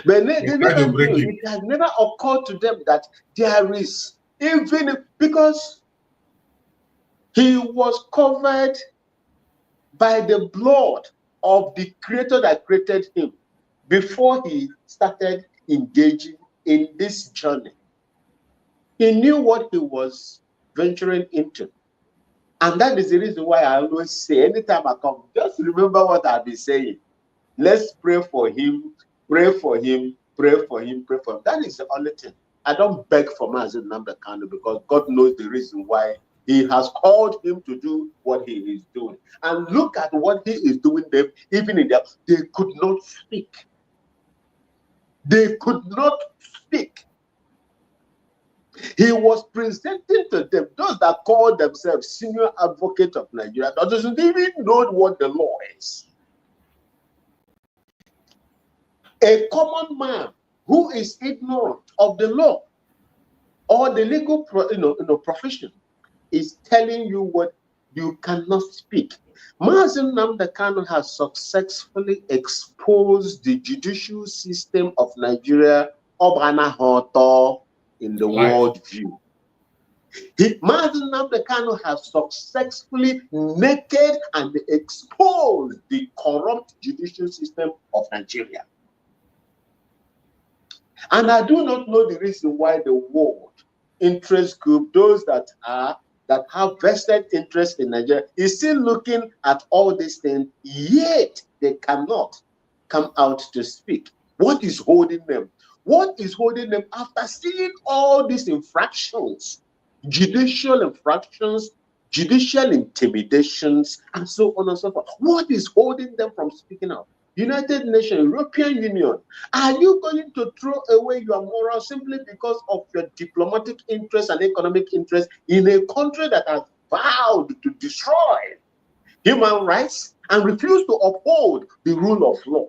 they never knew. It has never occurred to them that there is, even because he was covered by the blood of the creator that created him before he started engaging in this journey. He knew what he was venturing into. And that is the reason why I always say, anytime I come, just remember what I've been saying. Let's pray for him, pray for him, pray for him, pray for him. That is the only thing. I don't beg for Mazi Nnamdi Kanu, because God knows the reason why he has called him to do what he is doing. And look at what he is doing them, even in there. They could not speak. They could not speak. He was presenting to them, those that call themselves senior advocate of Nigeria, that doesn't even know what the law is. A common man who is ignorant of the law or the legal profession is telling you what you cannot speak. Mazi Nnamdi Kanu has successfully exposed the judicial system of Nigeria in the world view. Mazi Nnamdi Kanu has successfully naked and exposed the corrupt judicial system of Nigeria. And I do not know the reason why the world interest group, those that have vested interest in Nigeria, is still looking at all these things, yet they cannot come out to speak. What is holding them? What is holding them after seeing all these infractions, judicial infractions, judicial intimidations, and so on and so forth? What is holding them from speaking out? United Nations, European Union, are you going to throw away your morals simply because of your diplomatic interest and economic interest in a country that has vowed to destroy human rights and refuse to uphold the rule of law?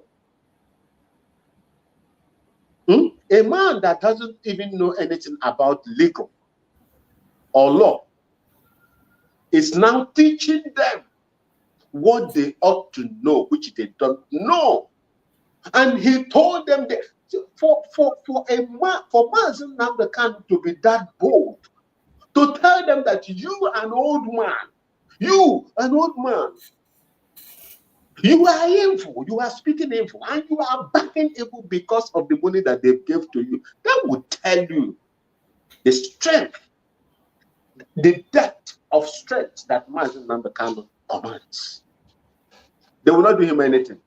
A man that doesn't even know anything about legal or law is now teaching them what they ought to know, which they don't know. And he told them that for Mazi Nnamdi Kanu to be that bold, to tell them that you are an old man, you are evil, you are speaking evil, and you are backing evil because of the money that they gave to you. That would tell you the strength, the depth of strength that Mazi Nnamdi Kanu commands. They will not do him anything.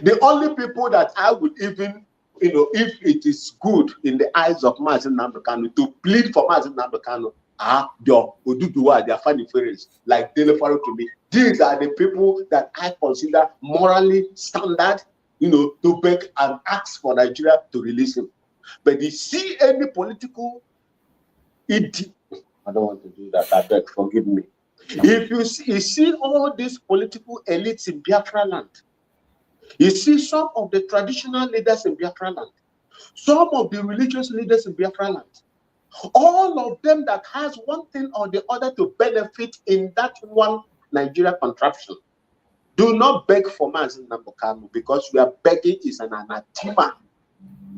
The only people that I would even, if it is good in the eyes of Mazi Nnamdi Kanu to plead for Mazi Nnamdi Kanu are the Oduduwa, their funny fairies, like Delefaro to me. These are the people that I consider morally standard, to beg and ask for Nigeria to release him. But you see any political idiot, I don't want to do that, I beg, forgive me. If you see all these political elites in Biafra land, you see some of the traditional leaders in Biafra land, some of the religious leaders in Biafra land, all of them that has one thing or the other to benefit in that one Nigeria contraption. Do not beg for Mazi Nnamdi Kanu, because you are begging is an anathema.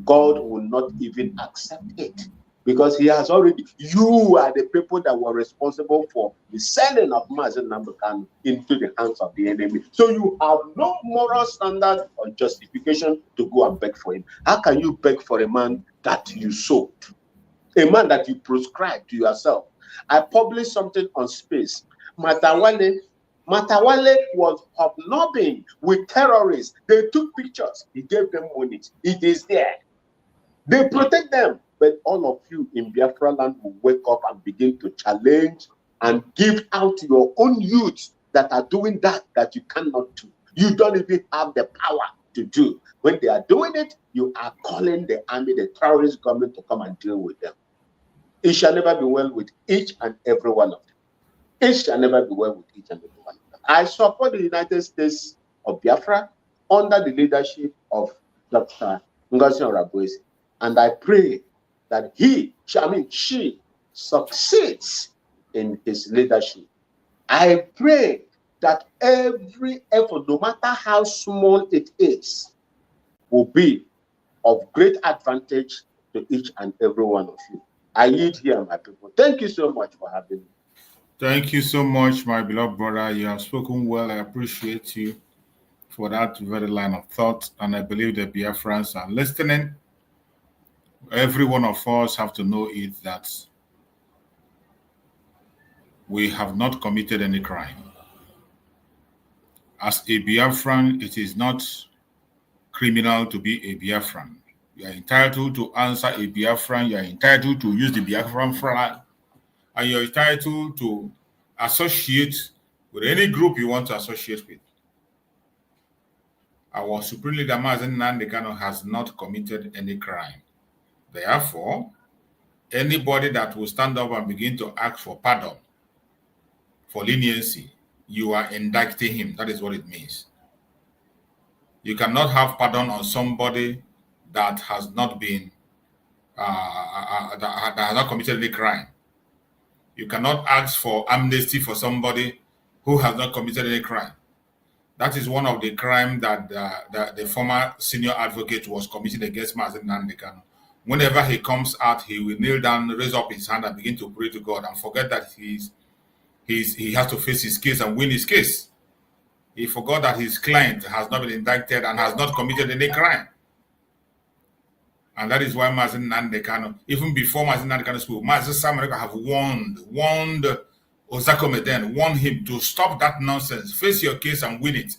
God will not even accept it, because he has already, you are the people that were responsible for the selling of Mazi Nnamdi Kanu into the hands of the enemy. So you have no moral standard or justification to go and beg for him. How can you beg for a man that you sold? A man that you prescribed to yourself. I published something on Space. Matawale was hobnobbing with terrorists. They took pictures. He gave them money. It is there. They protect them. But all of you in Biafra land will wake up and begin to challenge and give out your own youth that are doing that you cannot do. You don't even have the power to do. When they are doing it, you are calling the army, the terrorist government, to come and deal with them. It shall never be well with each and every one of them. It shall never be well with each and every one of them. I support the United States of Biafra under the leadership of Dr. Ngozi Orabuezi. And I pray that she succeeds in his leadership. I pray that every effort, no matter how small it is, will be of great advantage to each and every one of you. I yield here, my people. Thank you so much for having me. Thank you so much, my beloved brother. You have spoken well. I appreciate you for that very line of thought. And I believe the Biafrans are listening. Every one of us have to know it that we have not committed any crime. As a Biafran, it is not criminal to be a Biafran. You are entitled to answer a Biafran. You are entitled to use the Biafran flag. And you're entitled to associate with any group you want to associate with. Our Supreme Leader Mazi Nnamdi Kanu has not committed any crime. Therefore, Anybody that will stand up and begin to ask for pardon, for leniency, you are indicting him. That is what it means. You cannot have pardon on somebody that has not been, that has not committed any crime. You cannot ask for amnesty for somebody who has not committed any crime. That is one of the crimes that the former senior advocate was committing against Mazi Nnamdi Kanu. Whenever he comes out, he will kneel down, raise up his hand, and begin to pray to God, and forget that he has to face his case and win his case. He forgot that his client has not been indicted and has not committed any crime. And that is why Mazi Nnamdi Kanu, even before Mazi Nnamdi Kanu spoke, Mazi Samuel have warned Ozakome then, warned him to stop that nonsense, face your case and win it.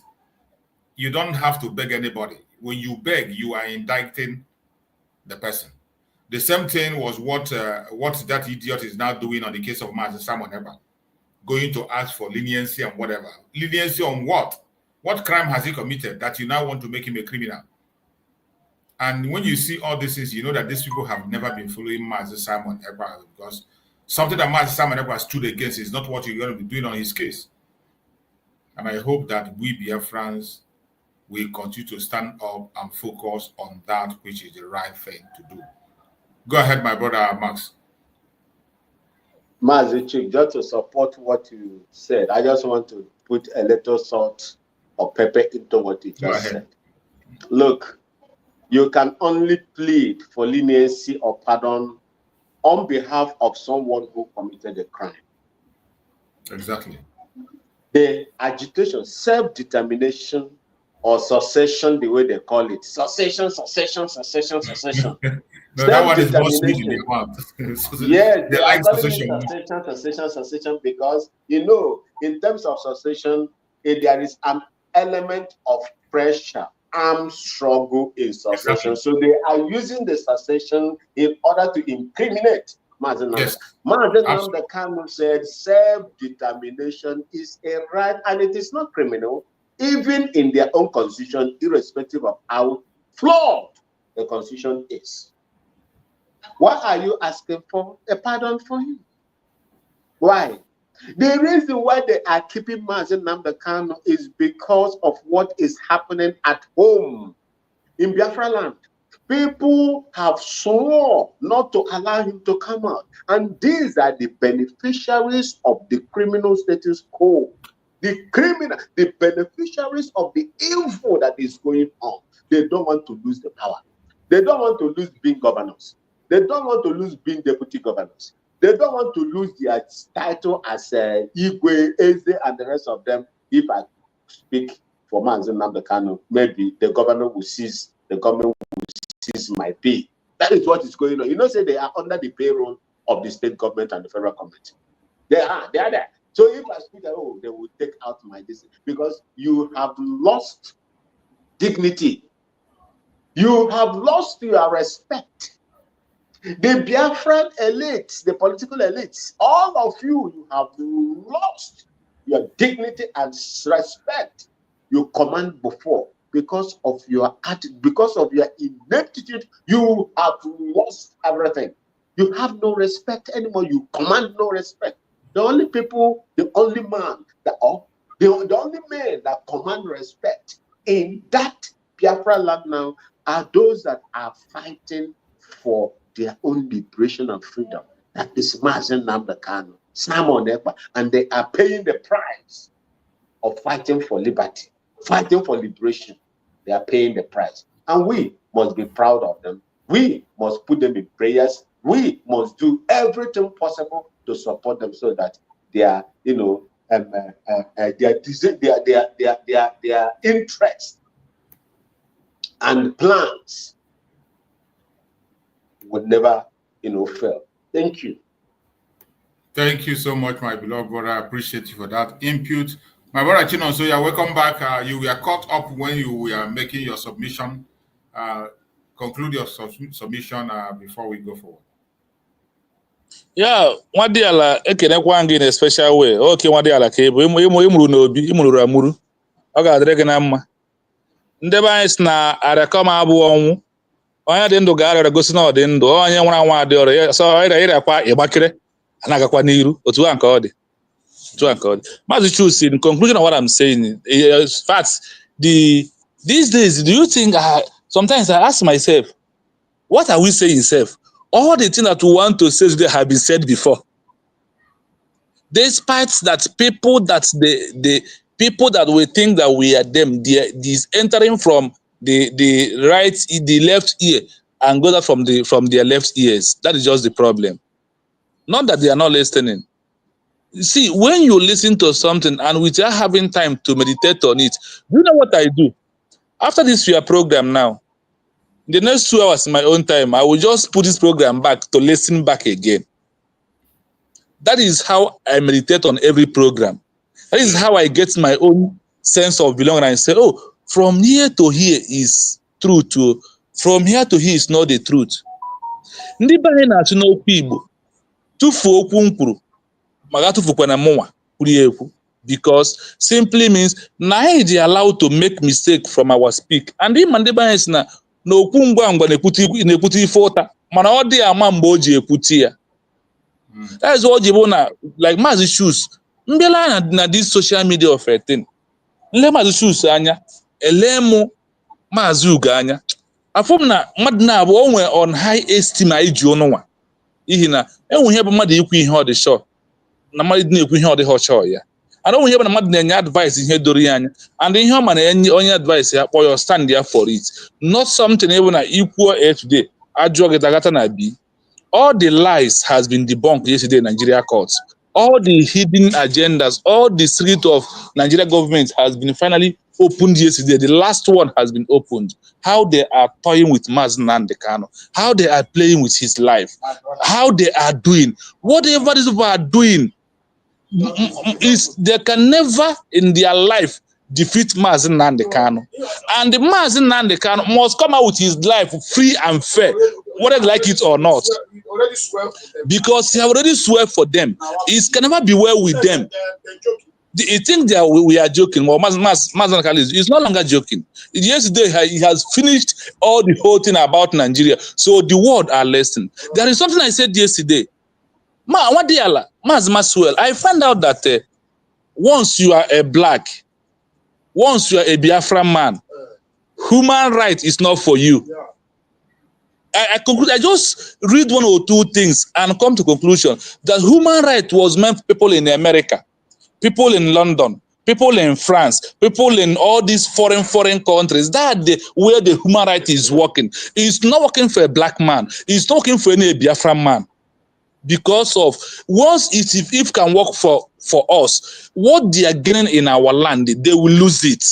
You don't have to beg anybody. When you beg, you are indicting the person. The same thing was what that idiot is now doing on the case of Mazi Samuel, going to ask for leniency and whatever. Leniency on what? What crime has he committed that you now want to make him a criminal? And when you see all these things, you know that these people have never been following Mazi Simon Ekpa, because something that Mazi Simon Ekpa stood against is not what you're going to be doing on his case. And I hope that we Biafrans will continue to stand up and focus on that which is the right thing to do. Go ahead, my brother Max. Mazi Chief, just to support what you said, I just want to put a little salt or pepper into what you just said. Look, you can only plead for leniency or pardon on behalf of someone who committed a crime. Exactly. The agitation, self-determination, or secession, the way they call it. Secession. No, that one is more sweet in the mouth. Yes, they like secession, because, you know, in terms of secession, there is an element of pressure, armed struggle in secession. So they are using the secession in order to incriminate Mazi Nnamdi. Yes. Mazi Nnamdi Kanu said self-determination is a right and it is not criminal, even in their own constitution, irrespective of how flawed the constitution is. Why are you asking for a pardon for him? Why? The reason why they are keeping Mazi Nnamdi Kanu is because of what is happening at home in Biafra land. People have sworn not to allow him to come out. And these are the beneficiaries of the criminal status quo. The beneficiaries of the evil that is going on. They don't want to lose the power. They don't want to lose being governors. They don't want to lose being deputy governors. They don't want to lose their title as Igwe, Eze, and the rest of them. If I speak for Mazi Nnamdi Kanu, maybe the government will cease, the government will cease my pay. That is what is going on. You know, say they are under the payroll of the state government and the federal government. They are there. So if I speak, oh, they will take out my distance because you have lost dignity. You have lost your respect. The Biafran elites, the political elites, all of you have lost your dignity and respect you command before because of your attitude, because of your ineptitude. You have lost everything. You have no respect anymore. You command no respect. The only people, the only man that, the only men that command respect in that Biafra land now are those that are fighting for their own liberation and freedom. That is Mazi Nnamdi Kanu, Simon Ekpa, and they are paying the price of fighting for liberty, fighting for liberation. They are paying the price, and we must be proud of them. We must put them in prayers. We must do everything possible to support them so that their, you know, their interests and plans would never, you know, fail. Thank you. Thank you so much, my beloved brother. I appreciate you for that input. My brother Chinon, so you're welcome back. You were caught up when you were making your submission. Conclude your submission before we go forward. Yeah, Wadiala ekenekwa gị in a special way. Okay, Wadiala ka ịbụ ịmụrụ n'obi, ịmụrụ amụrụ. Ọ ga-adịrị gị na mma. Ndị be anyị sị na arịakọm abụọ ọnwụ. onye dị ndụ ga-arịọrọ gosi na ọ dị ndụ, onye nwụrụ anwụ adị ọrịa so ịrịakwa ịgbakere anagakwa n'iru otu a nke ọ dị. Mazi Chuks, in conclusion of what I'm saying, in fact, these days, do you think sometimes I ask myself, what are we saying, self? All the things that we want to say today have been said before. Despite that, people that we think that we are them, is entering from the left ear and go out from their left ears. That is just the problem. Not that they are not listening. See, when you listen to something and without having time to meditate on it, you know what I do? After this your program now, the next 2 hours in my own time, I will just put this program back to listen back again. That is how I meditate on every program. That is how I get my own sense of belonging and say, oh, from here to here is truth. From here to here is not the truth. Ndị banye na-achụ n'okwu Igbo tufuo okwu mkpụrụ maga tufukwa na mụnwa kwuru ekwu, because simply means na anyị dị allowed to make mistake from our speak. And ịma ndị banye si na okwu ngwa ngwa na-ekwute ife ụta mana ọ dị ama mgbe o ji ekwute ya. That is what you want, like Mazi Chuks. Mbela na this social media of a thing. Nle Mazi Chuks anya, elemu Mazi Ugo anya. Afom na mmadụ na-abụ onwe on high esteem iji ọnụnwa. Ihi na enwe ihe bụ mmadụ ikwu ihe ọ dị sure. Na mmadụ na-ekwu ihe ọ dị họchọ ya. And onwe ihe bụ na mmadụ na-enye advice ihe doro ya anya. And ihe ọ ma na-enye onye advice ya kpọ your stand there for it. Not something even na ikwuo a today. Ajụọ gị dagata na bi. All the lies has been debunked yesterday in Nigeria courts. All the hidden agendas, all the secret of Nigeria government has been finally opened yesterday. The last one has been opened. How they are toying with Mazi Nnamdi Kanu, how they are playing with his life, how they are doing. Whatever these people are doing, they can never in their life defeat Mazi Nnamdi Kanu. And the Mazi Nnamdi Kanu must come out with his life free and fair, whether they like it or not. Because he already swear for them. It can never be well with them. You think that we are joking? Well, Mazi Nnamdi Kanu is no longer joking. Yesterday, he has finished all the whole thing about Nigeria. So the world are listening. There is something I said yesterday. Mazi, I found out that once you are a black, once you are a Biafra man, human right is not for you. I conclude. I just read one or two things and come to conclusion that human right was meant for people in America, people in London, people in France, people in all these foreign countries. That's where the human right is working. It's not working for a black man. It's not working for any Biafra man. Because of once if it can work for us, what they are gaining in our land, they will lose it.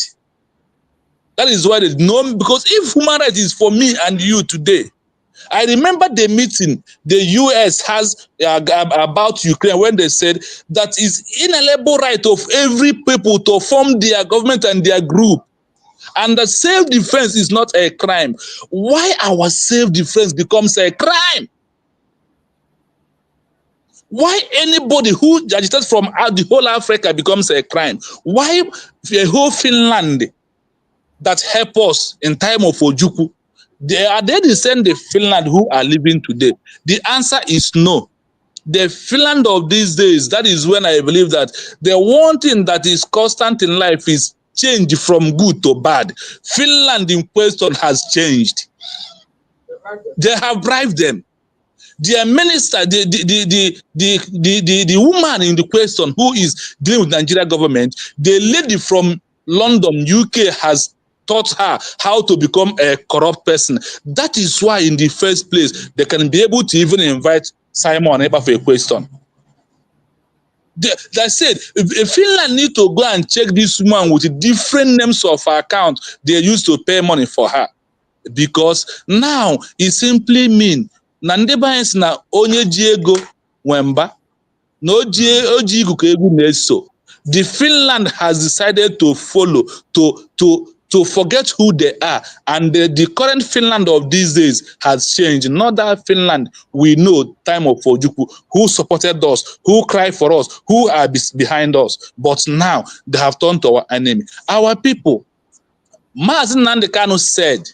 That is why they know, because if human rights is for me and you today, I remember the meeting the US has about Ukraine when they said that it's inalienable right of every people to form their government and their group, and that self-defense is not a crime. Why our self-defense becomes a crime? Why anybody who agitates from the whole Africa becomes a crime? Why a whole Finland that help us in time of Ojukwu, are they the same the Finland who are living today? The answer is no. The Finland of these days, that is when I believe that the one thing that is constant in life is change from good to bad. Finland in question has changed. They have bribed them. Their minister, the woman in the question who is dealing with Nigeria government, the lady from London, UK, has taught her how to become a corrupt person. That is why in the first place, they can be able to even invite Simon Eber for a question. They said, if Finland need to go and check this woman with different names of her account, they used to pay money for her. Because now it simply means na ndị banyes na onye ji ego nwemba na oji iguku egu na-eso. The Finland has decided to follow, to forget who they are, and the current Finland of these days has changed. Not that Finland we know time of Ojukwu, who supported us, who cried for us, who are behind us, but now they have turned to our enemy. Our people, Mazi Nnamdi Kanu said,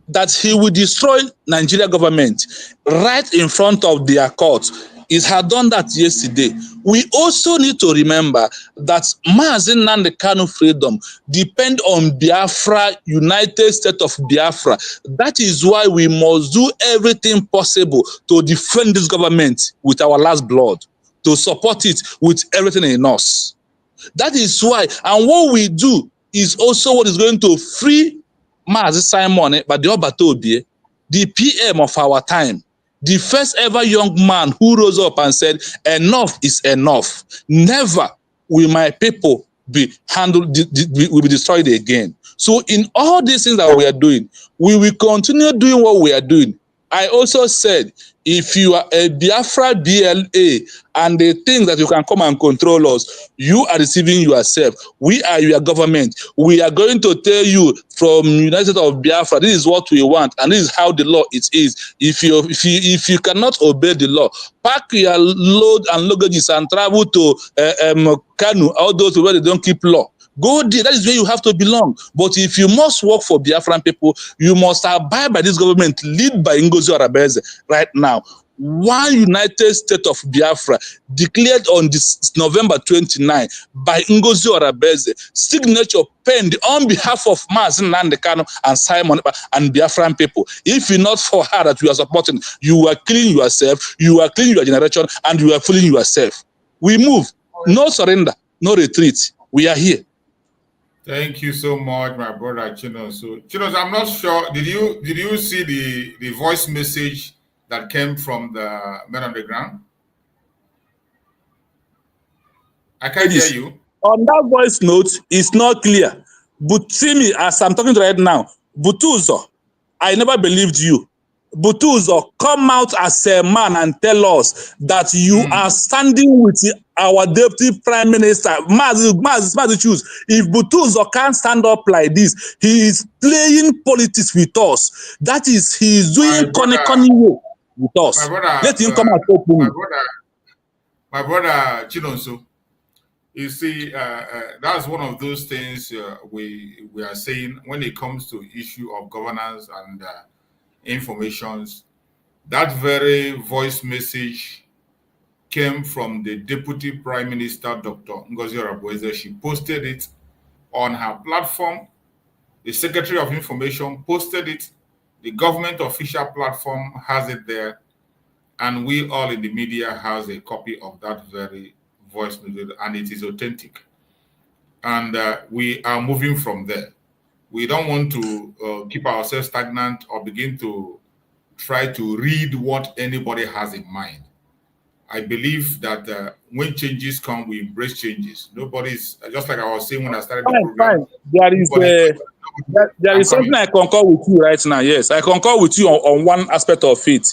that he will destroy Nigeria government right in front of their court. He had done that yesterday. We also need to remember that Mazi Nnamdi Kanu freedom depend on Biafra, United States of Biafra. That is why we must do everything possible to defend this government with our last blood, to support it with everything in us. That is why, and what we do is also what is going to free Mazi Simon Badiobatobi, the PM of our time, the first ever young man who rose up and said, enough is enough. Never will my people be handled, will be destroyed again. So in all these things that we are doing, we will continue doing what we are doing. I also said, if you are a Biafra BLA and they think that you can come and control us, you are deceiving yourself. We are your government. We are going to tell you from United States of Biafra, this is what we want, and this is how the law it is. If you cannot obey the law, pack your load and luggages and travel to Kanu, all those where they don't keep law. Go there, that is where you have to belong. But if you must work for Biafran people, you must abide by this government led by Ngozi Arabeze right now. One United States of Biafra declared on this November 29 by Ngozi Arabeze, signature penned on behalf of Mazi Nnamdi Kanu and Simon and Biafran people. If you're not for her that you are supporting, you are killing yourself, you are killing your generation, and you are fooling yourself. We move. No surrender, no retreat. We are here. Thank you so much, my brother Chinos. So, Chinos, I'm not sure. Did you see the voice message that came from the men on the ground? I can't hear you. On that voice note, it's not clear. But see me as I'm talking right now. Butuzo, I never believed you. Butuzo, come out as a man and tell us that you are standing with our deputy prime minister. Mazi choose. If Butuzo can't stand up like this, he is playing politics with us. That is, he is doing cunning with us. Let him come out openly. My brother Chinonso, you see, that's one of those things we are saying when it comes to issue of governance and informations. That very voice message came from the Deputy Prime Minister, Dr. Ngozi Arabeze. She posted it on her platform. The Secretary of Information posted it. The government official platform has it there. And we all in the media has a copy of that very voice message, and it is authentic. And we are moving from there. We don't want to keep ourselves stagnant or begin to try to read what anybody has in mind. I believe that when changes come, we embrace changes. Nobody's, just like I was saying when I started the program. There is something I concur with you right now. Yes, I concur with you on one aspect of it.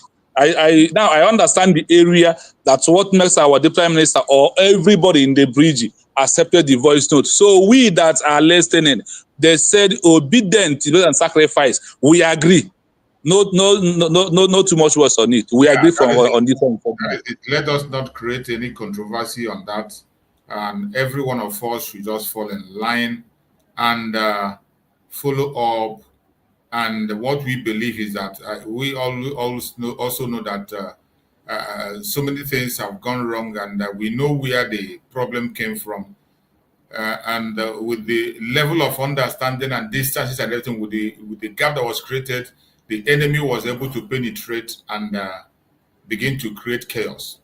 Now I understand the area. That's what makes our Prime Minister or everybody in the bridge accepted the voice note. So we that are listening, they said obedient and sacrifice. We agree. No too much words on it. We agree on this one. Let us not create any controversy on that. And every one of us should just fall in line and follow up. And what we believe is that we also know that so many things have gone wrong, and we know where the problem came from. And with the level of understanding and distances and everything, with the gap that was created, the enemy was able to penetrate and begin to create chaos.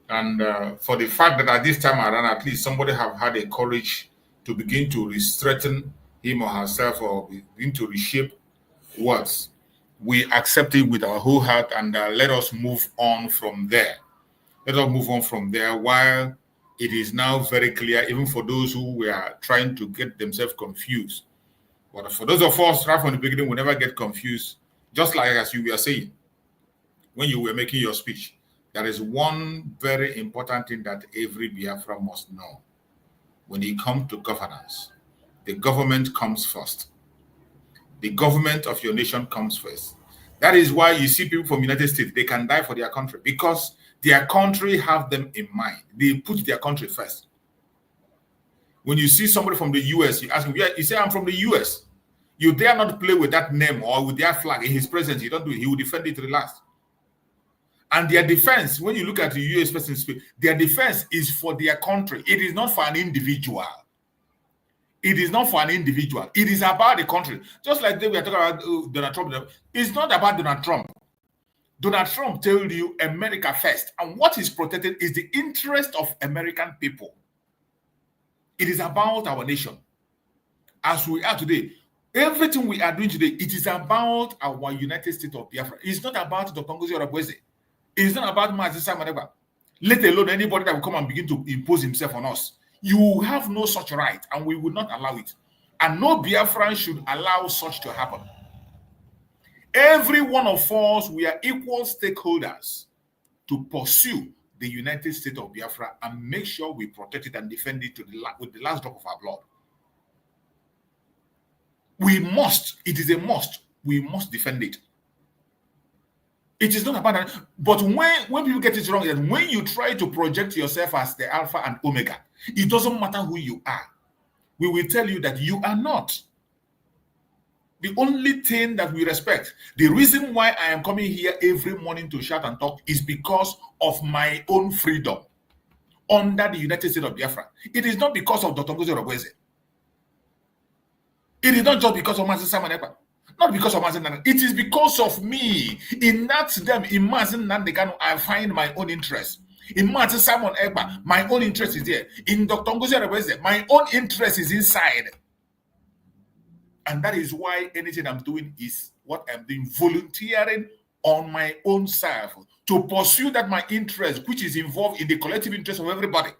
And for the fact that at this time around, at least somebody have had a courage to begin to strengthen him or herself or begin to reshape words, we accept it with our whole heart, and let us move on from there. Let us move on from there while it is now very clear, even for those who were trying to get themselves confused. But for those of us right from the beginning, we never get confused. Just like as you were saying, when you were making your speech, there is one very important thing that every Biafra must know. When it comes to governance, the government comes first. The government of your nation comes first. That is why you see people from the United States, they can die for their country because their country have them in mind. They put their country first. When you see somebody from the US, you ask him, yeah, you say, I'm from the US. You dare not play with that name or with their flag in his presence. You don't do it. He will defend it relaxed. And their defense, when you look at the US person speak, their defense is for their country. It is not for an individual. It is not for an individual. It is about the country. Just like we are talking about Donald Trump. It's not about Donald Trump. Donald Trump told you America first. And what is protected is the interest of American people. It is about our nation. As we are today, everything we are doing today, it is about our United States of Biafra. It's not about Dr. Ngozi Oreboweze. It's not about Mazi, let alone anybody that will come and begin to impose himself on us. You have no such right, and we will not allow it. And no Biafran should allow such to happen. Every one of us, we are equal stakeholders to pursue the United States of Biafra and make sure we protect it and defend it with the last drop of our blood. We must. It is a must. We must defend it. It is not about that. But when people get it wrong, that when you try to project yourself as the Alpha and Omega, it doesn't matter who you are. We will tell you that you are not. The only thing that we respect, the reason why I am coming here every morning to shout and talk is because of my own freedom under the United States of Biafra. It is not because of Dr. Ngozi Oreboweze. It is not just because of Mazi Simon Ekpa. Not because of Mazi Nnamdi. It is because of me. In that them, in Mazi Nnamdi Kanu, I find my own interest. In Mazi Simon Ekpa, my own interest is there. In Dr. Ngozi Oreboweze, my own interest is inside. And that is why anything I'm doing is what I'm doing, volunteering on my own self to pursue that my interest, which is involved in the collective interest of everybody.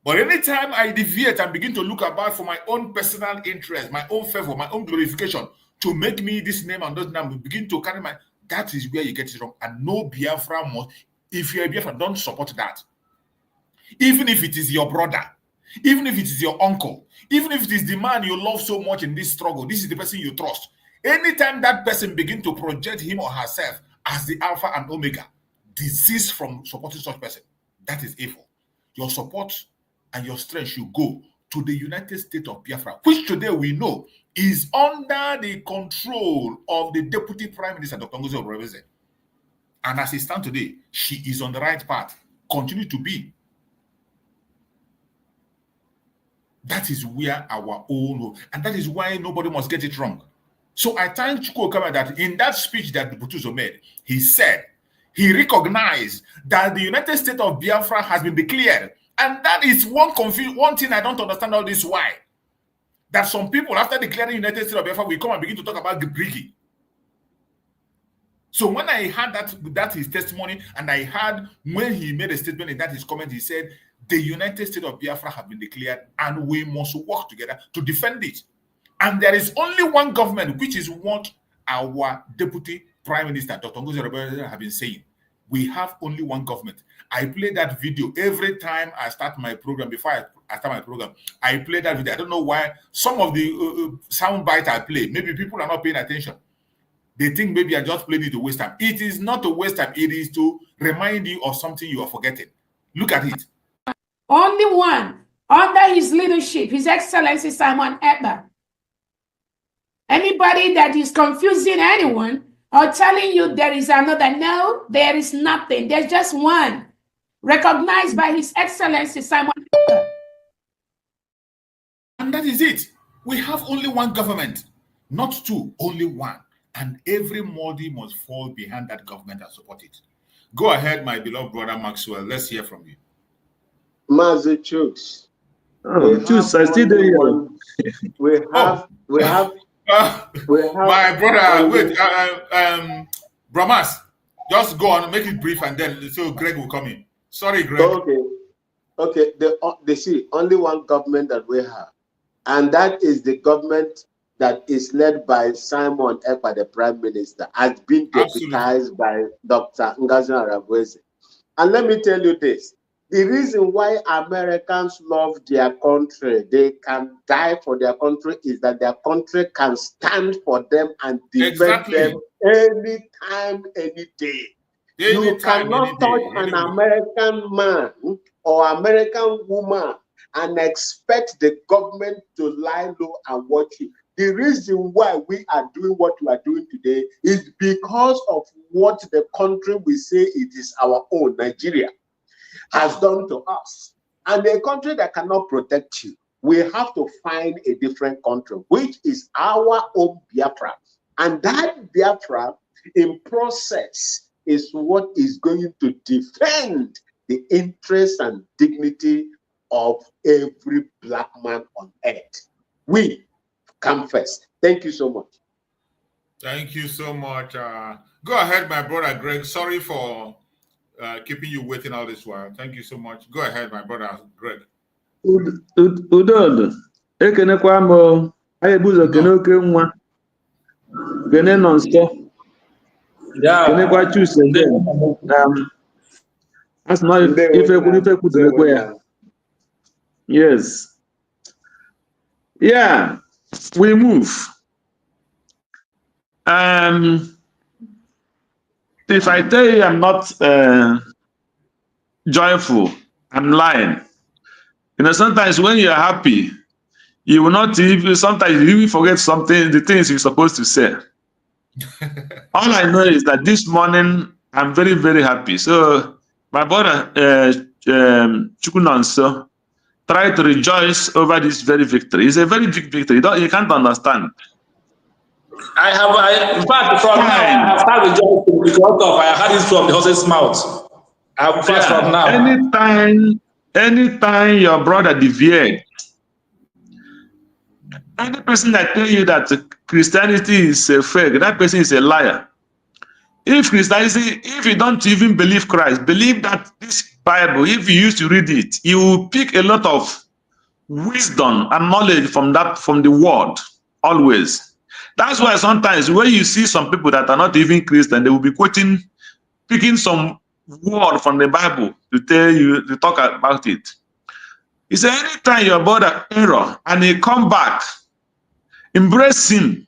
But anytime I deviate and begin to look about for my own personal interest, my own favor, my own glorification, to make me this name and those names, begin to carry that is where you get it wrong. And no Biafra must, if you're a Biafra, don't support that. Even if it is your brother, even if it is your uncle, even if it is the man you love so much in this struggle, this is the person you trust. Anytime that person begin to project him or herself as the Alpha and Omega, desist from supporting such person. That is evil. Your support and your strength should go to the United States of Biafra, which today we know is under the control of the Deputy Prime Minister, Dr. Ngozi Oreboweze. And as it stands today, she is on the right path, continue to be. That is where our own, and that is why nobody must get it wrong. So I thank Chukwu Okama that in that speech that Butuzo made, he said, he recognized that the United States of Biafra has been declared. And that is one thing I don't understand all this why. That some people, after declaring United States of Biafra, will come and begin to talk about the Briggy. So when I heard that his testimony, and I heard when he made a statement in that his comment, he said, the United States of Biafra have been declared, and we must work together to defend it. And there is only one government, which is what our Deputy Prime Minister, Dr. Ngozi Oreboweze, have been saying. We have only one government. I play that video every time I start my program. Before I start my program, I play that video. I don't know why. Some of the sound bite I play, maybe people are not paying attention. They think maybe I just played it to waste time. It is not to waste time. It is to remind you of something you are forgetting. Look at it. Only one under his leadership, His Excellency Simon Ekpa. Anybody that is confusing anyone or telling you there is another, no, there is nothing. There's just one, recognized by His Excellency Simon Ekpa. And that is it. We have only one government, not two, only one. And everybody must fall behind that government and support it. Go ahead, my beloved brother Maxwell. Let's hear from you. Mazi Chooks. Chooks, I still do here. We have my brother, wait, Bramas, just go on, make it brief, and then so Greg will come in. Sorry, Greg. Okay. They see only one government that we have, and that is the government that is led by Simon Ekpa, the Prime Minister, has been deputized by Dr. Ngozi Oreboweze. And let me tell you this. The reason why Americans love their country, they can die for their country, is that their country can stand for them and defend them anytime, any day. You cannot touch an American man or American woman and expect the government to lie low and watch you. The reason why we are doing what we are doing today is because of what the country we say it is our own, Nigeria, has done to us. And a country that cannot protect you, we have to find a different country, which is our own Biafra. And that Biafra in process is what is going to defend the interests and dignity of every black man on earth. We come first. Thank you so much. Thank you so much. Go ahead, my brother Greg. Sorry for keeping you waiting all this while. Thank you so much. Go ahead, my brother Greg. Udodo, ekenekwa mo, ayebuzo kene oke nwa, kene nọ nso, kenekwa choose again. That's not if ya. Yes. Yeah, we move. If I tell you I'm not joyful, I'm lying. You know, sometimes when you're happy, you will not even, sometimes you even forget something, the things you're supposed to say. All I know is that this morning, I'm very, very happy. So my brother, Chukunonso, try to rejoice over this very victory. It's a very big victory. You can't understand. In fact, from now, I have started rejoicing because of I heard it from the horse's mouth. I have fast from now. Anytime your brother deviates, any person that tell you that Christianity is fake, that person is a liar. If Christianity, if you don't even believe Christ, believe that this Bible, if you used to read it, you will pick a lot of wisdom and knowledge from the word, always. That's why sometimes when you see some people that are not even Christian, they will be picking some word from the Bible to tell you, to talk about it. He said, anytime your brother error and he come back, embrace him,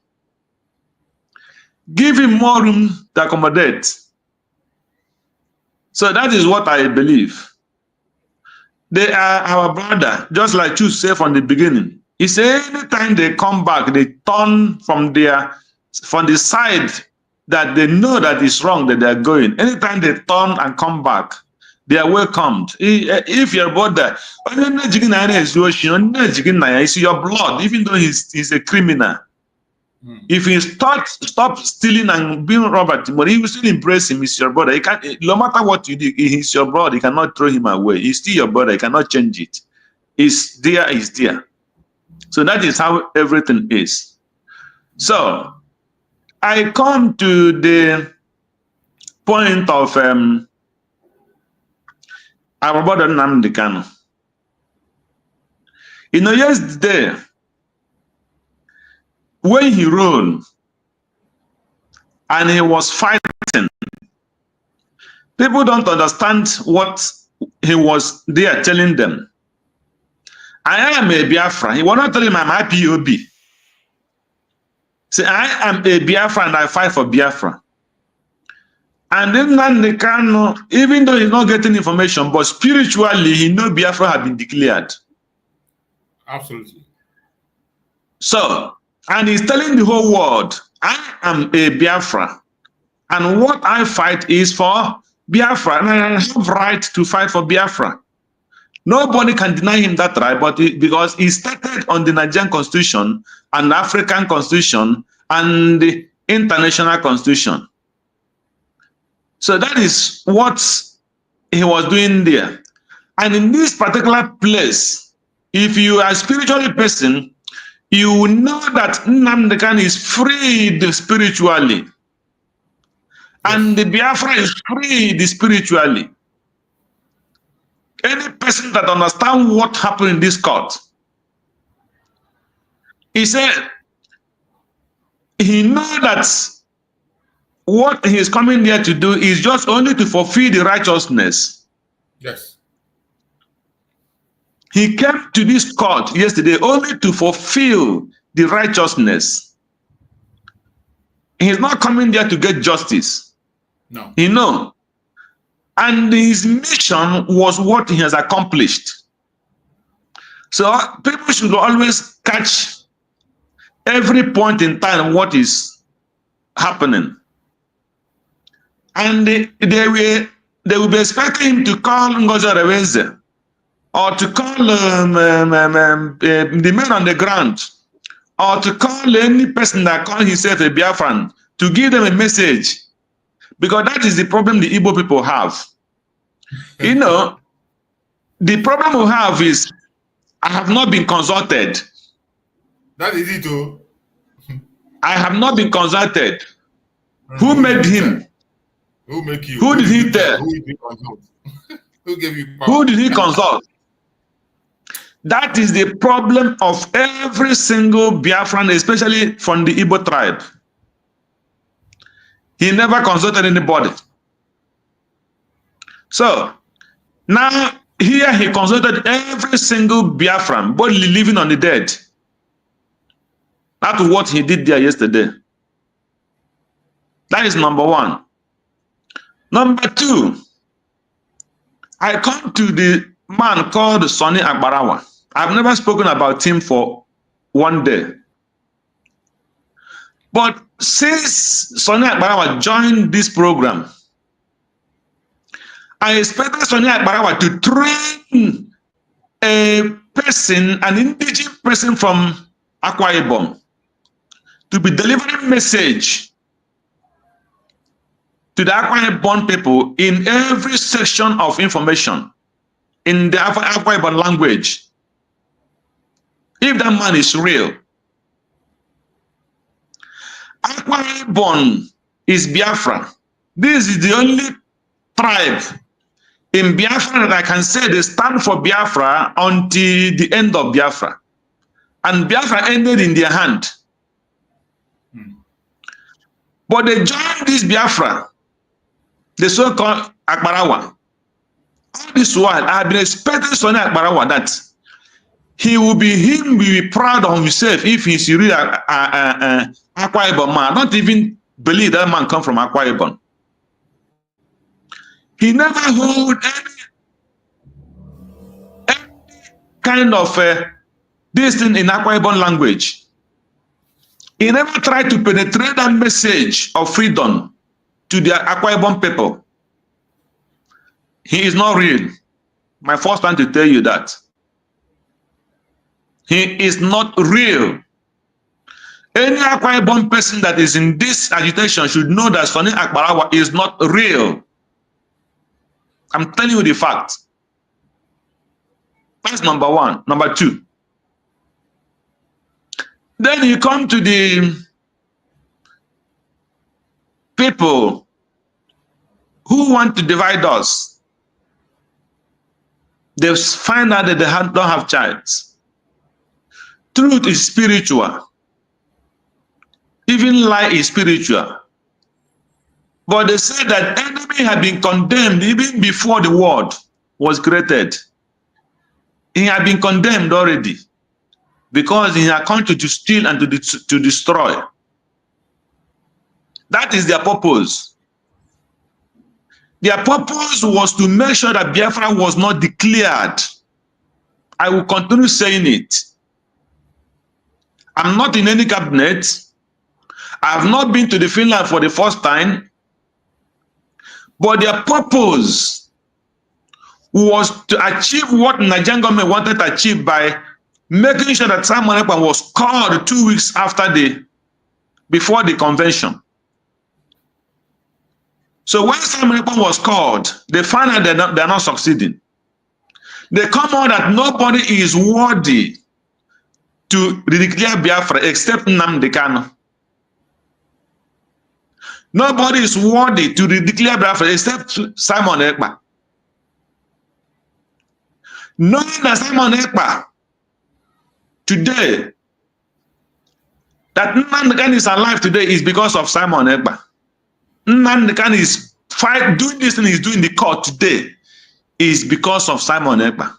give him more room to accommodate. So that is what I believe. They are our brother, just like you said from the beginning. He said, anytime they come back, they turn from the side that they know that is wrong that they are going. Anytime they turn and come back, they are welcomed. If your brother, it's your blood, even though he's a criminal. If he stop stealing and being Robert, but he will still embrace him. It's your brother. He can't, no matter what you do, he's your brother. You cannot throw him away. He's still your brother. You cannot change it. It's there, it's there. So that is how everything is. So I come to the point of our brother Nnamdi Kanu. You know, yesterday, when he ruled and he was fighting, people don't understand what he was there telling them. I am a Biafra. He was not telling him I'm IPOB. Say, I am a Biafra and I fight for Biafra. And then Nnamdi Kanu, even though he's not getting information, but spiritually, he knows Biafra has been declared. Absolutely. So, and he's telling the whole world, I am a Biafra. And what I fight is for Biafra. And I have right to fight for Biafra. Nobody can deny him that right, but because he started on the Nigerian Constitution and the African Constitution and the International Constitution. So that is what he was doing there. And in this particular place, if you are a spiritual person, you will know that Nnamdi Kanu is freed spiritually. And the Biafra is freed spiritually. Any person that understands what happened in this court, he said, he knows that what he is coming there to do is just only to fulfill the righteousness. Yes. He came to this court yesterday only to fulfill the righteousness. He's not coming there to get justice. No. You know. And his mission was what he has accomplished. So people should always catch every point in time what is happening. And they will be expecting him to call Ngozi Orewenze or to call the men on the ground, or to call any person that calls himself a Biafran, to give them a message, because that is the problem the Igbo people have. You know, the problem we have is I have not been consulted. That is it, too. I have not been consulted. Who made him? Who make you? Who did he tell? Who did he consult? Who gave you power? Who did he consult? That is the problem of every single Biafran, especially from the Igbo tribe. He never consulted anybody. So now here he consulted every single Biafran, both living and the dead. That's what he did there yesterday. That is number one. Number two, I come to the man called Sonny Agbarawa. I've never spoken about him for one day. But since Sonny Agbarawa joined this program, I expected Sonny Agbarawa to train a person, an indigenous person from Akwa Ibom, to be delivering message to the Akwa Ibom people in every section of information in the Akwa Ibom language. If that man is real. Akwa Ibom is Biafra. This is the only tribe in Biafra that I can say they stand for Biafra until the end of Biafra. And Biafra ended in their hand. But they joined this Biafra, the so-called Agbarawa. All this while, I have been expecting Sonny Agbarawa that he will be proud of himself if he's a real Akwa Ibom man. I don't even believe that man come from Akwa Ibom. He never hold any kind of this thing in Akwa Ibom language. He never tried to penetrate that message of freedom to the Akwa Ibom people. He is not real. My first time to tell you that. He is not real. Any Akwa Ibom person that is in this agitation should know that Sonny Agbarawa is not real. I'm telling you the fact. That's number one. Number two. Then you come to the people who want to divide us. They find out that they don't have child. Truth is spiritual. Even lie is spiritual. But they said that enemy had been condemned even before the world was created. He had been condemned already because he had come to steal and to destroy. That is their purpose. Their purpose was to make sure that Biafra was not declared. I will continue saying it. I'm not in any cabinet. I have not been to the Finland for the first time. But their purpose was to achieve what Nigerian government wanted to achieve by making sure that Simon Ekpa was called 2 weeks before the convention. So when Simon Ekpa was called, they found out they're not succeeding. They come out that nobody is worthy to declare Biafra except Nnamdi Kanu. Nobody is worthy to declare Biafra except Simon Ekpa. Knowing that Simon Ekpa today, that Nnamdi Kanu is alive today is because of Simon Ekpa. Nnamdi Kanu is doing this thing he's doing in the court today is because of Simon Ekpa.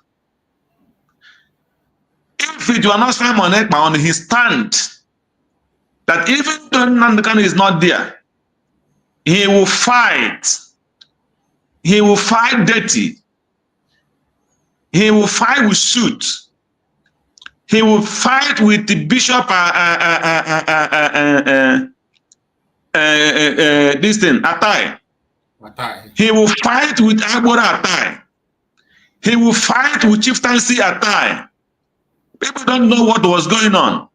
If it were not Simon Ekpa on his stand, that even though Nnamdi Kanu is not there, he will fight. He will fight dirty. He will fight with suit. He will fight with the Bishop, this thing, Atai. He will fight with Agbora Atai. He will fight with Chieftaincy Atai. People don't know what was going on.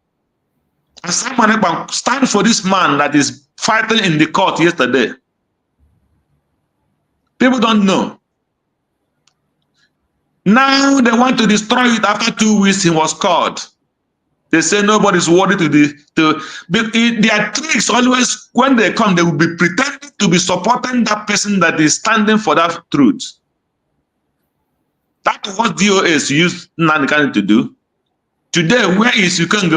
And someone stand for this man that is fighting in the court yesterday. People don't know. Now they want to destroy it. After 2 weeks, he was caught. They say nobody's worthy their tricks always, when they come, they will be pretending to be supporting that person that is standing for that truth. That's what DOS used Nnamdi to do. Today, where is Yukan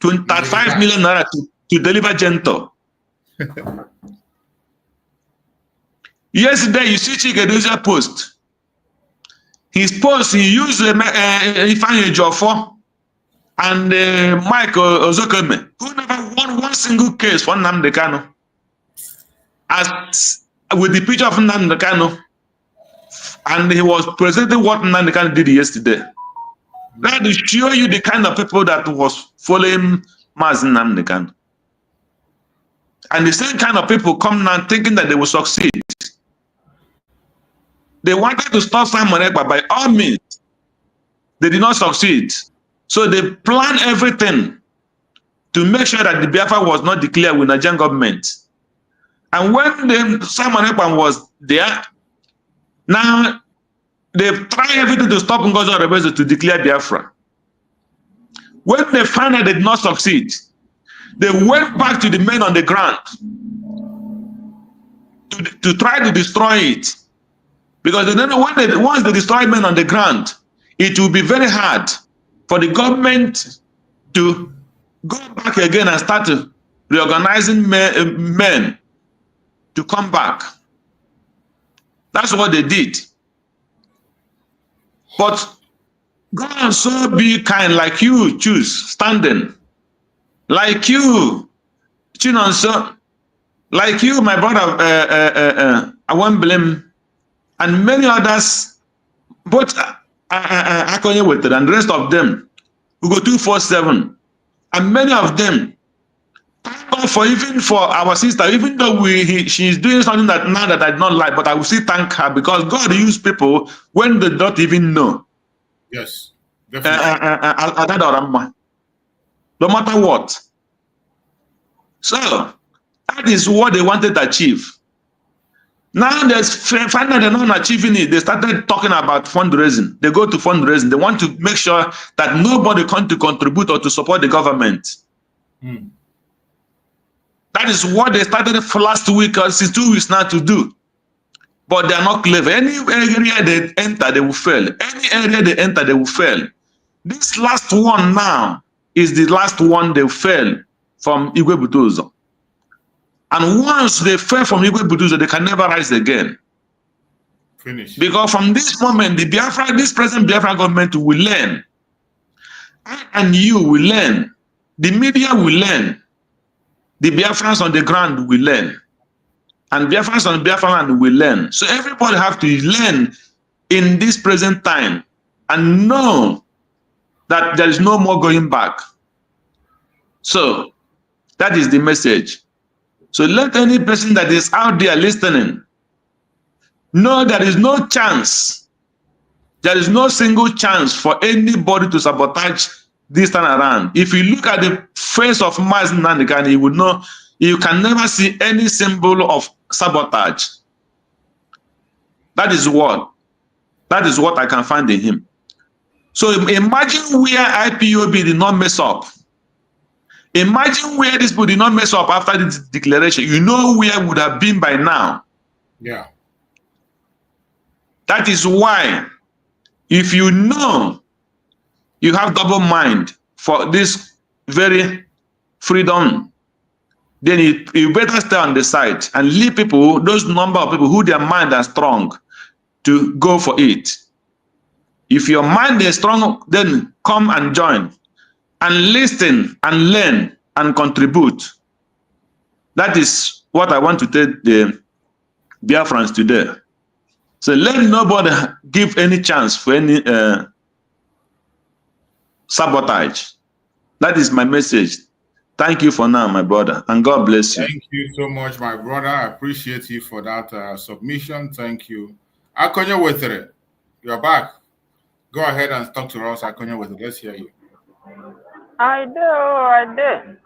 25 million naira to deliver gentle. Yesterday, you see Chikedozia's post. His post, he used Ifeanyi Ejiofor and Mike Ozokeme, who never won one single case for Nnamdi Kanu. As with the picture of Nnamdi Kanu, and he was presenting what Nnamdi Kanu did yesterday. That to show you the kind of people that was following Mazi Nnamdi Kanu. And the same kind of people come now thinking that they will succeed. They wanted to stop Simon Ekpa by all means. They did not succeed. So they planned everything to make sure that the Biafra was not declared with the Nigerian government. And when Simon Ekpa was there, now they've tried everything to stop Ngozi Orebeze to declare Biafra. When they found that they did not succeed, they went back to the men on the ground to try to destroy it. Because they don't know once they destroy men on the ground, it will be very hard for the government to go back again and start reorganizing men to come back. That's what they did. But God and so be kind, like you choose standing, like you, Chinonso, like you, my brother, I won't blame, and many others, both Akonye with it and the rest of them, who go 247, and many of them, for even for our sister, even though she is doing something that now that I did not like, but I will still thank her because God used people when they don't even know. Yes, definitely. No matter what. So that is what they wanted to achieve. Now they find that they're not achieving it. They started talking about fundraising. They go to fundraising. They want to make sure that nobody can to contribute or to support the government. That is what they started last week, since 2 weeks now to do. But they are not clever. Any area they enter, they will fail. Any area they enter, they will fail. This last one now is the last one they fail from Igwe Butuzo. And once they fail from Igwe Butuzo, they can never rise again. Finish. Because from this moment, this present Biafra government will learn. I and you will learn. The media will learn. The Biafrans on the ground will learn. And Biafrans on Biafra land will learn. So everybody have to learn in this present time and know that there is no more going back. So that is the message. So let any person that is out there listening know there is no chance. There is no single chance for anybody to sabotage this time around. If you look at the face of Mazi Nnamdi, you would know you can never see any symbol of sabotage. That is what I can find in him. So imagine where IPOB did not mess up. Imagine where this people did not mess up after this declaration. You know where would have been by now. Yeah. That is why, if you know you have double mind for this very freedom, then you better stay on the side and leave people, those number of people who their mind are strong, to go for it. If your mind is strong, then come and join and listen and learn and contribute. That is what I want to tell the Biafrans today. So let nobody give any chance for any sabotage. That is my message. Thank you for now, my brother, and God bless you. Thank you so much, my brother. I appreciate you for that submission. Thank you. Akonye Wetere, you're back. Go ahead and talk to us, Akonye Wetere. Let's hear you. I do.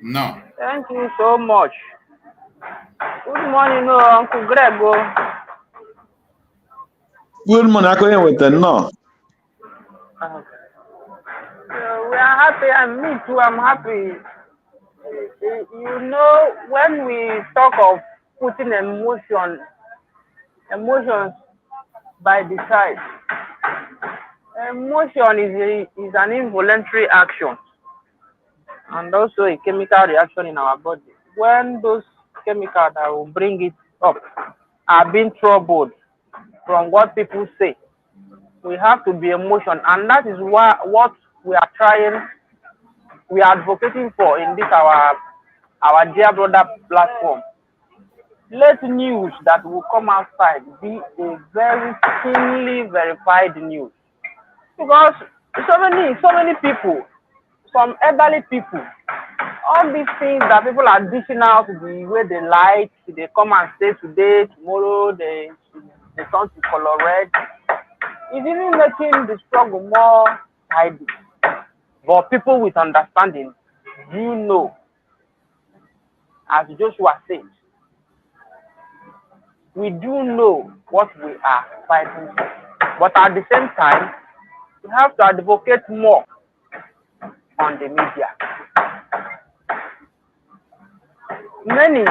No. Thank you so much. Good morning, Uncle Greg. Good morning, Akonye Wetere. No. We are happy, and me too, I'm happy. You know, when we talk of putting emotions by the side, emotion is an involuntary action and also a chemical reaction in our body. When those chemicals that will bring it up are being troubled from what people say, we have to be emotion, and that is what we are advocating for in this our dear brother platform. Let news that will come outside be a very keenly verified news, because so many people, some elderly people, all these things that people are dishing out the way they like, they come and say today, tomorrow they turn to color red. It's even making the struggle more tidy. But people with understanding do know, as Joshua said, we do know what we are fighting for. But at the same time, we have to advocate more on the media. Many,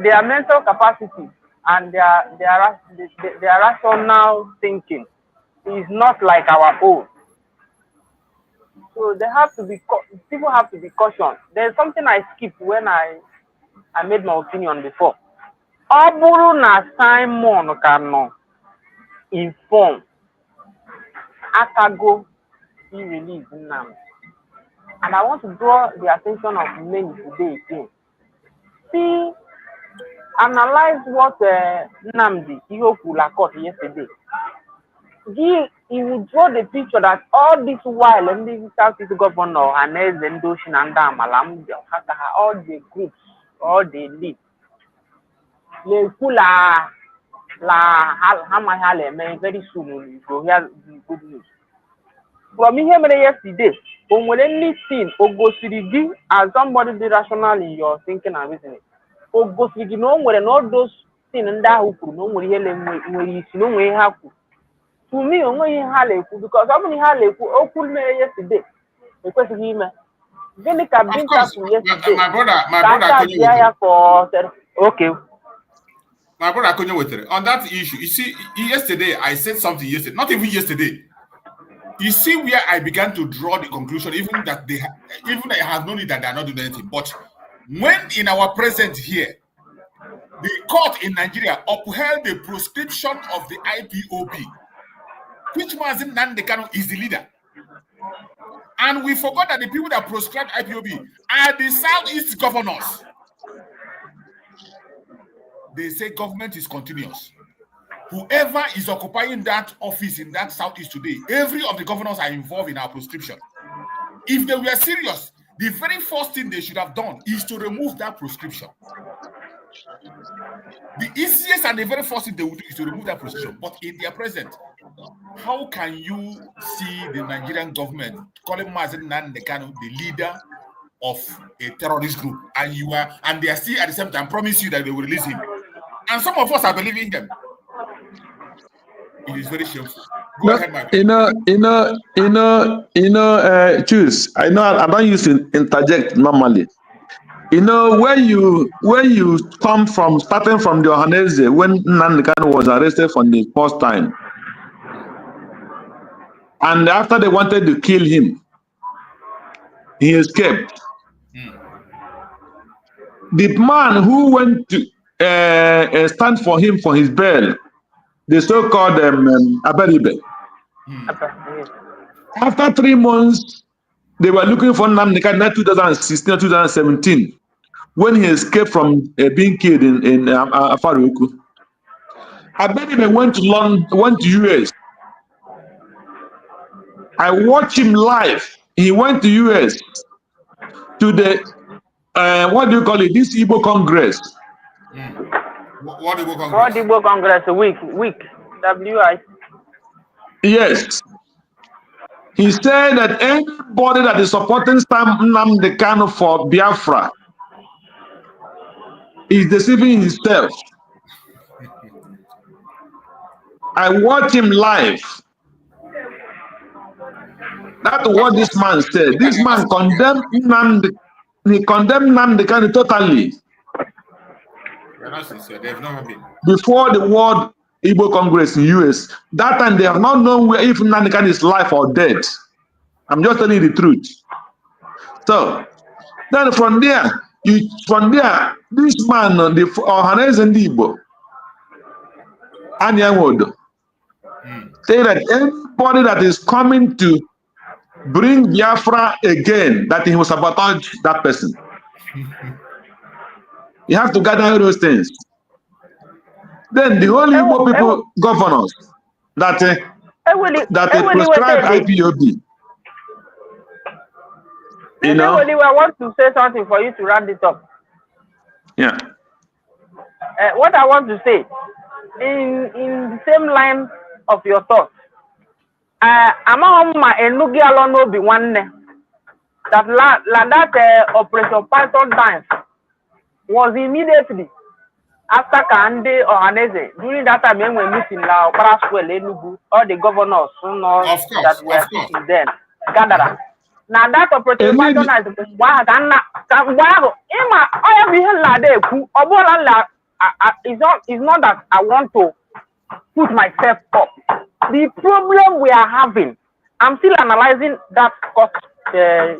their mental capacity and their rational thinking is not like our own. So people have to be cautious. There's something I skipped when I made my opinion before. Ọ bụrụ na Simon can inform Akago release Nnamdi, and I want to draw the attention of many today again. See, analyze what Nnamdi Ihokula caught yesterday. He will draw the picture that all this while, and the Southeast governor, Hanez, Ndoshin, and Malam, all the groups, all the leads, they pull very soon you go hear good news. From here yesterday, when anything Ogosirigi as somebody be rational in your thinking and reasoning, Ogosirigi no when all those things that who no when you see no way have to me only haleku, because how many haleku okul yesterday because him then can bring up yesterday. My brother okay. My brother Akonye Wetere, on that issue, you see, yesterday I said something yesterday, not even yesterday. You see where I began to draw the conclusion, even that I have known it that they are not doing anything. But when in our presence here, the court in Nigeria upheld the proscription of the IPOB, which Mazi Nnamdi Kanu is the leader. And we forgot that the people that proscribed IPOB are the Southeast governors. They say government is continuous. Whoever is occupying that office in that Southeast today, every of the governors are involved in our proscription. If they were serious, the very first thing they should have done is to remove that proscription. The easiest and the very first thing they would do is to remove that proscription. But in their present, how can you see the Nigerian government calling Mazi Nnamdi Kanu the leader of a terrorist group, and they are still at the same time promise you that they will release him? And some of us are believing them. It is very shameful. Go ahead, my brother. Choose. I know I don't used to interject normally. You know, when you come from starting from the Ohaneze, when Nnamdi Kanu was arrested for the first time, and after they wanted to kill him, he escaped. The man who went to stand for him for his bail, the so-called Aberibe. After 3 months, they were looking for Nnamdi Kanu in 2016 or 2017, when he escaped from being killed in Afaruku. Aberibe went to US I watched him live. He went to US to the what do you call it? This Igbo Congress. What Igbo Congress? What Igbo Congress? Week. WI. Yes. He said that anybody that is supporting Nnamdi Kanu for Biafra is deceiving himself. I watched him live. That's what this man said. This man condemned Nnamdi. He condemned Nnamdi Kanu totally. They've never been. Before the World Igbo Congress in US, that time they have not known where if Nnamdi Kanu is alive or dead. I'm just telling you the truth. So then from there, this man, the Ohanes and Igbo, Anyanwodo, say that anybody that is coming to bring Biafra again, that he will sabotage that person. You have to gather all those things. Then the whole Igbo people, governors, that prescribe IPOB. You know, I want to say something for you to round it up. Yeah. What I want to say, in the same line of your thoughts, Amahoma Enugi Alono be one that Operation Python dance was immediately after Kande or Haneze. During that time, when we meeting now, Enugu, all the governors that were sitting then gathered. Now that Operation Python dance is not that I want to put myself up. The problem we are having, I'm still analyzing that court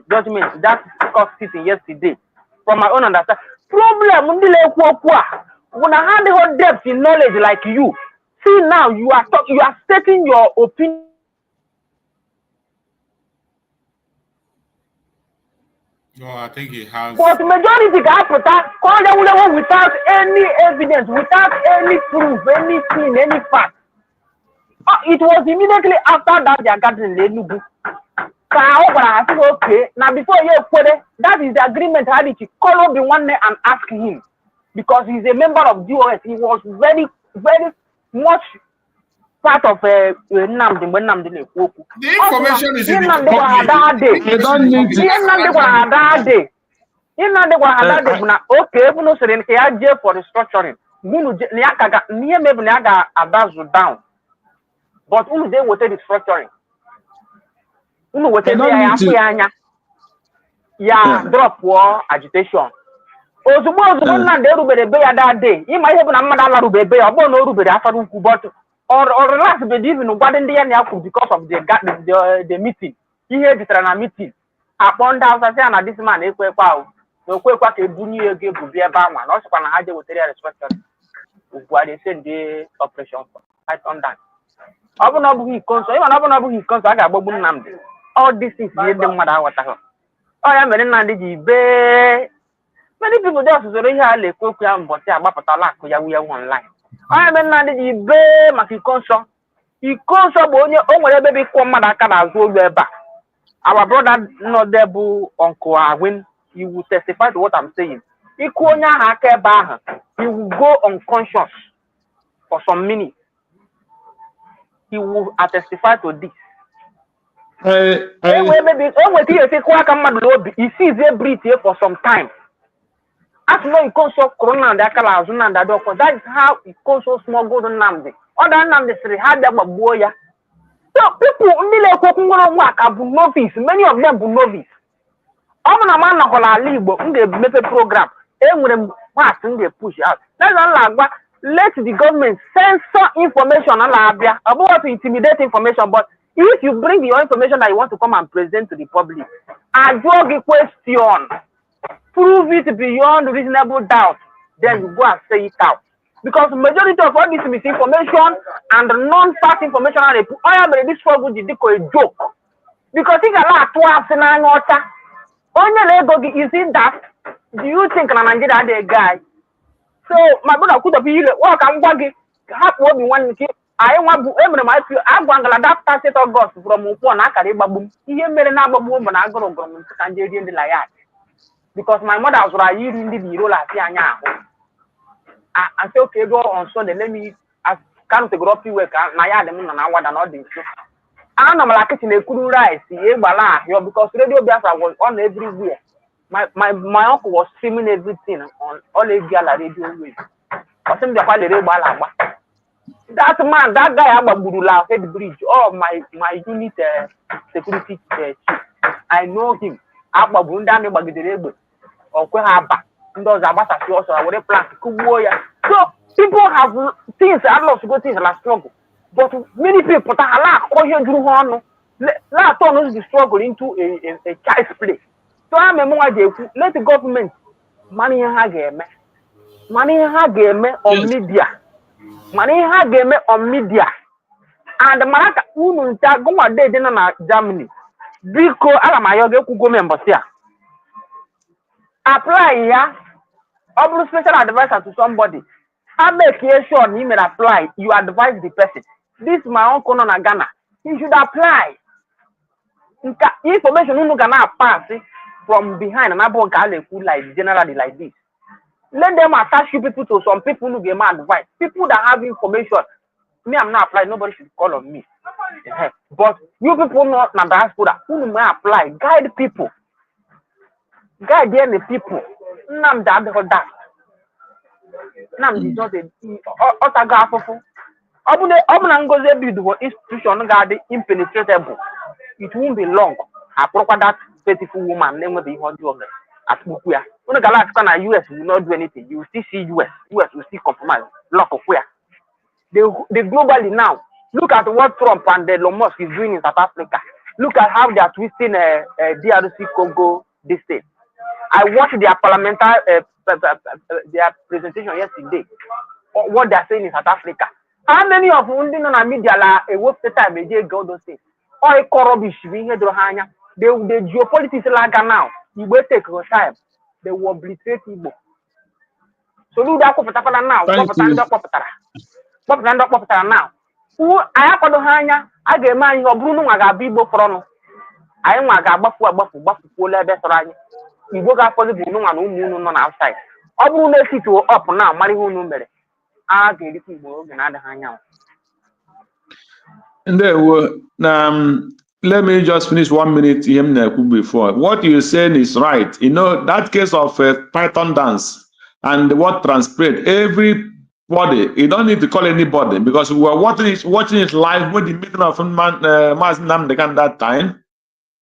judgment, that court sitting yesterday, from my own understanding. Problem, when I had the whole depth in knowledge like you, see now you are stating your opinion. No, I think he has. But majority got without any evidence, without any proof, anything, any fact. It was immediately after that they are gathering the Enugu. I said, okay, now before you put it, that is the agreement I had to call up the one day and ask him. Because he's a member of DOS. He was very, very much part of Nnamdi when Nnamdi. The information is in the public. Okay, even though they for restructuring, down. But who they would take restructuring? Who would take drop war agitation. That day, you might have another baby, or no rubber after but or relax believe in what in the end because of the meeting. He had the meeting. Upon that, I say, this man, no quick what a junior gave to be a barman, also can I with the restructuring. What they send the operation right on that. I will not be concerned. I will not be concerned. I got Nnamdi. All this is the matter. What I am very Nnamdi. Many people just say, "I like Kokuya, but I am not online." I am Nnamdi. Maki concern. He concern bonye. Only baby come madaka as well back. Our brother Nodebo Uncle Awin, he will testify to what I'm saying. He will go unconscious for some minutes. He will testify to this. He sees a breathe here for some time. As no conscious corona and that is how it conscious small go to Nnamdi. Other Nnamdi say had them a boy. So people novice, many of them novice. I'm a man of Libo in the make a program. They push out. Let the government censor information about intimidate information. But if you bring your information that you want to come and present to the public, I drag a question, prove it beyond reasonable doubt, then you go and say it out. Because the majority of all this misinformation and non-fact information are this struggle is a joke. Because think a lot to only is it that? Do you think Nigeria is a guy? So my brother could have been work and work half what we want to keep I want to every my I want to adapt it or got from one akari babum. He made an album woman I go from Canadian Layat. Because my mother was right in the bureau like Yanya. I say, okay, go on Sunday, let me I can't go up to work. My other and I want another. I know my kitchen, they couldn't rise, because Radio Biafra was on everywhere. My uncle was streaming everything on all the gala radio waves. I think the that man, that guy Ababudula head bridge, oh my unit security chief. I know him. Ababunda me bagidere or Kwehaba. Those Abasa also I would plan to so people have things I love to go things like struggle. But many people that are all here do one. Let us the struggle into a child's play. So I'm a more let the government money game on media. Money game on media. And the Malaka Ununta go a day in Germany. Biko Alamayoga go members here. Apply here. Oblu special advisor to somebody. I make sure he may apply. You advise the person. This is my uncle on Ghana. He should apply. Information you cannot pass from behind and above like generally like this. Let them attach you people to some people who give advice. People that have information. Me, I'm not applying. Nobody should call on me. But you people not na diaspora who may apply. Guide people. Guide the people. Nnamdi that. Nnamdi is not a autograph. Obunangoze beautiful institution guard impenetrable. It won't be long. I proper that faithful woman name with the hundred at Mukuya. When the Galactica US will not do anything, you will still see US will still compromise. Lock of where they globally now look at what Trump and the Elon Musk is doing in South Africa. Look at how they are twisting DRC Congo this state. I watched their parliamentary their presentation yesterday. What they are saying in South Africa. How many of them on media like a website time they go those things? Or a corruption being here the geopolitics like now. You will take your time. They will obliterate Igbo. So do that now. Now. Who I have to hanya, I get my Bruno Magabibo Frono. I am Magabafu Lebesorani. You go out for the Bruno and Moon on outside. I will let it up now, Marihu number. I get it another hanya. And let me just finish 1 minute before. What you're saying is right. You know, that case of Python dance and what transpired, everybody, you don't need to call anybody because we were watching it live with the meeting of Mazi Nnamdi at that time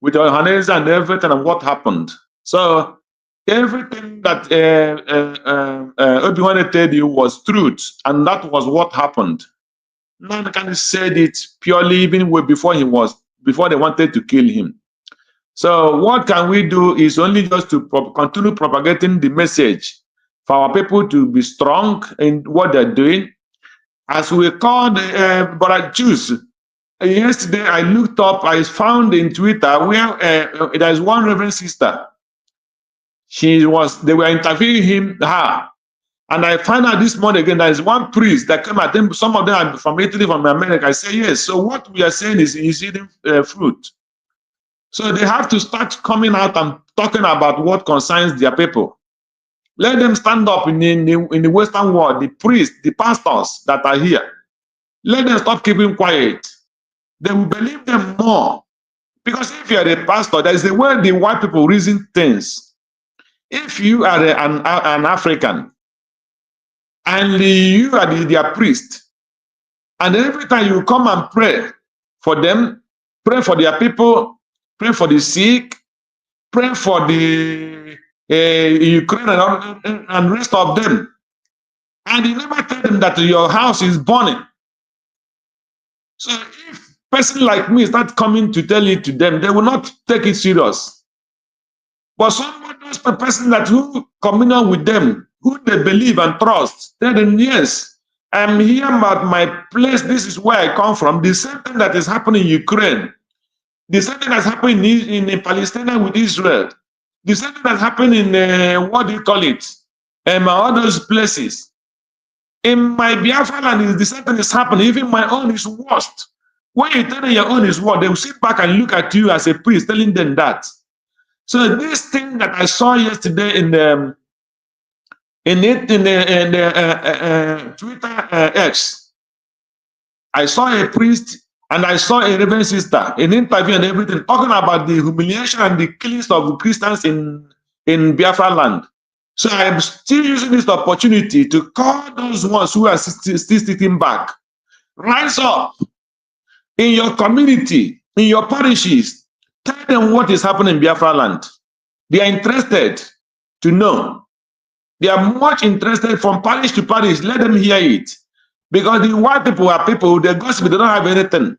with Johannes and everything and what happened. So everything that Obi-Wan told you was truth, and that was what happened. Nnamdi said it purely even before they wanted to kill him. So what can we do is only just to continue propagating the message for our people to be strong in what they're doing. As we called Brother Jews, yesterday I looked up, I found in Twitter where there is one Reverend sister. They were interviewing her. And I find out this morning again, there is one priest that came at them. Some of them are from Italy, from America. I say, yes. So what we are saying is he's eating fruit. So they have to start coming out and talking about what concerns their people. Let them stand up in the Western world, the priests, the pastors that are here. Let them stop keeping quiet. They will believe them more. Because if you are a pastor, there is a way the white people reason things. If you are an African, and you are their priest, and every time you come and pray for them, pray for their people, pray for the sick, pray for the Ukraine and rest of them, and you never tell them that your house is burning. So if a person like me start coming to tell it to them, they will not take it serious. But somebody, a person that who communal with them, who they believe and trust, tell them, yes, I'm here at my place, this is where I come from. The same thing that is happening in Ukraine, the same thing that's happening in Palestine with Israel, the same thing that's happening in, what do you call it, all those places. In my Biafra land, the same thing is happening. Even my own is worst. When you tell them your own is what, they will sit back and look at you as a priest, telling them that. So this thing that I saw yesterday in the Twitter X, I saw a priest and I saw a reverend sister, an interview and everything, talking about the humiliation and the killings of Christians in Biafra land. So I am still using this opportunity to call those ones who are still sitting back. Rise up in your community, in your parishes. Tell them what is happening in Biafra land. They are interested to know. They are much interested from parish to parish. Let them hear it. Because the white people are people, they gossip, they don't have anything.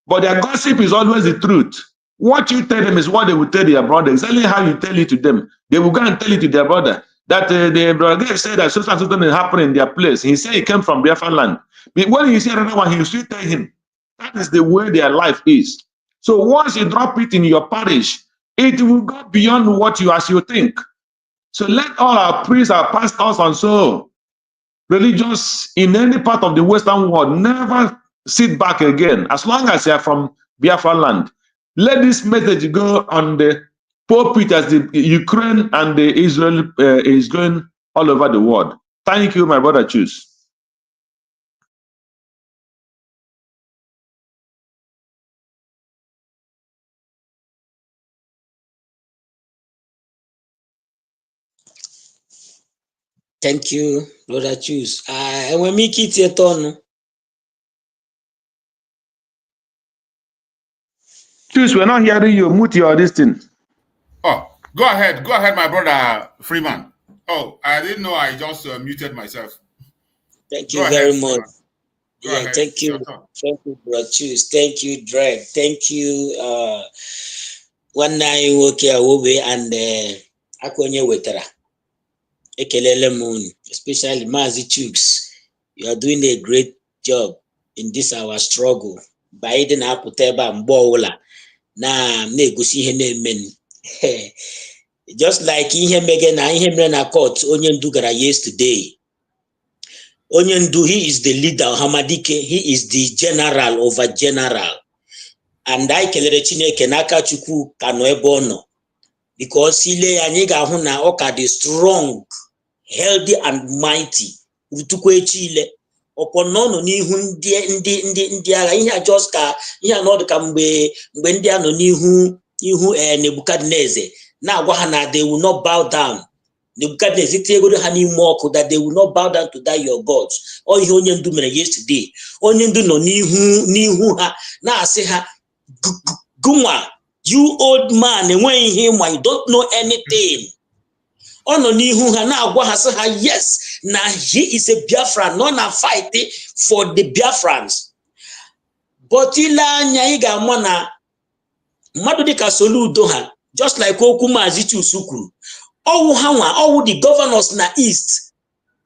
But their gossip is always the truth. What you tell them is what they will tell their brother. Exactly how you tell it to them. They will go and tell it to their brother. That the brother said that something is happening in their place. He said he came from Biafra land. But when he see another one, he will still tell him. That is the way their life is. So once you drop it in your parish, it will go beyond what you as you think. So let all our priests, our pastors, and so religious in any part of the Western world never sit back again. As long as they are from Biafra land, let this message go on the pulpit as the Ukraine and the Israel is going all over the world. Thank you, my brother. Choose. Thank you, brother. Choose. And when me keep your turn. Choose. We're not hearing you. Mute your distance. Oh, go ahead, my brother Freeman. Oh, I didn't know. I just muted myself. Thank you very much. Go ahead. Thank you. Thank you, brother. Choose. Thank you, Drake. Thank you. One night work and Akonye Wetera. Ekelele Moon, especially Mazi Chooks. You are doing a great job in this our struggle. Biden Aputeba Mbola. Na negosi ihe na-emen. Just like ihe mege na ihe mere na court onye ndu gara yesterday. Onye ndu, he is the leader Hamadike, he is the general over general. And I kelere Chineke n'aka Chukwu Kanu ebe ọ nọ. Because ile anyị ga-ahụ na ọ ka dị strong, healthy and mighty. Utukwe Chile. Upon nọ n'ihu ndị agha ihe just ka ihe anọdụ ka mgbe ndị a nọ n'ihu Nebukadneza na-agwa ha na they will not bow down. Nebukadneza itiegoro ha n'ime ọkụ that they will not bow down to that your gods. Ọ ihe onye ndu mere yesterday. Onye ndu nọ n'ihu ha na-asị ha gụnwa, you old man, enweghị ihe ịma, you don't know anything. Ọ nọ n'ihu ha na-agwa ha sị ha yes, na he is a Biafran, nọ na fight for the Biafrans. But ile anya ị ga-ama na mmadụ dịka Soludo ha, just like okwu Mazi Chusu kwuru, ọwụ ha nwa, ọwụ the governors na East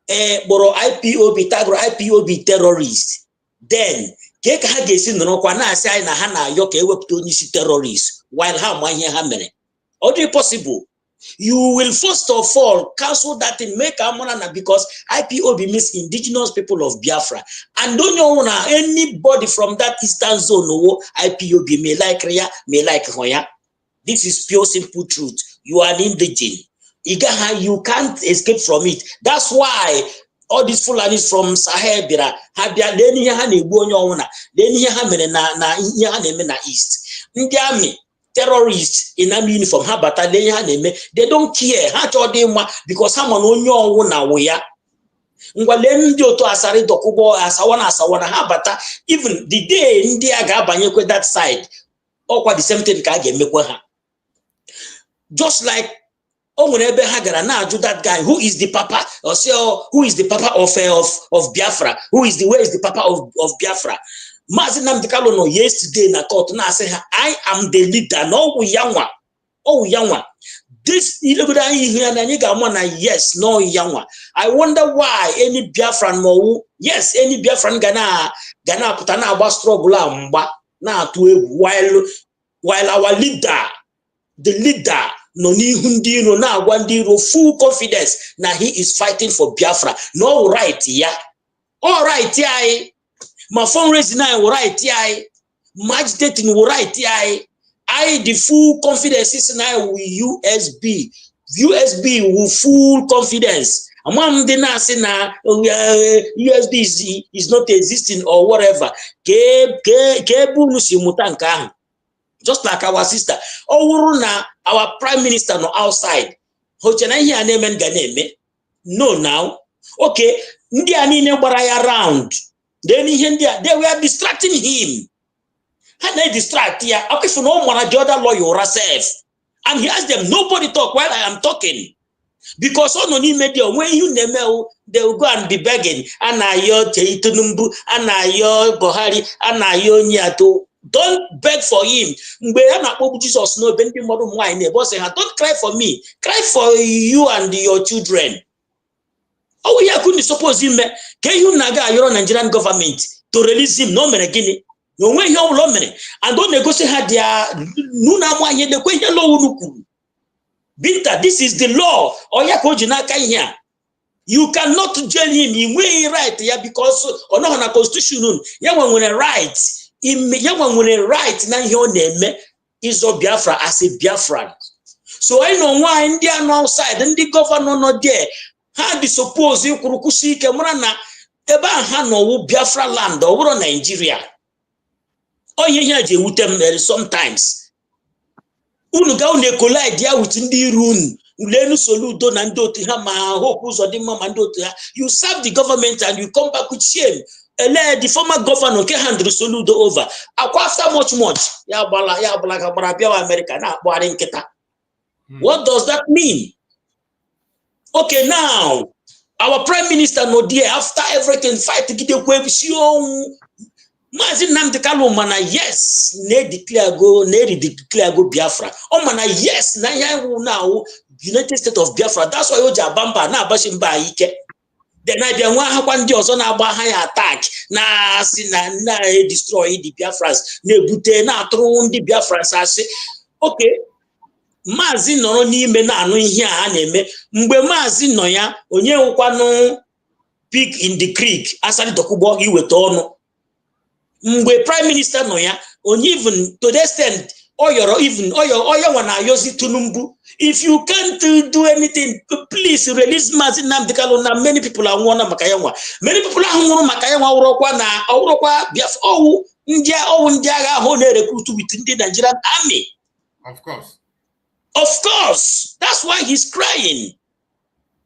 kpọrọ IPOB tagoro IPOB terrorist. Then ka ha ga-esi nọrọkwa na-asị anyị na ha na-ayọ ka ewepụta onye isi terrorist while ha ma ihe ha mere. Ọ dị possible? You will first of all cancel that and make Amonana, because IPOB means indigenous people of Biafra. And don't you know anybody from that eastern zone know IPOB may like Ria, may like Hoya. This is pure simple truth. You are an indigene. You can't escape from it. That's why all these Fulanis from Sahel Bira have their na East. Ndiami terrorists in a uniform, they don't care. Because someone only on na wea. Even the day India Gabanyekwe that side, or the same thing just like that guy who is the papa, or say who is the papa of Biafra, where is the papa of Biafra. Mazi Nnamdi no yesterday na court na say I am the leader. No yanwa. Oh yanwa. This yes, no yanwa. I wonder why any Biafran mo yes, any Biafran Ghana putana about struggle na while our leader, the leader no ni hundi no na full confidence na he is fighting for Biafra. No right, yeah. all right I my fundraising I will right I my agitating will right I the full confidence is now with USB with full confidence. Among the nasi na USB is not existing or whatever. Just like our sister. Our prime minister no outside. No now. Okay. Around. Then they were distracting him. And they distract here. Okay, for no one the other lawyer herself. And he asked them, nobody talk while I am talking. Because on the media, when you name they will go and be begging. Anayo Teitunumbu, Anayo Bohari, Anayo Nyato. Don't beg for him. Jesus no don't cry for me. Cry for you and your children. Oh, yeah, couldn't suppose him. Can you naga your Nigerian government to release him? No man no way you lomene and don't negotiate had their nuna mwanye de kwenye law unuku. Binta, this is the law. Oyako jinaka here. You cannot jail him. He may right yeah because on a constitution. Yawan when a right. Yawan when a right na your name is of Biafra as a Biafran. So I know why India no outside and the governor not there. How do suppose you kurukushi kemrana eba hano Biafra land or Nigeria? Oh yeah, sometimes. Unuga une collide there with the room. Ulenu soludo nando tiha ma hope uzodima mando tiha. You serve the government and you come back with shame. The former governor can handle soludo over. After much. Ya bala kabara America na boaring kita. What does that mean? Okay, now our prime minister no dear after everything fight to get a question. Mazi Nnamdi Kanu mana yes ne declare go Biafra. Oh mana yes na ya now United States of Biafra. That's why Oja Bamba na abashimba ike. Then I be nwa hakwa ndi ozo na agba ha attack na si na destroy the Biafrans. Na ebute na aturu ndi Biafrans asi. Okay. Mazi nọrọ n'ime na anu ihe a na-eme mgbe Mazi nọ ya onye nwụkwanụ pig in the creek asali dokubo iweta ọnụ. Mgbe prime minister no ya only even to the extent oyo wana yosi tunumbu. If you can't do anything, please release Mazi Nnamdi Kanu. Na many people are wana makayanwa. Many people are wana makayanwa urokwa Biafra ndia ho na recruit within the Nigerian army. Of course. That's why he's crying.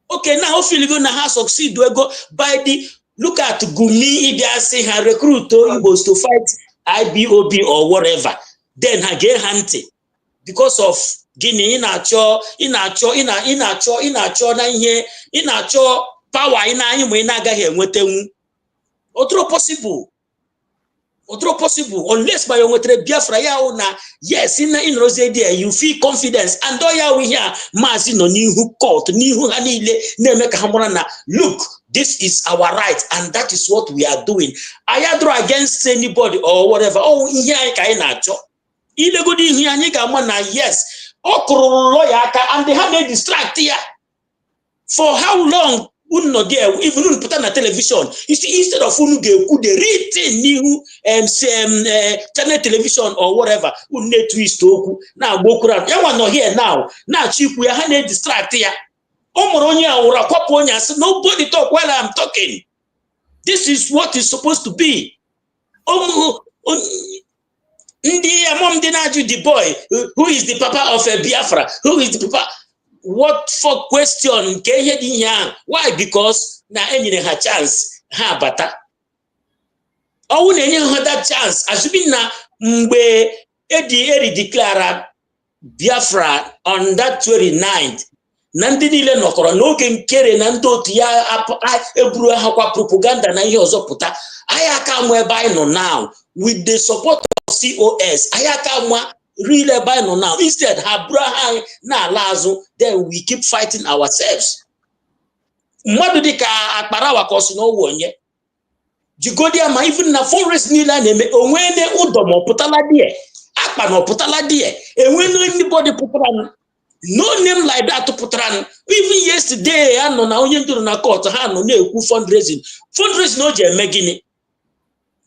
Okay, now hopefully going to succeed we go by the look at Gumi, they are saying her recruit Igbos to fight IBOB or whatever. Then her get hunted because of Guinea inacho power ina otro possible unless by your Biafra ya na yes in rose there you feel confidence and oya we here Mazi no nihu court nihu hanile na emeka hamona na look. This is our right, and that is what we are doing. I draw against anybody or whatever. Oh, here I can't show. Illegal here, yes. And they have a distract here. For how long? Even put on a television. You see, instead of could they read new channel television or whatever, twist now go around. You want to hear now. Now, chief, we are having a distract here. Nobody talk while I'm talking. This is what is supposed to be. The boy, who is the papa of Biafra? Who is the papa? What for question? Why? Because na any ha chance ha bata. Oh, any that chance. As been na mbe edi declare Biafra on that 29th. Nandi niile nọkọrọ n'oge nkere na ndị otu ya eburu ha propaganda na ihe ọzọ pụta. Anyị aka mụ ebe anyị nọ now with the support of COS. Anyị aka mụ real ebe anyị nọ now. Instead ha buru ha na ala azụ, then we keep fighting ourselves. Mmadụ dịka akpara wakosi n'owu onye. Jigodi ama even na forest niile na-eme onwe ne ụdọ ma ọpụtala die. Akpa na ọpụtala die. Enwe anybody pụtara No name like that to put on. Even yesterday, I know now you do na court, I know no fundraising. Fundraising no je megini.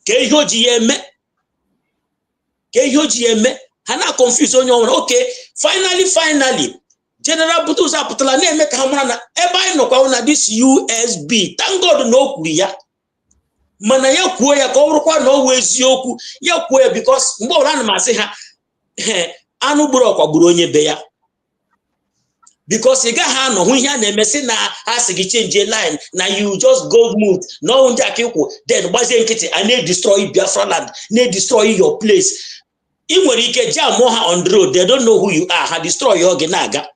Ke hoji eme. Hana confused on your okay. Finally. General Butuza Putala name make hamana. Eba no kwa this USB. Thank God no kuya. Mana ya kuo ya kwa urukwa no wezi oku. Ya kuo ya because mbo ran ma say ha. Anu buro kwa buro onye be ya. Because you got hand on when you na has to change a line. Now you just go move. No one then wasn't kitty and they destroy Biafra land, they destroy your place. Even when you get jam more on the road, they don't know who you are, destroy your genaga.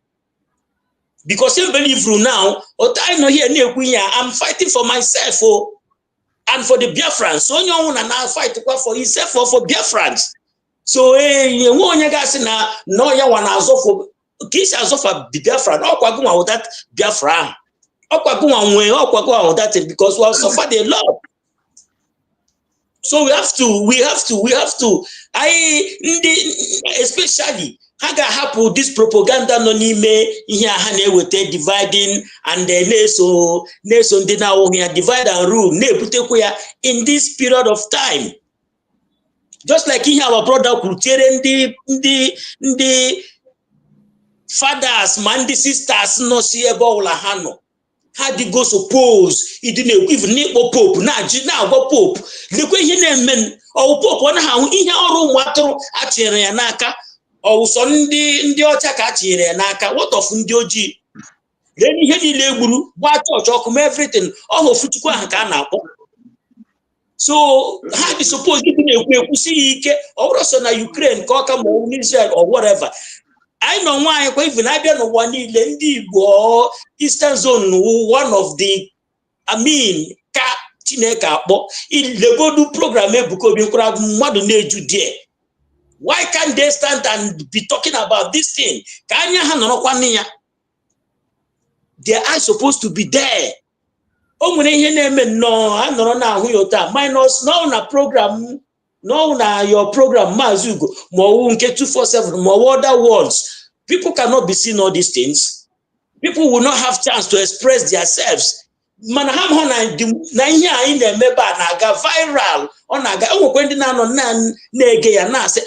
Because you believe through now, what I know here near Queen, I'm fighting for myself and for the Biafrans. So you want to now fight for yourself or for Biafrans. So you want you guys now no you want to for Kisha Zofa Biafra, or that Biafra, or that because we have suffered a lot. So we have to. Especially Haga Hapu, this propaganda no nime here hane with dividing and then so nation did now divide and rule in this period of time. Just like in our brother Kulteren the fathers, man, the sisters, no see about Lahano. How did go suppose he didn't give neighbor pope, now go pope. The way he named or pope one how in our room water at Naka or Sunday in the Otaka Naka. What of Ndioji? Then he had the what church, everything, all of Futuka. So how do you suppose you didn't see or also na Ukraine, Kokam, or Israel, or whatever? I know why even I don't know one or Eastern Zone, one of the Chineka in the go do program because why can't they stand and be talking about this thing? They are supposed to be there. No, I don't know minus no na program. No, now your program, Mazi, more 247, more other words. People cannot be seeing all these things. People will not have chance to express themselves. Manaham Hona, Nanya in the Meba Naga viral on Naga, oh, when the Nan Nege and I say,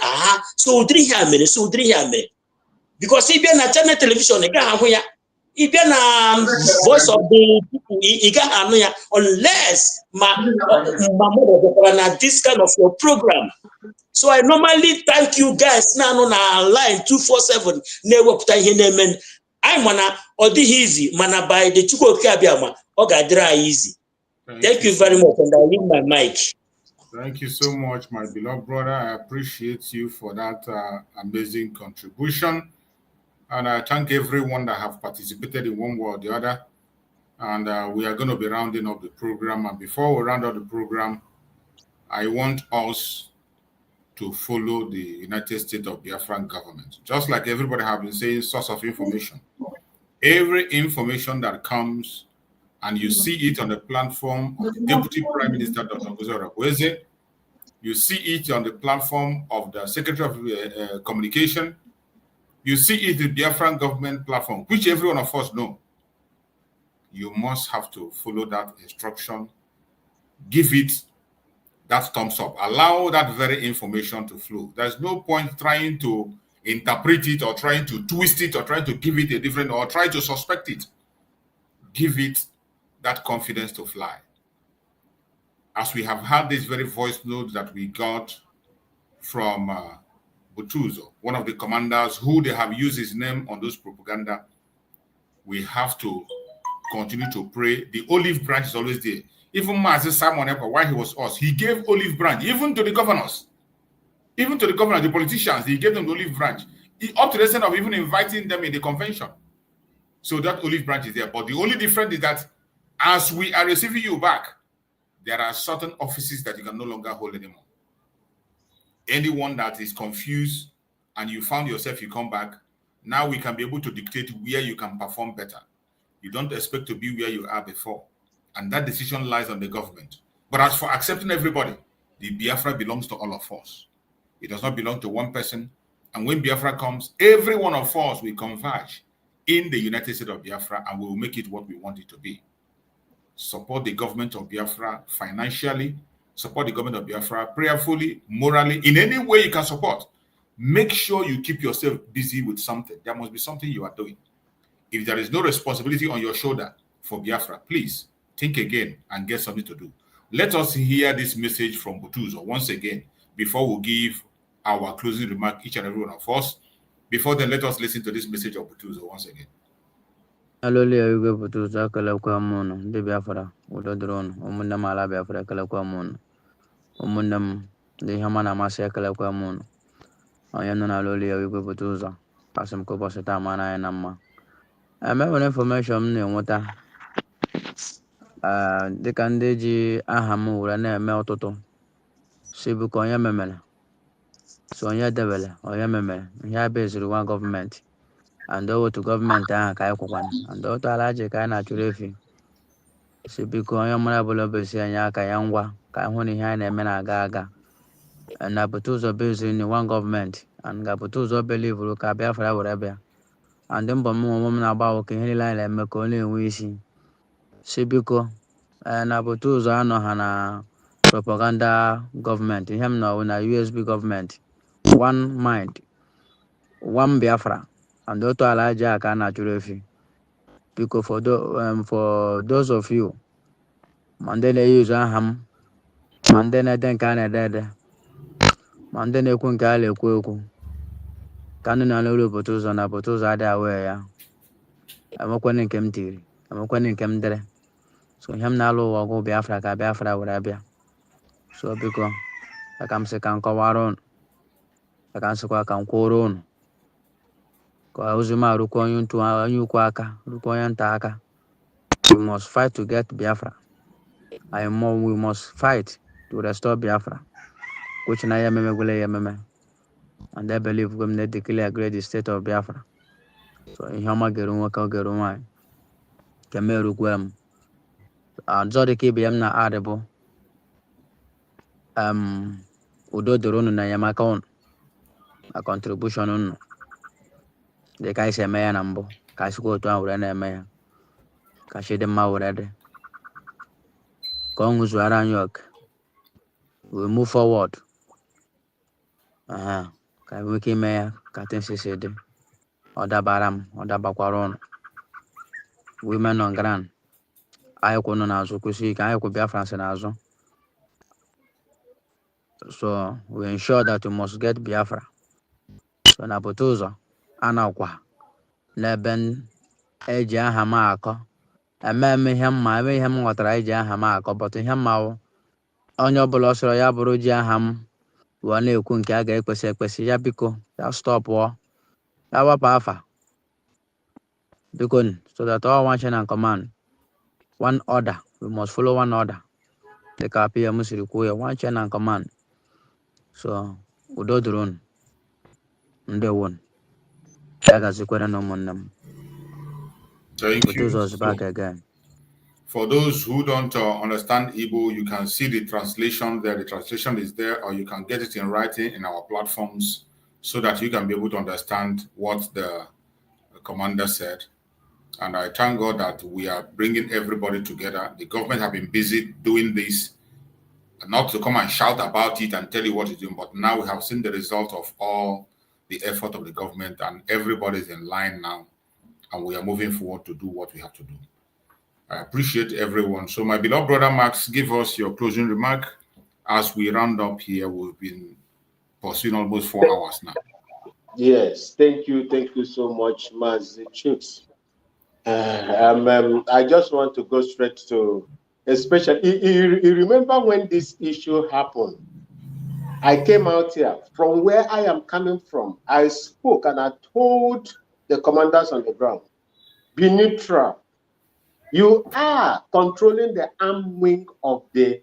so 3 minutes. Because he be on a channel television, he be on voice of the people, unless this kind of your program. So I normally thank you guys now on our line 247. I'm gonna or the easy mana by the Chuko Kabiama or Gadra easy. Thank you very much, and I leave my mic. Thank you so much, my beloved brother. I appreciate you for that amazing contribution. And I thank everyone that have participated in one way or the other. And we are going to be rounding up the program. And before we round up the program, I want us to follow the United States of Biafran government. Just like everybody have been saying, source of information. Every information that comes and you see it on the platform of the Deputy Prime Minister, Dr. Gozo, you see it on the platform of the Secretary of Communication, you see it in the Biafran government platform, which every one of us know. You must have to follow that instruction, give it that thumbs up, allow that very information to flow. There's no point trying to interpret it or trying to twist it or trying to give it a different or try to suspect it. Give it that confidence to fly. As we have had this very voice note that we got from Butuzo, one of the commanders who they have used his name on those propaganda, we have to continue to pray. The olive branch is always there. Even Mazi Simon, while he was us, he gave olive branch, even to the governors. Even to the governors, the politicians, he gave them the olive branch. Up to the extent of even inviting them in the convention. So that olive branch is there. But the only difference is that as we are receiving you back, there are certain offices that you can no longer hold anymore. Anyone that is confused and you found yourself, you come back, now we can be able to dictate where you can perform better. You don't expect to be where you are before. And that decision lies on the government. But as for accepting everybody, the Biafra belongs to all of us. It does not belong to one person. And when Biafra comes, every one of us will converge in the United States of Biafra, and we will make it what we want it to be. Support the government of Biafra financially, support the government of Biafra prayerfully, morally, in any way you can support. Make sure you keep yourself busy with something. There must be something you are doing. If there is no responsibility on your shoulder for Biafra, please think again and get something to do. Let us hear this message from Butuzo once again before we give our closing remark, each and every one of us. Before then, let us listen to this message of Butuzo once again. Hallelujah, you go Butuzo, Kalakwamon, the Biafra, Udodron, Umundamala Biafra, Kalakwamon, Umundam, the Hamana Masia Kalakwamon. I am not Hallelujah, you go Butuzo, Passam Kobosata Mana and Amma. I remember information in water. The Kandeji Ahamu, and a meltoto. Sibukoya Memela. Sonya Devil, or Yameme, Yabes, one government. And over to government, Kaikwan, and over to Alaja Kana Churefi. Sibikoya Monabolo and Yaka Yangwa, Kahuni Han and Mena Gaga. And Nabutuzo based in one government, and Gabutuzo believe Luka Biafra whatever. And then Bomu woman about Kihili line and Makoni and Wisi. Sibiko, and Nabutuzo Anohana propaganda government, him now in a USB government. One mind, one Biafra, and Dr. Alaja Kana Churefi. Because for those of you, Mandela use Aham, Mandela then Kana dead, Mandela Kunkale Kuku, Kanu Nalo Botus and Abotus are there where I'm a quening came tea, I'm a quening came there. So him Nalo or go Biafra, Biafra, whatever. So because I come second Kawaron, I can say I can Koron. Uzuma Rukoyun to our new Quaka, Rukoyan Taka. We must fight to get Biafra. We must fight to restore Biafra. Which na yameme gule yameme. And they believe when they declare great the state of Biafra. So in Hama Geruma Gerumai. Kemeru Gwem. Zodi Kibiyam na Adebo. Udo Durunu na Yamakon. A contribution on the Kaise Maya Nambo. Kaisuko to our Maya. Kashide Maurede. Kongus Waran York. We move forward. Kawiki Maya, Katin Sisede. Oda Baram, Oda Bakwaron. Women on Grand. Ayoko no nazo kusi ayoko Biafrans nazo. So we ensure that we must get Biafra. So na Butuzo anakwa leben eji aha ma akọ. Eme ihe m ghọtara eji aha ma akọ, but ihe mma onye ọbụla ọsọrọ ya bụrụ ji aha m wụọ na-ekwu nke a ga-ekwesị ekwesị ya biko ya stọpụọ ya wapụ afa biko, so that all one chain and command, one order, we must follow one order. The KPM must require one chain and command. So udo drone nde won. Thank you. Us back again. For those who don't understand Igbo, you can see the translation there. The translation is there, or you can get it in writing in our platforms so that you can be able to understand what the commander said. And I thank God that we are bringing everybody together. The government have been busy doing this, not to come and shout about it and tell you what it's doing, but now we have seen the result of all the effort of the government, and everybody is in line now, and we are moving forward to do what we have to do. I appreciate everyone. So my beloved brother Max, give us your closing remark as we round up here. We've been pursuing almost 4 hours now. Yes, thank you so much, Mazi Chooks. I just want to go straight to, especially, you remember when this issue happened? I came out here from where I am coming from. I spoke and I told the commanders on the ground, be neutral. You are controlling the arm wing of the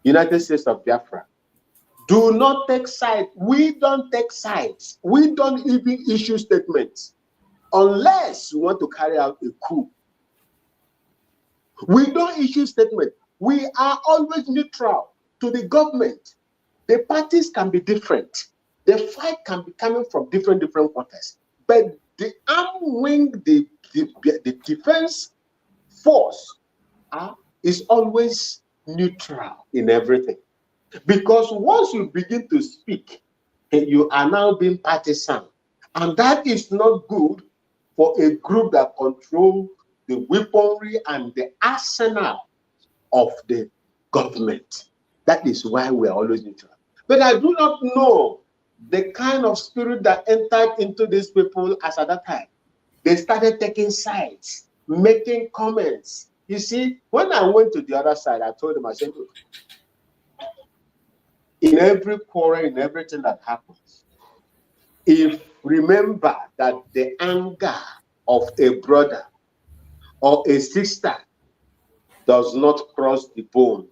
United States of Biafra. Do not take sides. We don't take sides. We don't even issue statements unless we want to carry out a coup. We don't issue statements. We are always neutral to the government. The parties can be different, the fight can be coming from different quarters. But the arm wing, the defense force is always neutral in everything. Because once you begin to speak, you are now being partisan. And that is not good for a group that controls the weaponry and the arsenal of the government. That is why we are always neutral. But I do not know the kind of spirit that entered into these people as at that time. They started taking sides, making comments. You see, when I went to the other side, I told them, I said, look, in every quarrel, in everything that happens, if remember that the anger of a brother or a sister does not cross the bone,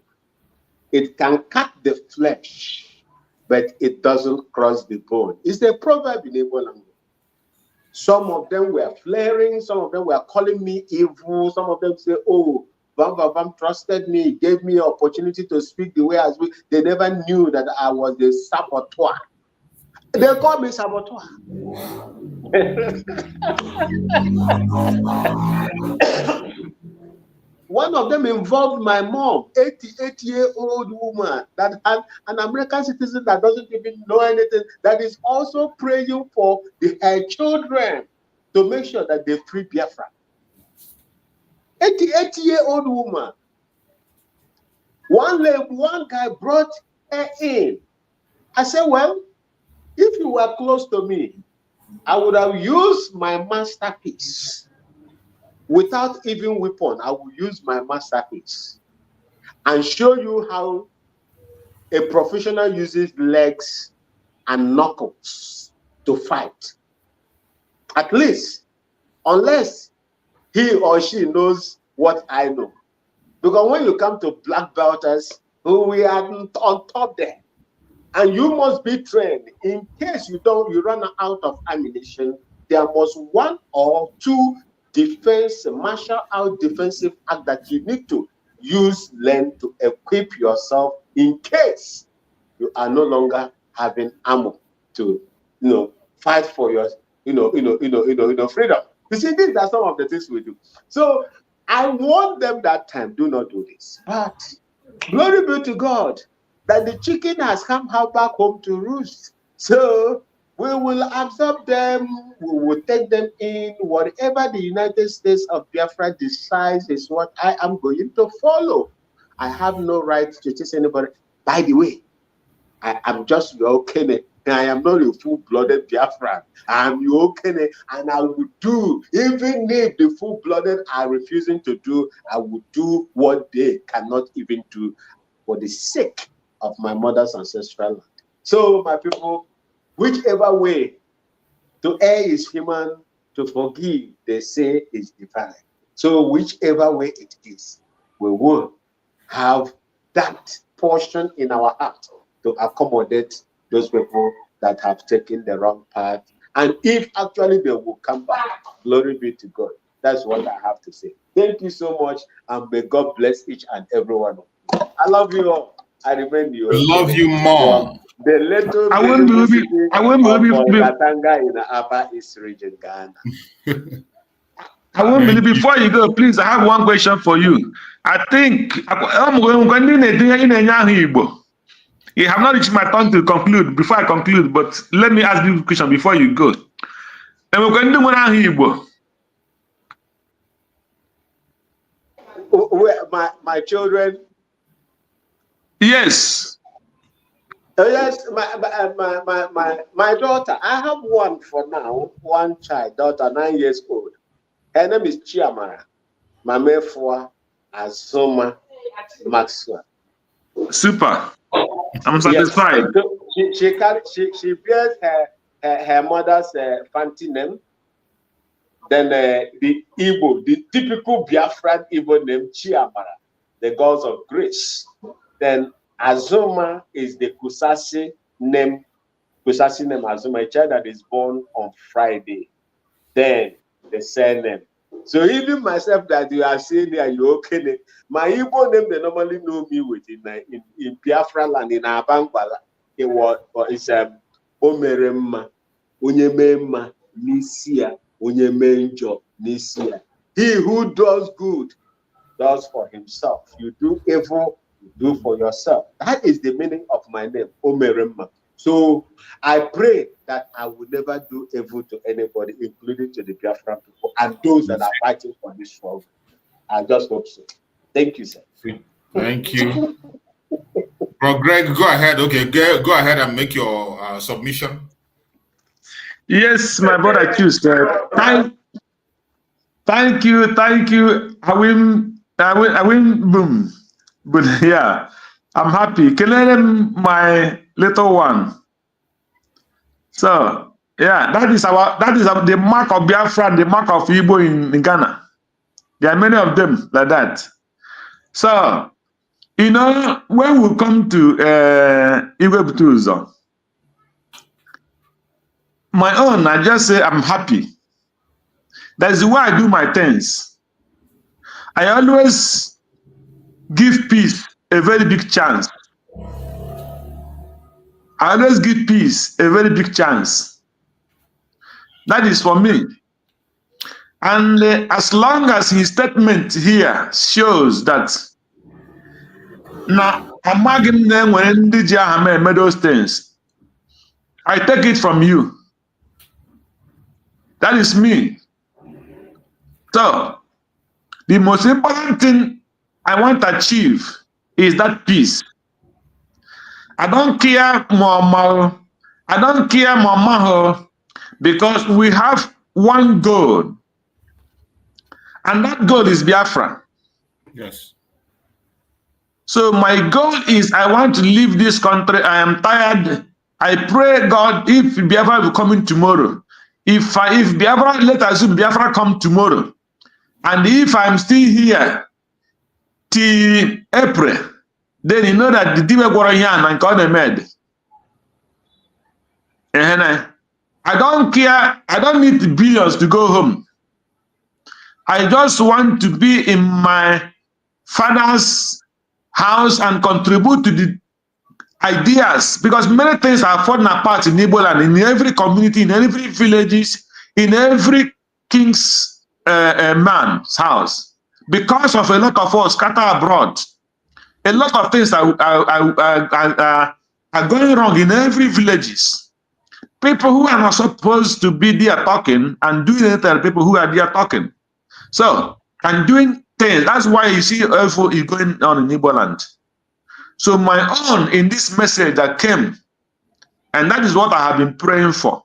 it can cut the flesh, but it doesn't cross the bone. It's a proverb in Igbo language. Some of them were flaring, some of them were calling me evil, some of them say, oh, Bam trusted me, gave me an opportunity to speak the way I speak. They never knew that I was the saboteur. They call me saboteur. One of them involved my mom, 88-year-old woman that had an American citizen that doesn't even know anything, that is also praying for her children to make sure that they free Biafra. 88-year-old woman. One guy brought her in. I said, well, if you were close to me, I would have used my masterpiece. Without even weapon, I will use my masterpiece and show you how a professional uses legs and knuckles to fight. At least, unless he or she knows what I know. Because when you come to black belters, we are on top there. And you must be trained. In case you run out of ammunition, there must one or two martial out defensive act that you need to use, learn to equip yourself in case you are no longer having ammo to, fight for your, freedom. You see, these are some of the things we do. So I warned them that time, do not do this. But glory be to God that the chicken has come back home to roost. So we will absorb them, we will take them in. Whatever the United States of Biafra decides is what I am going to follow. I have no right to chase anybody. By the way, I am just your Kene. I am not a full-blooded Biafran. I am your Kene, and I will do, even if the full-blooded are refusing to do, I will do what they cannot even do for the sake of my mother's ancestral land. So, my people, whichever way, to err is human, to forgive, they say, is divine. So, whichever way it is, we will have that portion in our heart to accommodate those people that have taken the wrong path. And if actually they will come back, glory be to God. That's what I have to say. Thank you so much, and may God bless each and every one of you. I love you all. I remain you. Love you more. The little I won't believe Katanga in the Upper East region, Ghana. I won't believe. Before you go, please, I have one question for you. I think you have not reached my turn to conclude. Before I conclude, but let me ask you a question before you go. My children. Yes. Yes, my daughter. I have one for now. One child, daughter, 9 years old. Her name is Chiamara. Mamefua Azoma Maxwell. Super. I'm satisfied. Yes. She bears her mother's fancy name. Then the typical Biafran Igbo name, Chiamara, the gods of grace. Then Azuma is the Kusasi name Azuma, a child that is born on Friday. Then the surname. So even myself that you are saying there, you okay? My Igbo name they normally know me with in Biafra land in Abankwala. It's O mere mma, onye mee mma n'isi ya, onye mee njọ n'isi ya. He who does good does for himself. You do evil, you do for yourself. That is the meaning of my name, Omeremma. So I pray that I will never do evil to anybody, including to the Biafran people and those that are fighting for this struggle. I just hope so. Thank you, sir. Thank you. Bro Greg, go ahead. Okay, go ahead and make your submission. Yes, my brother, choose. Thank you. I win, boom. But yeah, I'm happy. Can I name my little one? So yeah, that is the mark of Biafra, the mark of Igbo in Ghana. There are many of them like that. So you know, when we come to Igbo Butuzo, my own, I just say I'm happy. That's the way I do my things. I always give peace a very big chance. I always give peace a very big chance. That is for me. And as long as his statement here shows that now amagim them when DJ made those things, I take it from you. That is me. So the most important thing I want to achieve is that peace. I don't care more. I don't care more because we have one goal, and that goal is Biafra. Yes. So my goal is I want to leave this country. I am tired. I pray God if Biafra will come in tomorrow. If Biafra, let us assume Biafra come tomorrow, and if I'm still here till April, then you know that the Dibe Gwarayan and God made. I don't care. I don't need billions to go home. I just want to be in my father's house and contribute to the ideas, because many things are falling apart in Igbo land, in every community, in every villages, in every king's man's house, because of a lot of us scattered abroad. A lot of things are going wrong in every villages. People who are not supposed to be there talking and doing it are people who are there talking. So, and doing things. That's why you see evil is going on in Igbo land. So my own in this message that came, and that is what I have been praying for,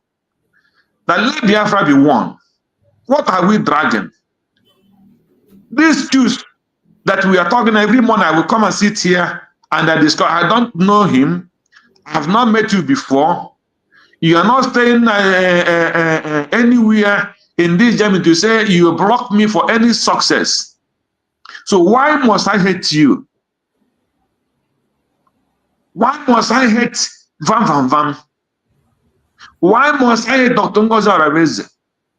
that let Biafra be one. What are we dragging? These Jews that we are talking every morning, I will come and sit here and I discuss. I don't know him. I have not met you before. You are not staying anywhere in this journey to say you block me for any success. So why must I hate you? Why must I hate Van? Why must I hate Dr. Ngozi Arabeze?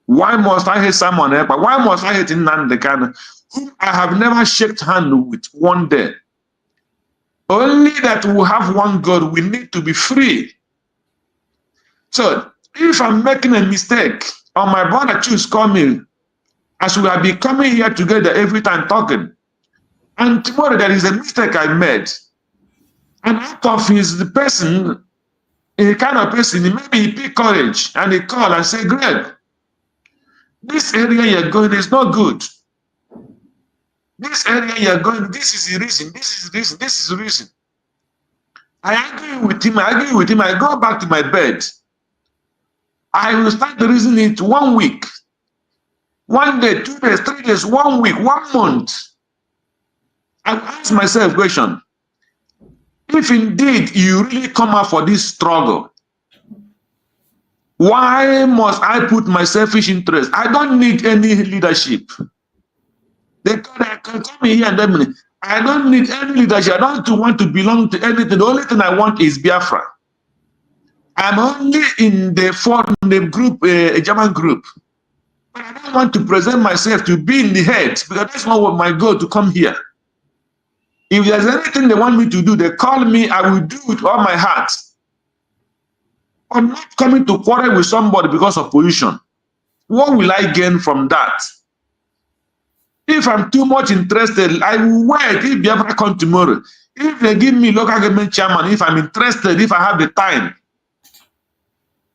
Why must I hate Simon Ekpa? Why must I hate Nnamdi Kanu, whom I have never shook hands with one day? Only that we have one goal. We need to be free. So if I'm making a mistake, or my brother choose call me, as we have been coming here together every time talking, and tomorrow there is a mistake I made, and out of the person, a kind of person, maybe he pick courage and he call and say, Greg, this area you're going is not good. This area you're going, this is the reason, this is the reason, this is the reason. I agree with him, I go back to my bed. I will start the reason it 1 week. 1 day, 2 days, 3 days, 1 week, 1 month. I ask myself a question. If indeed you really come out for this struggle, why must I put my selfish interest? I don't need any leadership. They can come here and tell me, I don't need any leadership. I don't want to belong to anything. The only thing I want is Biafra. I'm only in the forum, the group, a German group. But I don't want to present myself to be in the head, because that's not what my goal to come here. If there's anything they want me to do, they call me, I will do it with all my heart. but not coming to quarrel with somebody because of position. What will I gain from that? If I'm too much interested, I will wait if Biafra come tomorrow. If they give me local government chairman, if I'm interested, if I have the time,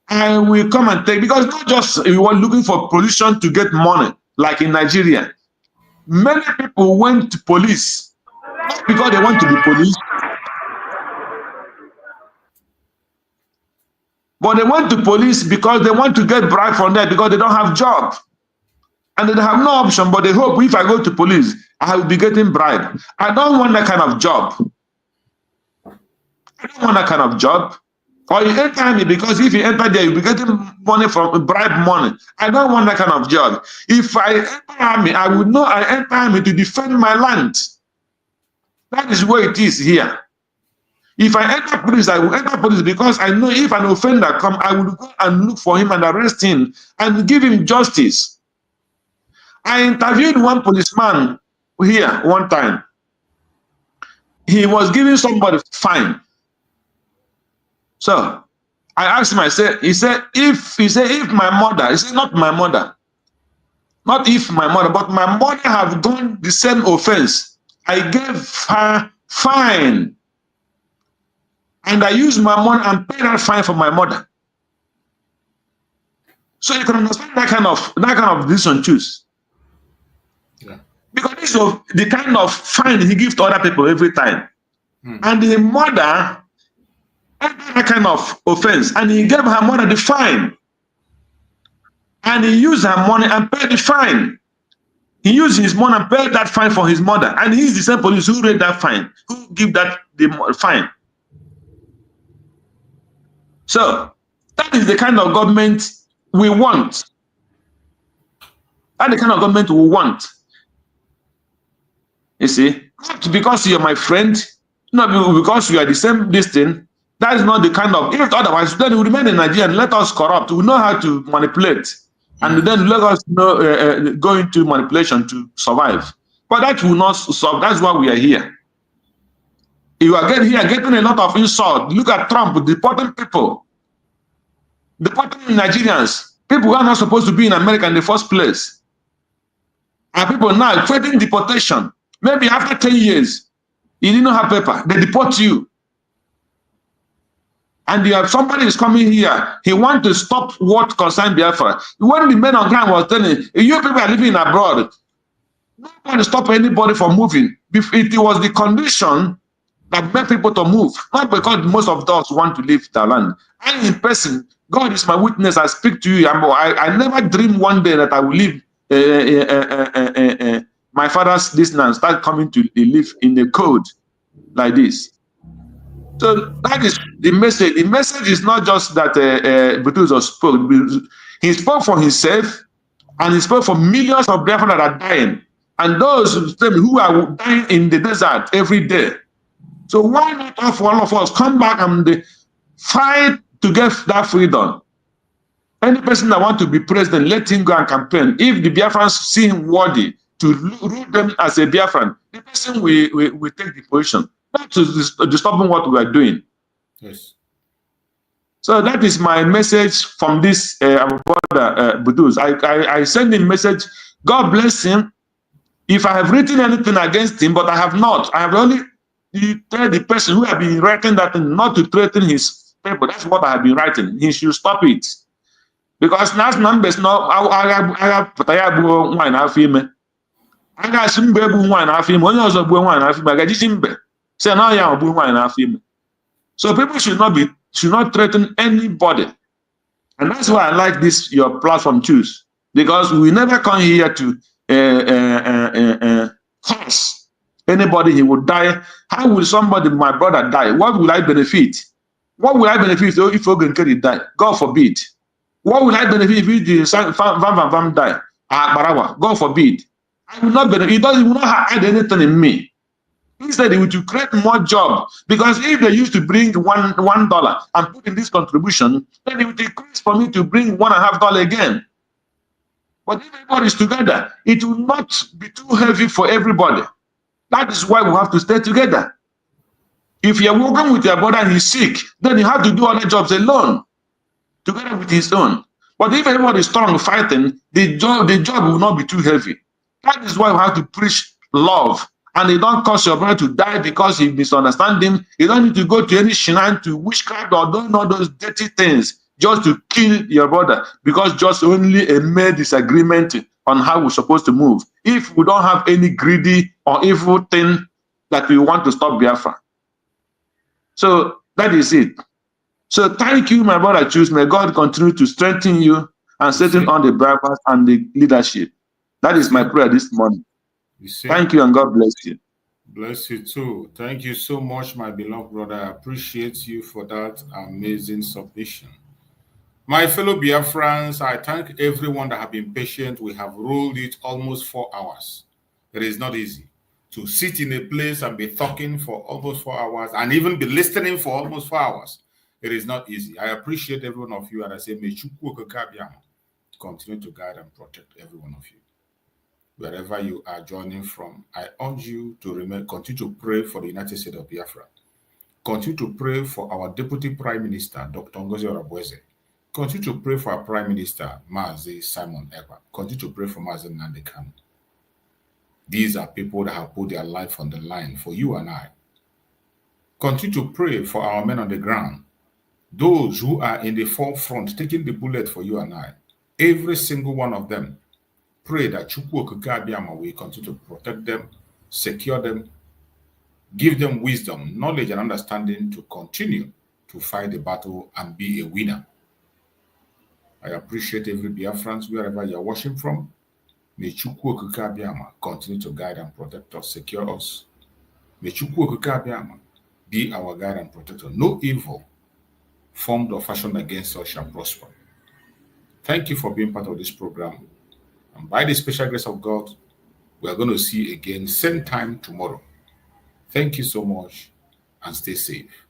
I will come and take, because not just we were looking for position to get money, like in Nigeria. Many people went to police, not because they want to be police, but they went to police because they want to get bribe from there because they don't have job. And they have no option, but they hope if I go to police, I will be getting bribe. I don't want that kind of job. I don't want that kind of job. Or you enter me because if you enter there, you'll be getting money from bribe money. I don't want that kind of job. If I enter army, I would know I enter army to defend my land. That is where it is here. If I enter police, I will enter police because I know if an offender comes, I will go and look for him and arrest him and give him justice. I interviewed one policeman here one time. He was giving somebody fine. So I asked him, he said, if my mother, he said, not my mother, not if my mother, but my mother have done the same offense, I gave her fine. And I used my money and paid that fine for my mother. So you can understand that kind of decision choose. Yeah. Because this is the kind of fine he gives to other people every time. And the mother had that kind of offense, and he gave her mother the fine. And he used her money and paid the fine. He used his money and paid that fine for his mother. And he's the same police who read that fine, who give that the fine. So that is the kind of government we want. That's the kind of government we want. You see, not because you're my friend, not because you are the same distance. That is not the kind of, if otherwise, then we remain in Nigeria and let us corrupt. We know how to manipulate. And then let us know, go into manipulation to survive. But that will not solve. That's why we are here. You are getting a lot of insult. Look at Trump deporting people. Deporting Nigerians. People who are not supposed to be in America in the first place. And people now threatening deportation. Maybe after 10 years, you didn't have paper. They deport you. And you have somebody is coming here. He wants to stop what concerns Biafra. When the men on ground was telling you people are living abroad, nobody stop anybody from moving. It was the condition that made people to move, not because most of us want to leave the land. I, in person, God is my witness. I speak to you. I never dream one day that I will leave my father's distance and start coming to live in the code like this. So that is the message. The message is not just that Butuzo spoke. He spoke for himself, and he spoke for millions of Biafrans that are dying, and those who are dying in the desert every day. So why not all of us come back and fight to get that freedom? Any person that wants to be president, let him go and campaign. If the Biafrans see him worthy to rule them as a Biafran, the person will take the position. Not to disturbing what we are doing. Yes. So that is my message from this our brother Buduz. I send him message. God bless him. If I have written anything against him, but I have not, I have only tell the person who have been writing that not to threaten his people. That's what I have been writing. He should stop it. Because now numbers now I have wine half him. I got some baby wine half him. Only also wine half him. I got Jimbe. Say now you are wine half him. So people should not threaten anybody. And that's why I like this your platform choose. Because we never come here to curse anybody. He would die. How will somebody, my brother, die? What will I benefit? What will I benefit if Ogun Kerry die? God forbid. What will I benefit if the Van die? God forbid. I will not benefit. He will not add anything in me. Instead, it will create more job. Because if they used to bring $1 and put in this contribution, then it will decrease for me to bring $1.50 again. But if everybody is together, it will not be too heavy for everybody. That is why we have to stay together. If you're working with your brother and he's sick, then you have to do other jobs alone. together with his own. But if everybody is strong fighting, the job will not be too heavy. That is why we have to preach love. And it don't cause your brother to die because he misunderstand him. You don't need to go to any shrine to witchcraft or doing all those dirty things just to kill your brother because just only a mere disagreement on how we're supposed to move. If we don't have any greedy or evil thing that we want to stop Biafra. So that is it. So thank you, my brother Choose. May God continue to strengthen you and strengthen on the Biafrans and the leadership. That is my prayer this morning. Thank you and God bless you. Bless you too. Thank you so much, my beloved brother. I appreciate you for that amazing submission. My fellow Biafrans, I thank everyone that have been patient. We have rolled it almost 4 hours. It is not easy to sit in a place and be talking for almost 4 hours and even be listening for almost 4 hours. It is not easy. I appreciate every one of you, and I say, may Chukwu continue to guide and protect every one of you. Wherever you are joining from, I urge you to continue to pray for the United States of Biafra. Continue to pray for our Deputy Prime Minister, Dr. Ngozi Oreboweze. Continue to pray for our Prime Minister, Mazi Simon Ekpa. Continue to pray for Mazi Nnamdi Kanu. These are people that have put their life on the line for you and I. Continue to pray for our men on the ground, those who are in the forefront, taking the bullet for you and I. Every single one of them. Pray that Chukwu Okike will continue to protect them, secure them, give them wisdom, knowledge, and understanding to continue to fight the battle and be a winner. I appreciate every Biafrans wherever you are watching from. May Chukwu Okike continue to guide and protect us, secure us. May Chukwu Okike be our guide and protector. No evil formed or fashioned against us shall prosper. Thank you for being part of this program. And by the special grace of God, we are going to see you again same time tomorrow. Thank you so much and stay safe.